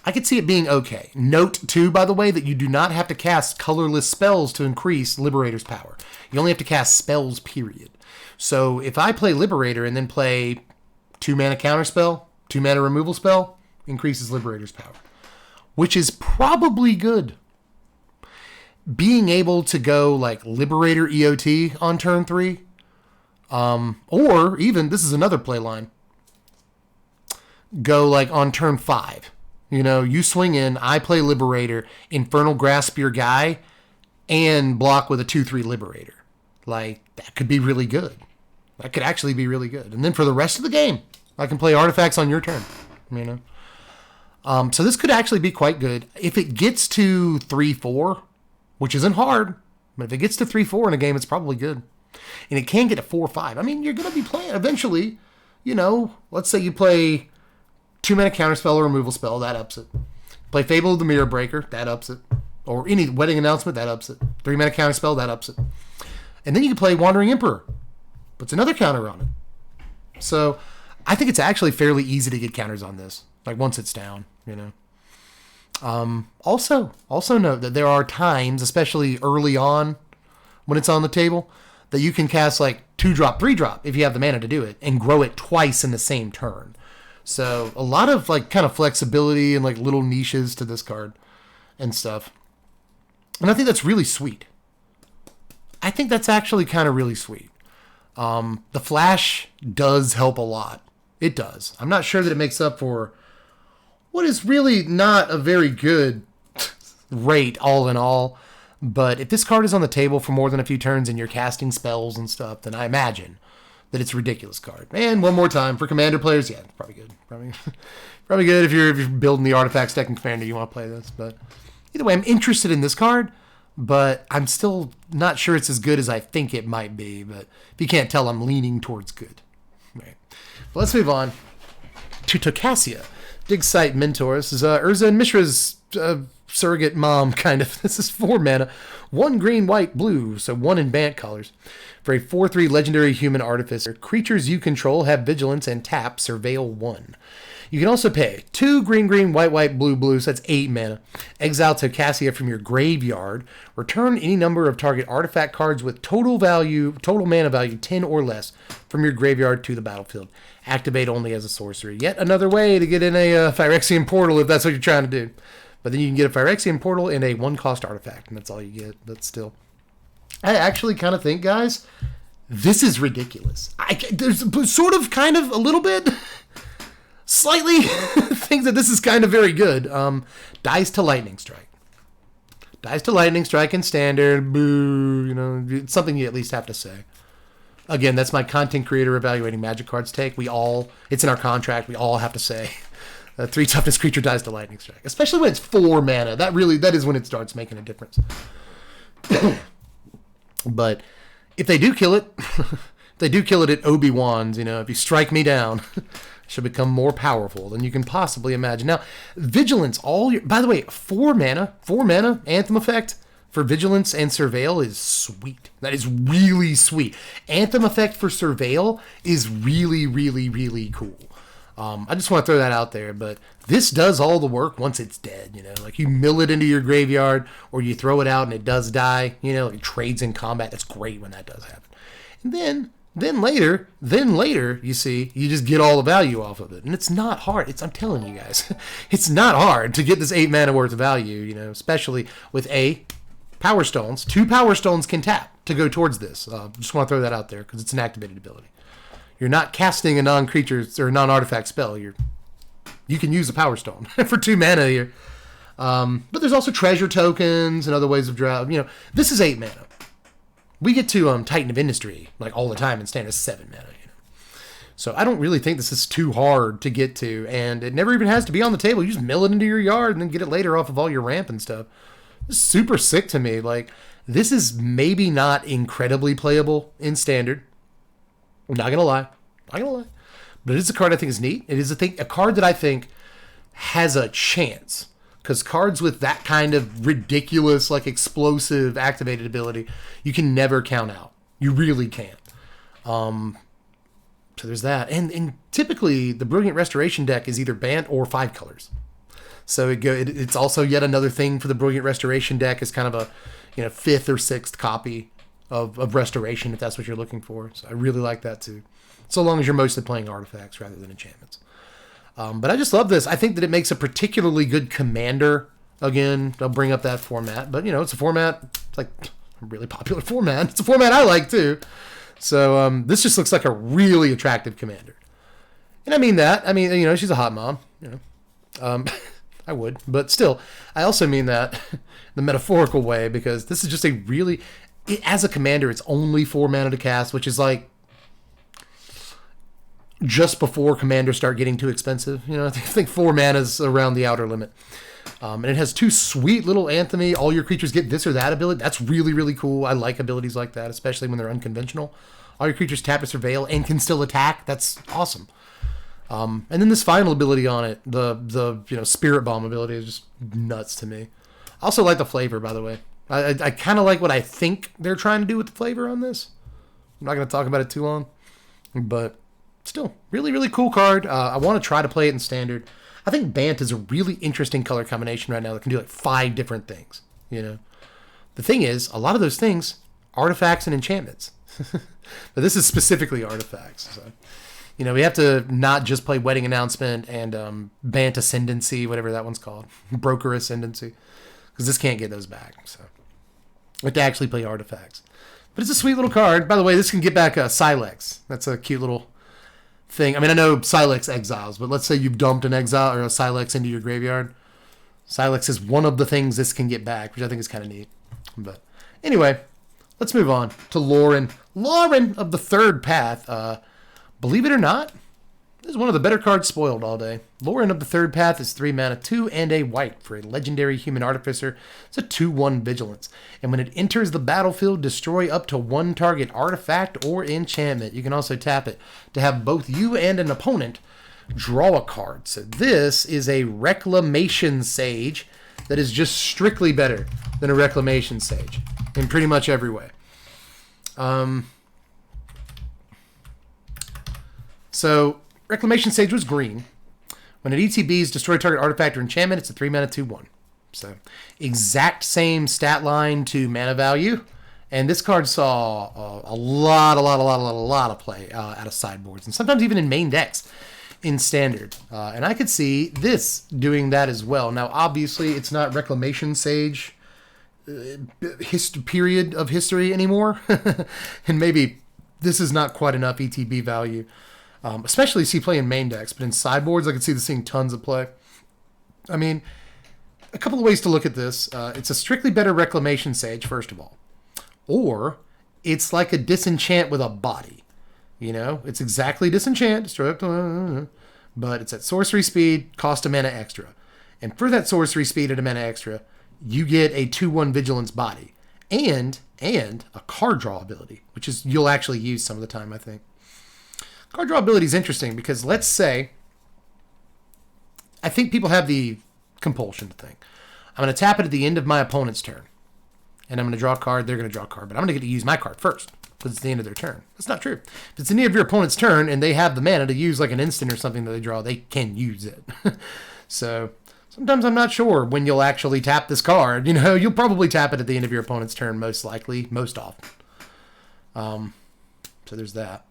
I could see it being okay. Note, too, by the way, that you do not have to cast colorless spells to increase Liberator's power. You only have to cast spells, period. So if I play Liberator and then play 2 mana counterspell, 2 mana removal spell, increases Liberator's power, which is probably good. Being able to go Liberator EOT on turn 3, or even, this is another play line, go on turn 5. You swing in, I play Liberator, Infernal Grasp your guy, and block with a 2/3 Liberator. That could be really good. That could actually be really good. And then for the rest of the game, I can play artifacts on your turn, So this could actually be quite good. If it gets to 3-4, which isn't hard, but if it gets to 3-4 in a game, it's probably good. And it can get to 4-5. You're going to be playing eventually, let's say you play 2 mana counterspell or removal spell, that ups it. Play Fable of the Mirror Breaker, that ups it. Or any Wedding Announcement, that ups it. 3 mana counterspell, that ups it. And then you can play Wandering Emperor. Puts another counter on it. So I think it's actually fairly easy to get counters on this. Once it's down, Also note that there are times, especially early on when it's on the table, that you can cast 2-drop, 3-drop if you have the mana to do it, and grow it twice in the same turn. So a lot of kind of flexibility and little niches to this card and stuff. And I think that's really sweet. I think that's actually kind of really sweet. The flash does help a lot. It does. I'm not sure that it makes up for what is really not a very good rate all in all. But if this card is on the table for more than a few turns and you're casting spells and stuff, then I imagine that it's a ridiculous card. And one more time, for Commander players, yeah, probably good. Probably good if you're building the artifacts deck in Commander, you want to play this. But either way, I'm interested in this card, but I'm still not sure it's as good as I think it might be. But if you can't tell, I'm leaning towards good. Right. But let's move on to Tokasia. Dig Site Mentor. This is Urza and Mishra's surrogate mom, kind of. This is 4 mana. 1 green, white, blue, so 1 in Bant colors. For a 4/3 legendary human artificer, creatures you control have vigilance and tap Surveil 1. You can also pay 2 green, green, white, white, blue, blue, so that's 8 mana. Exile Tocassia from your graveyard. Return any number of target artifact cards with total mana value 10 or less from your graveyard to the battlefield. Activate only as a sorcery. Yet another way to get in a Phyrexian Portal if that's what you're trying to do. But then you can get a Phyrexian Portal and a 1-cost artifact, and that's all you get. But still, I actually kind of think, guys, this is ridiculous. There's sort of, kind of, a little bit... Slightly think that this is kind of very good. Dies to Lightning Strike. Dies to Lightning Strike in Standard. Boo. You know, it's something you at least have to say. Again, that's my content creator evaluating Magic cards take. It's in our contract. We all have to say 3 toughness creature dies to Lightning Strike. Especially when it's 4 mana. That is when it starts making a difference. But if they do kill it, at Obi-Wan's, you know, if you strike me down... should become more powerful than you can possibly imagine. Now, Vigilance, by the way, 4 mana Anthem effect for Vigilance and Surveil is sweet. That is really sweet. Anthem effect for Surveil is really, really, really cool. I just want to throw that out there, but this does all the work once it's dead, you know, like you mill it into your graveyard or you throw it out and it does die, you know, it trades in combat. That's great when that does happen. And then later, you see, you just get all the value off of it. And it's not hard. I'm telling you guys, it's not hard to get this 8 mana worth of value, you know, especially with Power Stones. 2 Power Stones can tap to go towards this. Just want to throw that out there because it's an activated ability. You're not casting a non-creature or non-artifact spell. You can use a Power Stone for 2 mana here. But there's also treasure tokens and other ways of draw. You know, this is 8 mana. We get to Titan of Industry like all the time and Standard 7 mana, you know. So I don't really think this is too hard to get to, and it never even has to be on the table. You just mill it into your yard and then get it later off of all your ramp and stuff. It's super sick to me. Like, this is maybe not incredibly playable in Standard. I'm not gonna lie. But it is a card I think is neat. It is a card that I think has a chance. Because cards with that kind of ridiculous, like explosive activated ability, you can never count out. You really can't. So there's that. And typically, the Brilliant Restoration deck is either Bant or 5 colors. So it's also yet another thing for the Brilliant Restoration deck is kind of a 5th or 6th copy of Restoration, if that's what you're looking for. So I really like that too. So long as you're mostly playing artifacts rather than enchantments. But I just love this. I think that it makes a particularly good commander. Again, I'll bring up that format. But, it's a format. It's like a really popular format. It's a format I like, too. So this just looks like a really attractive commander. And I mean that. She's a hot mom. I would. But still, I also mean that the metaphorical way. Because this is just as a commander, it's only 4 mana to cast. Which is like... just before commanders start getting too expensive. I think 4 mana is around the outer limit. And it has 2 sweet little anthemy. All your creatures get this or that ability. That's really, really cool. I like abilities like that, especially when they're unconventional. All your creatures tap to Surveil and can still attack. That's awesome. And then this final ability on it, the Spirit Bomb ability, is just nuts to me. I also like the flavor, by the way. I kind of like what I think they're trying to do with the flavor on this. I'm not going to talk about it too long, but... still, really, really cool card. I want to try to play it in Standard. I think Bant is a really interesting color combination right now that can do like 5 different things. The thing is, a lot of those things, artifacts and enchantments. But this is specifically artifacts. So, we have to not just play Wedding Announcement and Bant Ascendancy, whatever that one's called. Broker Ascendancy. Because this can't get those back. So we have to actually play artifacts. But it's a sweet little card. By the way, this can get back Silex. That's a cute little... thing. I know Silex exiles, but let's say you've dumped an exile or a Silex into your graveyard. Silex is one of the things this can get back, which I think is kind of neat. But anyway, let's move on to Lauren. Lauren of the Third Path. Believe it or not, this is one of the better cards spoiled all day. Lauren of the Third Path is 3 mana, 2 and a white for a legendary human artificer. It's a 2/1 vigilance. And when it enters the battlefield, destroy up to 1 target artifact or enchantment. You can also tap it to have both you and an opponent draw a card. So this is a Reclamation Sage. that is just strictly better than a Reclamation Sage in pretty much every way. So Reclamation Sage was green. When it ETBs, destroy target artifact or enchantment, it's a 3 mana 2/1. So exact same stat line to mana value. And this card saw a lot of play out of sideboards, and sometimes even in main decks in Standard. And I could see this doing that as well. Now, obviously, it's not Reclamation Sage period of history anymore. And maybe this is not quite enough ETB value. Especially see play in main decks, but in sideboards, I could see this seeing tons of play. I mean, a couple of ways to look at this. It's a strictly better Reclamation Sage, first of all. Or it's like a disenchant with a body. You know, it's exactly disenchant, destroy up to, but it's at sorcery speed, cost a mana extra. And for that sorcery speed at a mana extra, you get a 2/1 vigilance body and a card draw ability, which is you'll actually use some of the time, I think. Card draw ability is interesting because let's say, I think people have the compulsion to think, I'm going to tap it at the end of my opponent's turn. And I'm going to draw a card, they're going to draw a card. But I'm going to get to use my card first because it's the end of their turn. That's not true. If it's the end of your opponent's turn and they have the mana to use like an instant or something that they draw, they can use it. So sometimes I'm not sure when you'll actually tap this card. You know, you'll probably tap it at the end of your opponent's turn most likely, most often. So there's that.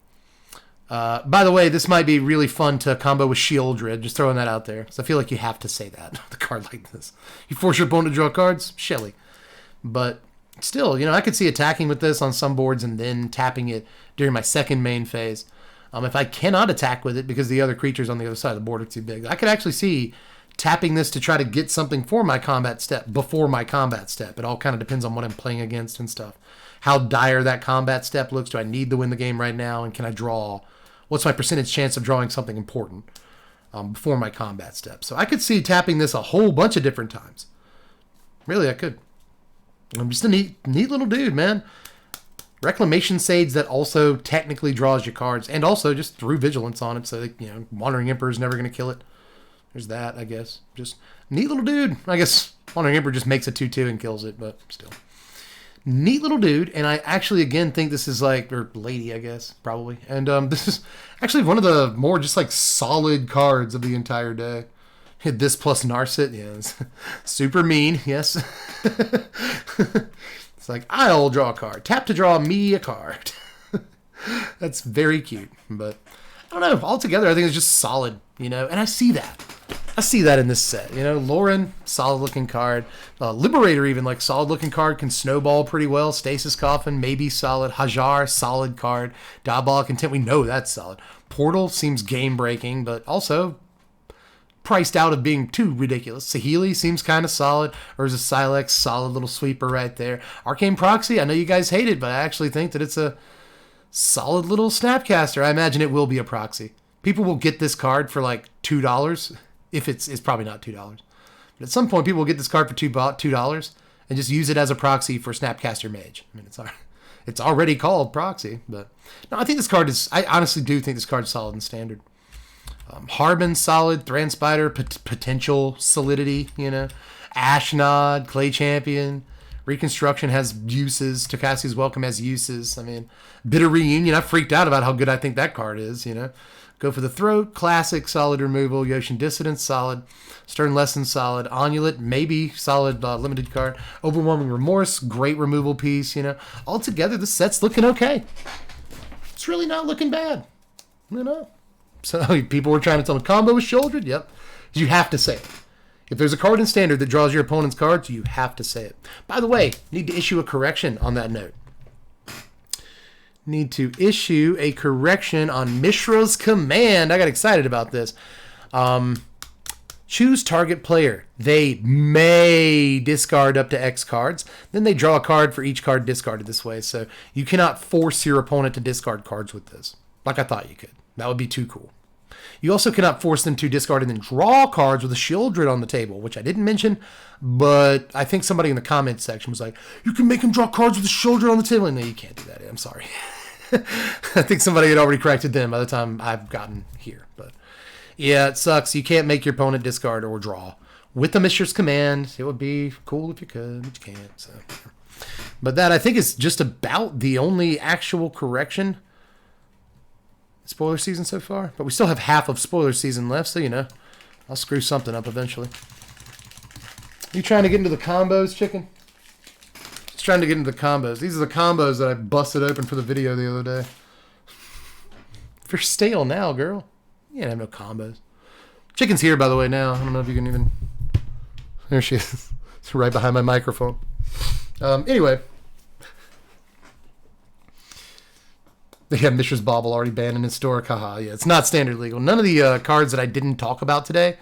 By the way, this might be really fun to combo with Shieldred. Just throwing that out there. So I feel like you have to say that with a card like this. You force your opponent to draw cards? Shelly. But still, you know, I could see attacking with this on some boards and then tapping it during my second main phase. If I cannot attack with it because the other creatures on the other side of the board are too big, I could actually see tapping this to try to get something for my combat step before my combat step. It all kind of depends on what I'm playing against and stuff. How dire that combat step looks. Do I need to win the game right now? And can I draw? What's my percentage chance of drawing something important before my combat step? So I could see tapping this a whole bunch of different times. Really, I could. I'm just a neat little dude, man. Reclamation Sage that also technically draws your cards, and also just threw Vigilance on it, so that, you know, Wandering Emperor is never going to kill it. There's that, I guess. Just neat little dude. I guess Wandering Emperor just makes a 2/2 and kills it, but still. Neat little dude, and I actually, again, think this is like, or lady, I guess, probably. And this is actually one of the more just like solid cards of the entire day. Hit this plus Narset, yes. Super mean, yes. It's like, I'll draw a card. Tap to draw me a card. That's very cute, but I don't know. Altogether, I think it's just solid, you know, and I see that. I see that in this set. You know, Lauren, solid-looking card. Liberator, even, like, solid-looking card, can snowball pretty well. Stasis Coffin, maybe solid. Hajar, solid card. Diabolic Intent, we know that's solid. Portal seems game-breaking, but also priced out of being too ridiculous. Saheeli seems kind of solid. Urza Silex, solid little sweeper right there. Arcane Proxy, I know you guys hate it, but I actually think that it's a solid little Snapcaster. I imagine it will be a proxy. People will get this card for like $2. If it's probably not $2. But at some point, people will get this card for $2 and just use it as a proxy for Snapcaster Mage. I mean, it's already called proxy, but no, I think this card is, I honestly do think this card is solid in Standard. Harbin, solid. Thran Spider, potential solidity, you know. Ashnod, Clay Champion. Reconstruction has uses. Takassi's Welcome has uses. I mean, Bitter Reunion, I freaked out about how good I think that card is, you know. Go for the Throat, classic, solid removal. Yotian Dissident, solid. Stern Lesson, solid. Amulet, maybe solid limited card. Overwhelming Remorse, great removal piece, you know. Altogether, the set's looking okay. It's really not looking bad, you know. So people were trying to tell me combo with Shieldred. Yep. You have to say it. If there's a card in Standard that draws your opponent's cards, you have to say it. By the way, need to issue a correction on that note. Need to issue a correction on Mishra's command. I got excited about this. Choose target player. They may discard up to X cards. Then they draw a card for each card discarded this way. So you cannot force your opponent to discard cards with this, like I thought you could. That would be too cool. You also cannot force them to discard and then draw cards with a Shieldred on the table, which I didn't mention, but I think somebody in the comments section was like, you can make him draw cards with a Shieldred on the table. And no, you can't do that. I'm sorry. I think somebody had already corrected them by the time I've gotten here. But yeah, it sucks. You can't make your opponent discard or draw with the Mistress Command. It would be cool if you could, but you can't. So. But that, I think, is just about the only actual correction spoiler season so far. But we still have half of spoiler season left, so, you know, I'll screw something up eventually. You trying to get into the combos, chicken? Just trying to get into the combos. These are the combos that I busted open for the video the other day. If you're stale now, girl, you ain't have no combos. Chicken's here, by the way, now. I don't know if you can even... There she is. It's right behind my microphone. Anyway. They have Mishra's Bauble already banned in its store. Haha, yeah, it's not standard legal. None of the cards that I didn't talk about today,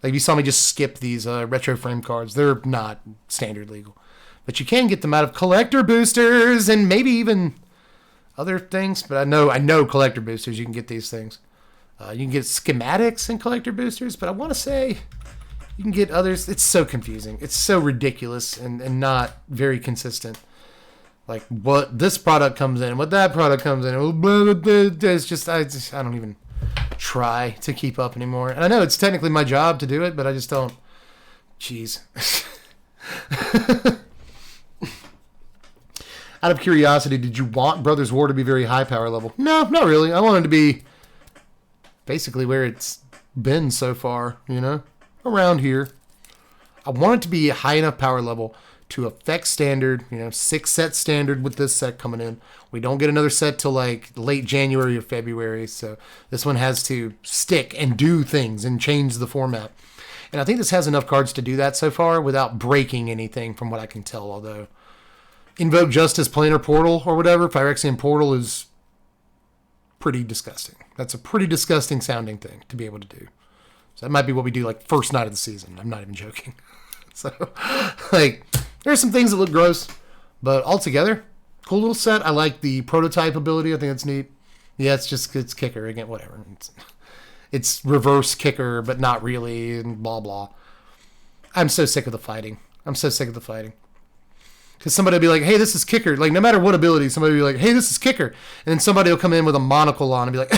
like you saw me just skip these retro frame cards, they're not standard legal. But you can get them out of collector boosters and maybe even other things. But I know collector boosters, you can get these things. You can get schematics and collector boosters, but I want to say you can get others. It's so confusing. It's so ridiculous and not very consistent. Like what this product comes in, what that product comes in. It's just I don't even try to keep up anymore. And I know it's technically my job to do it, but I just don't. Jeez. Out of curiosity, did you want Brothers War to be very high power level? No, not really. I wanted to be basically where it's been so far, you know, around here. I want it to be a high enough power level to affect standard, you know, 6-set standard with this set coming in. We don't get another set till like late January or February, so this one has to stick and do things and change the format. And I think this has enough cards to do that so far without breaking anything from what I can tell, although Invoke Justice, Planar Portal, or whatever, Phyrexian Portal is pretty disgusting. That's a pretty disgusting sounding thing to be able to do. So that might be what we do like first night of the season. I'm not even joking. So, like, there's some things that look gross, but altogether, cool little set. I like the Prototype ability. I think it's neat. Yeah, it's kicker again, whatever. It's reverse kicker, but not really, and blah, blah. I'm so sick of the fighting. Because somebody will be like, hey, this is kicker. Like, no matter what ability, somebody will be like, hey, this is kicker. And then somebody will come in with a monocle on and be like,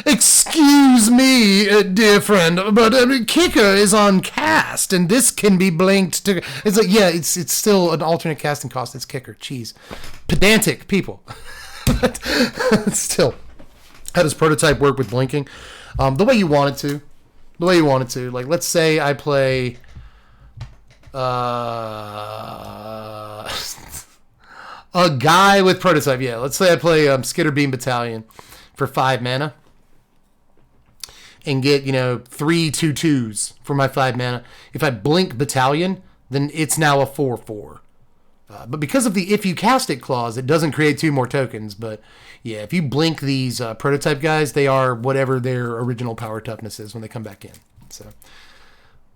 excuse me, dear friend, but kicker is on cast, and this can be blinked to... It's like, yeah, it's still an alternate casting cost. It's kicker. Jeez. Pedantic people. But still, how does Prototype work with blinking? The way you want it to. Like, let's say I play... a guy with Prototype, yeah. Let's say I play Skitterbeam Battalion for 5 mana and get, 3 2/2s for my 5 mana. If I blink Battalion, then it's now a 4/4. But because of the if you cast it clause, it doesn't create 2 more tokens. But yeah, if you blink these Prototype guys, they are whatever their original power toughness is when they come back in. So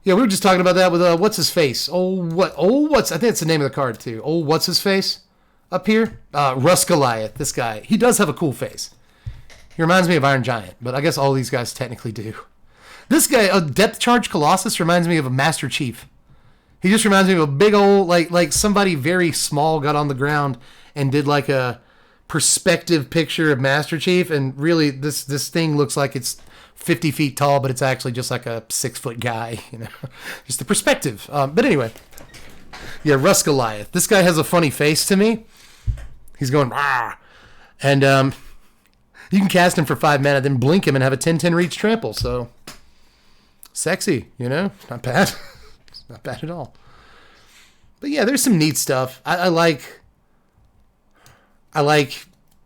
yeah, we were just talking about that with what's his face? I think it's the name of the card too. What's his face up here? Russ Goliath. This guy, he does have a cool face. He reminds me of Iron Giant, but I guess all these guys technically do. This guy, a Depth Charge Colossus, reminds me of a Master Chief. He just reminds me of a big old like somebody very small got on the ground and did like a perspective picture of Master Chief, and really this thing looks like it's 50 feet tall, but it's actually just like a 6-foot guy, just the perspective. But anyway, yeah, Russ Goliath. This guy has a funny face to me. He's going, rah! And you can cast him for 5 mana, then blink him and have a 10/10 reach trample. So sexy, not bad. It's not bad at all. But yeah, there's some neat stuff. I like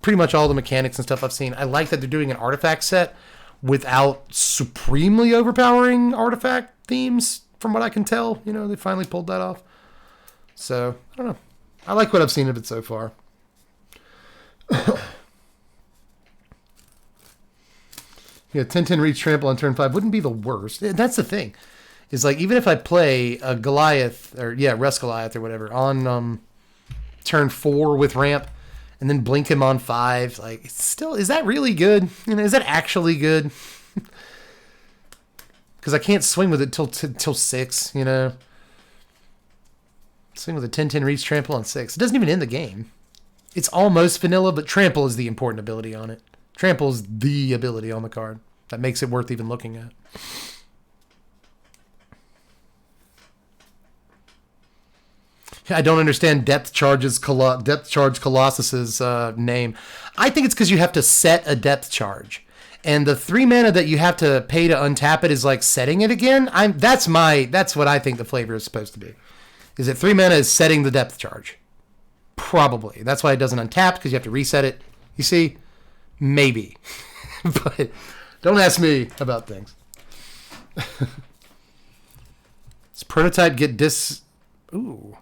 pretty much all the mechanics and stuff I've seen. I like that they're doing an artifact set without supremely overpowering artifact themes, from what I can tell. They finally pulled that off. So, I don't know. I like what I've seen of it so far. Yeah, 10/10 reach trample on turn 5 wouldn't be the worst. That's the thing. Is like, even if I play a Goliath, or Russ Goliath or whatever, on turn 4 with ramp, and then blink him on 5, like, it's still, is that really good? Is that actually good? Because I can't swing with it till 6, Swing with a 10/10 reach trample on 6. It doesn't even end the game. It's almost vanilla, but trample is the important ability on it. Trample is the ability on the card that makes it worth even looking at. I don't understand Depth Charge Colossus's name. I think it's because you have to set a Depth Charge. And the 3 mana that you have to pay to untap it is like setting it again. That's what I think the flavor is supposed to be. Is that 3 mana is setting the Depth Charge? Probably. That's why it doesn't untap, because you have to reset it. You see? Maybe. But don't ask me about things. Does Prototype get Ooh.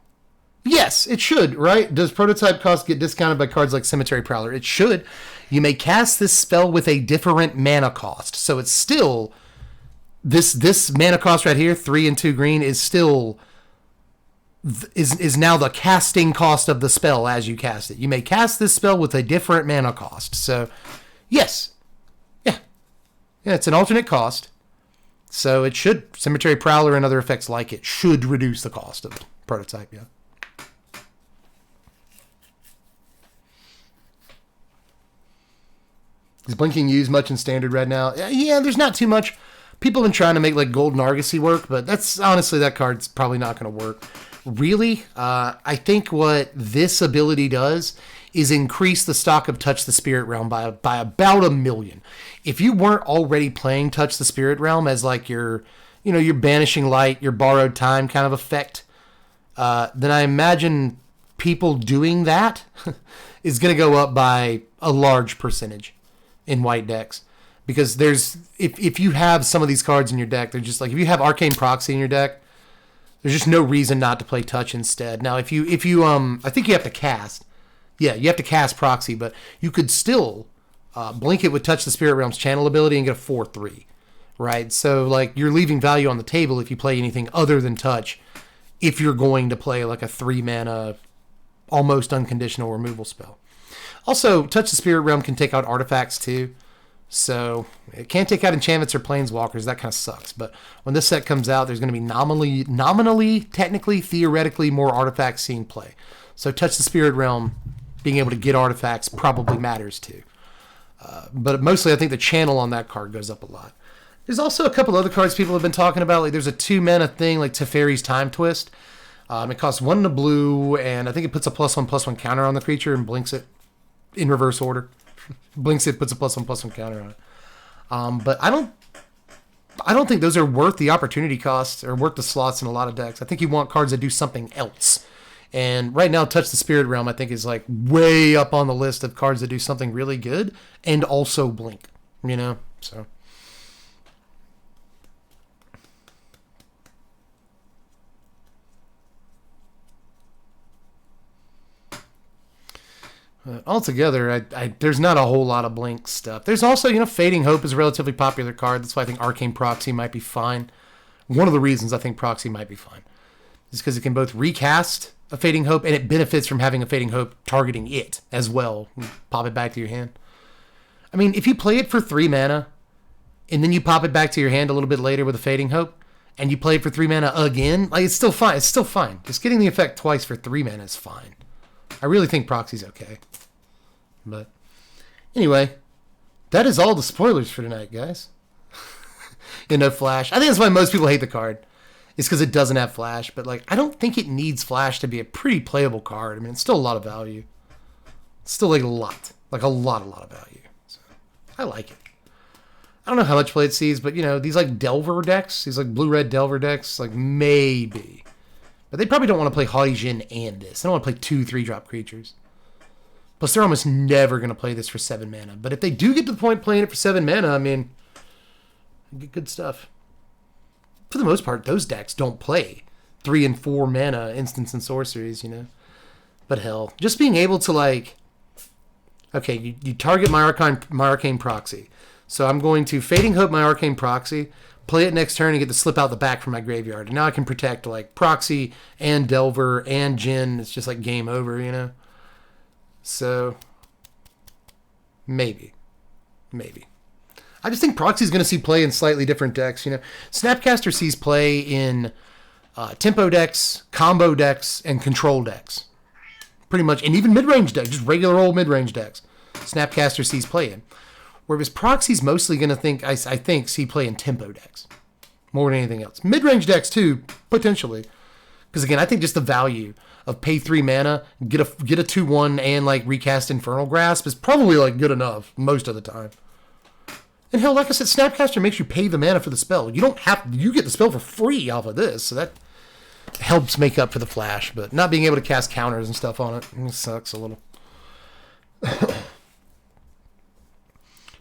Yes, it should, right? Does Prototype cost get discounted by cards like Cemetery Prowler? It should. You may cast this spell with a different mana cost. So it's still... This mana cost right here, 3 and 2 green, is still... Is now the casting cost of the spell as you cast it. You may cast this spell with a different mana cost. So, yes. Yeah, it's an alternate cost. So it should... Cemetery Prowler and other effects like it should reduce the cost of Prototype, yeah. Is blinking used much in Standard right now? Yeah, there's not too much. People have been trying to make like Golden Argosy work, but that's honestly, that card's probably not going to work. Really, I think what this ability does is increase the stock of Touch the Spirit Realm by about 1 million. If you weren't already playing Touch the Spirit Realm as like your Banishing Light, your Borrowed Time kind of effect, then I imagine people doing that is going to go up by a large percentage in white decks. Because if you have some of these cards in your deck, they're just like, if you have Arcane Proxy in your deck, there's just no reason not to play Touch instead. Now, if you I think you have to cast. Yeah, you have to cast Proxy, but you could still blink it with Touch the Spirit Realm's channel ability and get a 4/3, right? So, like, you're leaving value on the table if you play anything other than Touch, if you're going to play, like, a 3-mana, almost unconditional removal spell. Also, Touch the Spirit Realm can take out artifacts, too. So, it can't take out enchantments or planeswalkers. That kind of sucks. But when this set comes out, there's going to be nominally, technically, theoretically, more artifacts seeing play. So, Touch the Spirit Realm, being able to get artifacts probably matters, too. But mostly, I think the channel on that card goes up a lot. There's also a couple other cards people have been talking about. Like, there's a 2-mana thing, like Teferi's Time Twist. It costs 1 in a blue, and I think it puts a +1/+1 counter on the creature and blinks it in reverse order. Blinks it, puts a +1/+1 counter on it. But I don't think those are worth the opportunity costs or worth the slots in a lot of decks. I think you want cards that do something else. And right now, Touch the Spirit Realm, I think, is like way up on the list of cards that do something really good and also blink, so. Altogether, there's not a whole lot of blink stuff. There's also, Fading Hope is a relatively popular card. That's why I think Arcane Proxy might be fine. One of the reasons I think Proxy might be fine is because it can both recast a Fading Hope, and it benefits from having a Fading Hope targeting it as well. Pop it back to your hand. I mean, if you play it for 3 mana, and then you pop it back to your hand a little bit later with a Fading Hope, and you play it for 3 mana again, like, it's still fine. It's still fine. Just getting the effect twice for 3 mana is fine. I really think Proxy's okay. But anyway, that is all the spoilers for tonight, guys. Flash. I think that's why most people hate the card. It's because it doesn't have Flash. But, like, I don't think it needs Flash to be a pretty playable card. I mean, it's still a lot of value. It's still, like, a lot. Like, a lot of value. So, I like it. I don't know how much play it sees, but, these, like, Delver decks, these, like, blue-red Delver decks, like, maybe. But they probably don't want to play Haughty Djinn and this. They don't want to play 2 3-drop creatures. Plus, they're almost never going to play this for 7 mana. But if they do get to the point playing it for 7 mana, I mean, get good stuff. For the most part, those decks don't play 3 and 4 mana instants and sorceries, But hell, just being able to, like, okay, you target my Arcane Proxy. So I'm going to Fading Hope my Arcane Proxy, play it next turn, and get to slip out the back from my graveyard. And now I can protect, like, Proxy and Delver and Djinn. It's just like game over, So, maybe. I just think Proxy's going to see play in slightly different decks, Snapcaster sees play in tempo decks, combo decks, and control decks. Pretty much, and even mid-range decks, just regular old mid-range decks. Snapcaster sees play in. Whereas Proxy's mostly going to I think, see play in tempo decks. More than anything else. Mid-range decks, too, potentially. Because again, I think just the value of pay 3 mana, get a 2/1 and like recast Infernal Grasp is probably like good enough most of the time. And hell, like I said, Snapcaster makes you pay the mana for the spell. You get the spell for free off of this, so that helps make up for the flash. But not being able to cast counters and stuff on it sucks a little.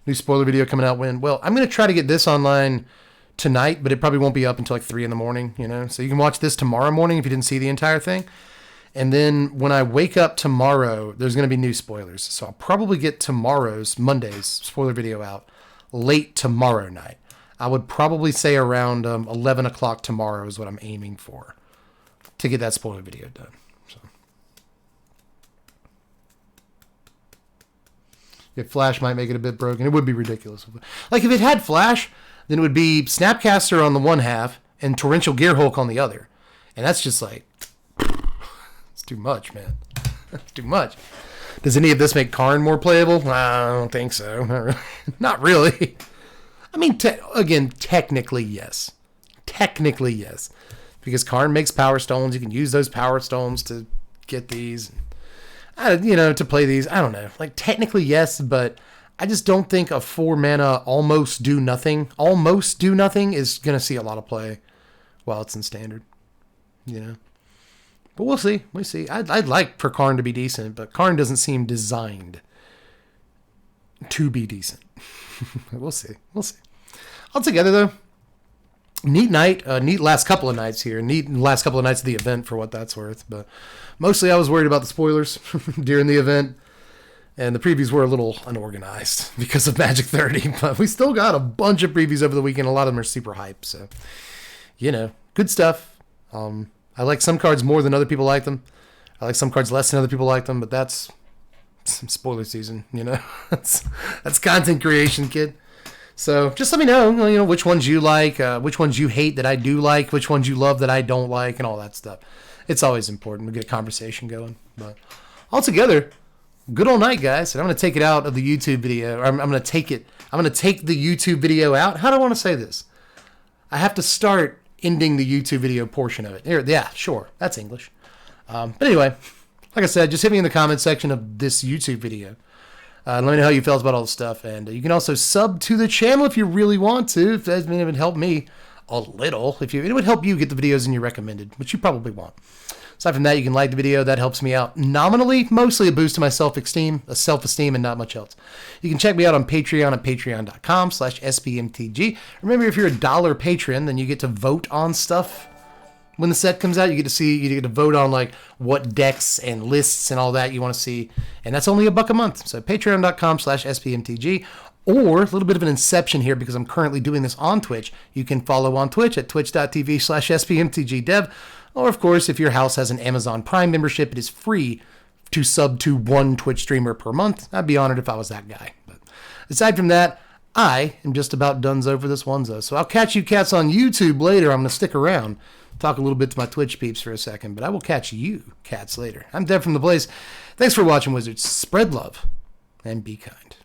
New spoiler video coming out when? Well, I'm going to try to get this online tonight, but it probably won't be up until like 3 in the morning, you know? So you can watch this tomorrow morning if you didn't see the entire thing. And then when I wake up tomorrow, there's going to be new spoilers. So I'll probably get Monday's spoiler video out late tomorrow night. I would probably say around 11 o'clock tomorrow is what I'm aiming for to get that spoiler video done. So. If Flash might make it a bit broken, it would be ridiculous. Like if it had Flash, then it would be Snapcaster on the one half and Torrential Gearhulk on the other. And that's just like, it's too much, man. It's too much. Does any of this make Karn more playable? I don't think so. Not really. I mean, again, technically, yes. Technically, yes. Because Karn makes Power Stones. You can use those Power Stones to get these, to play these. I don't know. Like, technically, yes, but I just don't think a 4 mana almost do nothing is going to see a lot of play while it's in Standard. You know? But we'll see. We'll see. I'd like for Karn to be decent, but Karn doesn't seem designed to be decent. We'll see. We'll see. Altogether, though, neat night. Neat last couple of nights here. Neat last couple of nights of the event for what that's worth. But mostly I was worried about the spoilers during the event. And the previews were a little unorganized because of Magic 30. But we still got a bunch of previews over the weekend. A lot of them are super hype. So, good stuff. I like some cards more than other people like them. I like some cards less than other people like them, but that's some spoiler season, that's content creation, kid. So just let me know, which ones you like, which ones you hate that I do like, which ones you love that I don't like, and all that stuff. It's always important to get a conversation going. But altogether, good old night, guys. And I'm going to take it out of the YouTube video. Or I'm going to take the YouTube video out. How do I want to say this? I have to start ending the YouTube video portion of it. Here, yeah, sure. That's English. But anyway, like I said, just hit me in the comment section of this YouTube video. Let me know how you felt about all the stuff. And you can also sub to the channel if you really want to. If that would help me a little. It would help you get the videos in your recommended, which you probably want. Aside from that, you can like the video. That helps me out nominally, mostly a boost to my self-esteem, and not much else. You can check me out on Patreon at patreon.com/SBMTG. Remember, if you're a $1 patron, then you get to vote on stuff when the set comes out. You get to vote on like what decks and lists and all that you want to see. And that's only $1 a month. So patreon.com/SBMTG. Or a little bit of an inception here because I'm currently doing this on Twitch. You can follow on Twitch at twitch.tv/SBMTGdev. Or, of course, if your house has an Amazon Prime membership, it is free to sub to one Twitch streamer per month. I'd be honored if I was that guy. But aside from that, I am just about donezo for this onezo. So I'll catch you cats on YouTube later. I'm going to stick around, talk a little bit to my Twitch peeps for a second. But I will catch you cats later. I'm Dev from the Blaze. Thanks for watching, Wizards. Spread love and be kind.